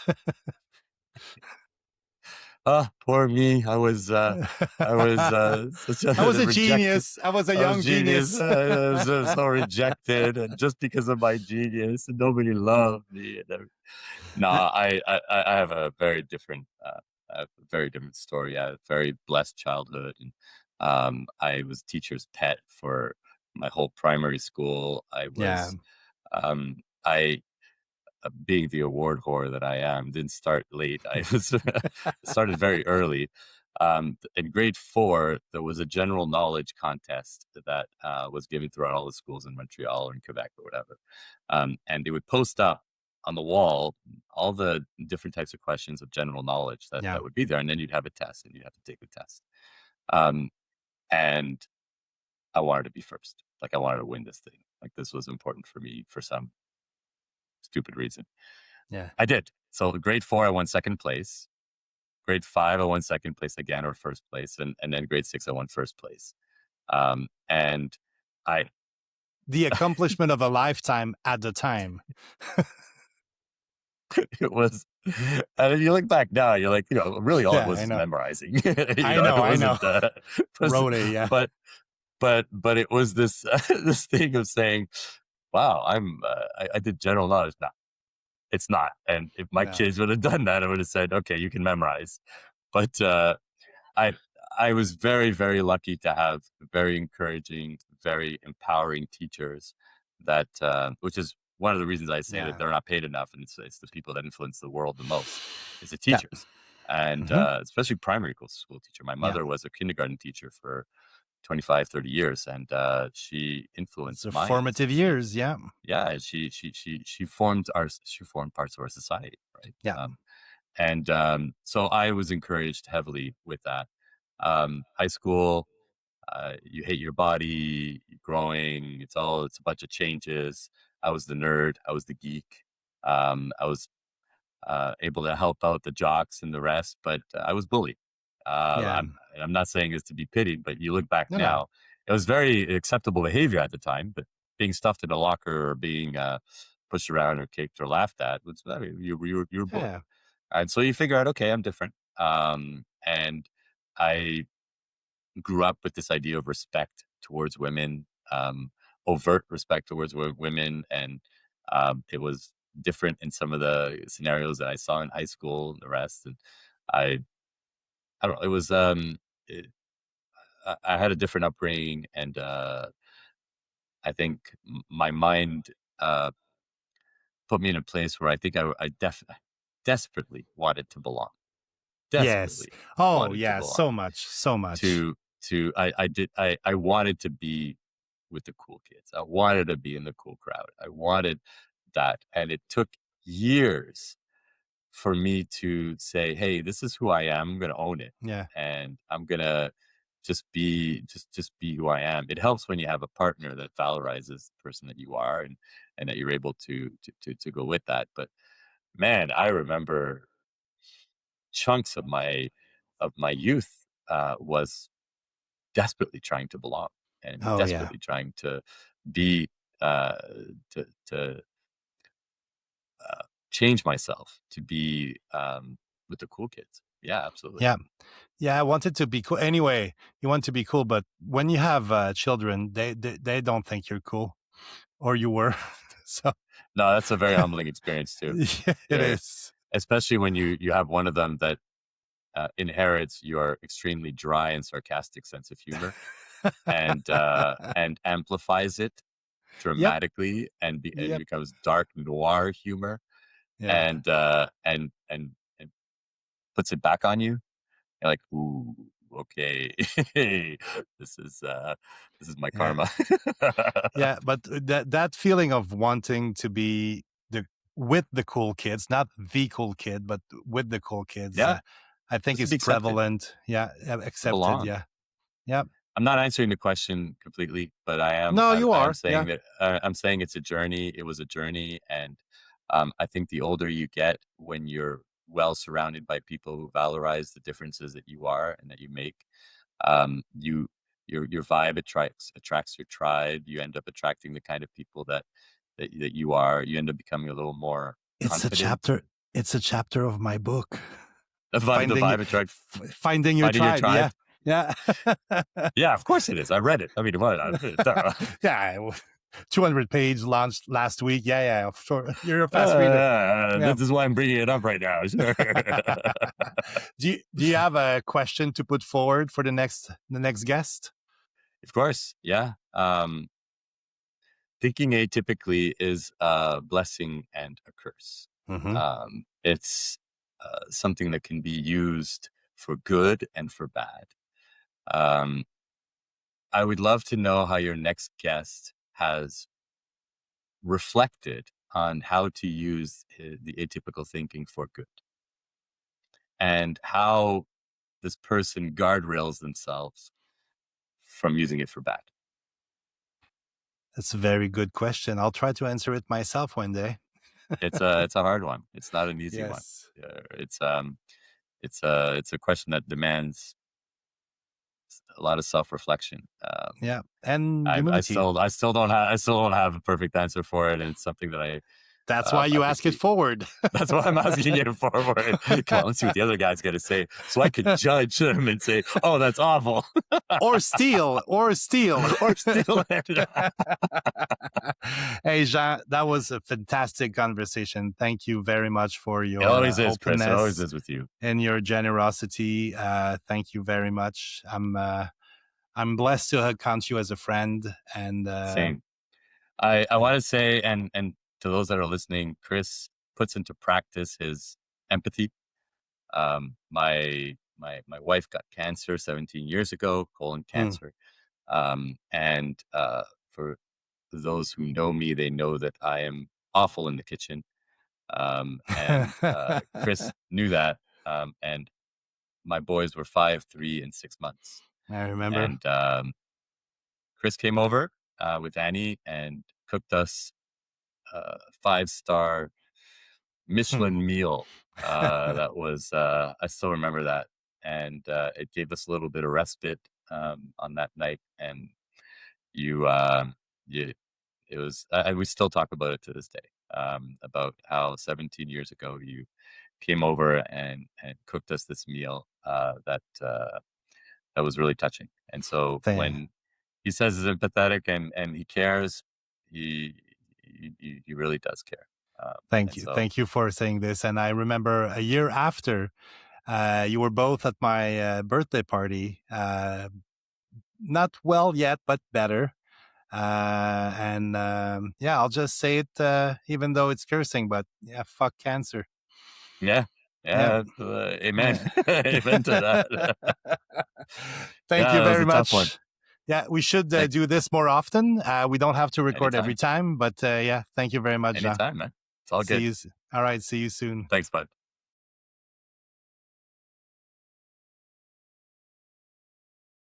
Poor me. I was such I was a a rejected. genius. I was a I was young genius. genius. I was so rejected, and just because of my genius, nobody loved me. No, I have a very different, story. I had a very blessed childhood, and I was teacher's pet for my whole primary school. Yeah, I being the award whore that I am, didn't start late. I was started very early. In grade 4, there was a general knowledge contest that was given throughout all the schools in Montreal or in Quebec or whatever. And they would post up on the wall all the different types of questions of general knowledge yeah, that would be there. And then you'd have a test and you'd have to take the test. Um, and I wanted to be first. Like I wanted to win this thing. Like this was important for me for some stupid reason. yeah. I did. So grade 4, I won second place. Grade 5, I won second place again or first place. And then grade 6, I won first place. And I, The accomplishment of a lifetime at the time. it was, and you look back now, you're like, really all it Yeah, was I is know. memorizing. I It know. I know. wasn't, was, Wrote a yeah, but, but it was this, this thing of saying, wow, I did general knowledge. No, it's not. And if my no, kids would have done that, I would have said, okay, you can memorize. But, I I was very, very lucky to have very encouraging, very empowering teachers that, which is one of the reasons I say that yeah, they're not paid enough, and it's the people that influence the world the most, is the yeah, teachers. and Hmm. especially primary school teacher. My Yeah. mother was a kindergarten teacher for 25, 30 years, and she It's influenced the mine. formative years. Yeah. Yeah, she formed parts of our society, right? Yeah. And so I was encouraged heavily with that. High school, you hate your body, you're growing. It's a bunch of changes. I was the nerd. I was the geek. I was able to help out the jocks and the rest, but I was bullied. Yeah. I'm not saying it's to be pitied, but you look back No, no. now, it was very acceptable behavior at the time. But being stuffed in a locker or being pushed around or kicked or laughed at was, I mean, you were bullied, Yeah. and so you figure out, okay, I'm different. And I grew up with this idea of respect towards women, overt respect towards women, and it was different in some of the scenarios that I saw in high school and the rest. And I, I don't know, it was it, I had a different upbringing, and I think my mind uh, put me in a place where I think desperately wanted to belong, Yes. desperately Oh, wanted to yeah. belong So much. So much. to I wanted to be with the cool kids. I wanted to be in the cool crowd. I wanted that, and it took years for me to say, "Hey, this is who I am. I'm going to own it, Yeah. and I'm going to just be who I am." It helps when you have a partner that valorizes the person that you are, and that you're able to go with that. But man, I remember chunks of my youth was desperately trying to belong and Oh, yeah. desperately trying to be uh, to change myself to be with the cool kids. Yeah, absolutely. Yeah. Yeah. I wanted to be cool. Anyway, you want to be cool, but when you have children, they don't think you're cool, or you were. So, No, that's a very humbling experience too. yeah, it Yeah, is. especially when you have one of them that inherits your extremely dry and sarcastic sense of humor, and amplifies it Yep. dramatically, and Yep. becomes dark noir humor, Yeah. and puts it back on you. You're like, ooh, okay, this is my Yeah. karma. Yeah. But that feeling of wanting to be the with the cool kids, not the cool kid, but with the cool kids, Yeah, I think just to is be accepted, prevalent. Yeah. to Accepted. belong. Yeah. Yeah. I'm not answering the question completely, but No, you I am are. saying Yeah. that I'm saying it's a journey. It was a journey, and I think the older you get, when you're well surrounded by people who valorize the differences that you are and that you make, you your vibe attracts your tribe. You end up attracting the kind of people that you are. You end up becoming a little more It's a confident. chapter. It's a chapter of my book. The Finding vibe attract finding your finding your tribe. tribe. Yeah. Yeah. Yeah, of course it is. I read it. I mean, what? Yeah. 200 page launched last week. Yeah, yeah, sure. You're a fast reader. Yeah. This is why I'm bringing it up right now. Sure. Do you have a question to put forward for the next guest? Of course, yeah. Thinking atypically is a blessing and a curse. Hmm. It's something that can be used for good and for bad. Um, I would love to know how your next guest has reflected on how to use the atypical thinking for good, and how this person guardrails themselves from using it for bad. That's a very good question. I'll try to answer it myself one day. It's a hard one. It's not an easy one. Yes. It's a question that demands a lot of self reflection. Yeah. And humility. I still don't have a perfect answer for it, and it's something that That's why you ask it obviously, forward. that's why I'm asking you forward. Come on, let's see what the other guy's got to say, so I could judge him and say, "Oh, that's awful," Or steal. Or steal. or still. Hey, Jean, that was a fantastic conversation. Thank you very much for It your always is, Chris. It always openness is with you. and your generosity. Thank you very much. I'm blessed to count you as a friend. And Same. I want to say, and to those that are listening, Chris puts into practice his empathy. My wife got cancer 17 years ago, colon Mm. cancer. And for those who know me, they know that I am awful in the kitchen. And Chris knew that. And my boys were 5, 3, and 6 months. I remember. And Chris came over with Annie and cooked us a 5-star Hmm. Michelin meal. That was I still remember that, and it gave us a little bit of respite on that night. And you, you, it was, and we still talk about it to this day. About how 17 years ago you came over and cooked us this meal that was really touching. And so Thank, when he says he's empathetic and he cares, he he really does care. thank And you. so Thank you for saying this. And I remember a year after, you were both at my birthday party. Not well yet, but better. And yeah, I'll just say it, even though it's cursing, but yeah, fuck cancer. yeah, Yeah. yeah, amen, Yeah. amen to that. Thank Yeah, you that was very a tough one. much. Yeah, we should Thank do this more often. We don't have to record every anytime, time, but yeah, thank you very much, Jean. anytime, man. It's all See good. you. All right, see you soon. Thanks, bud.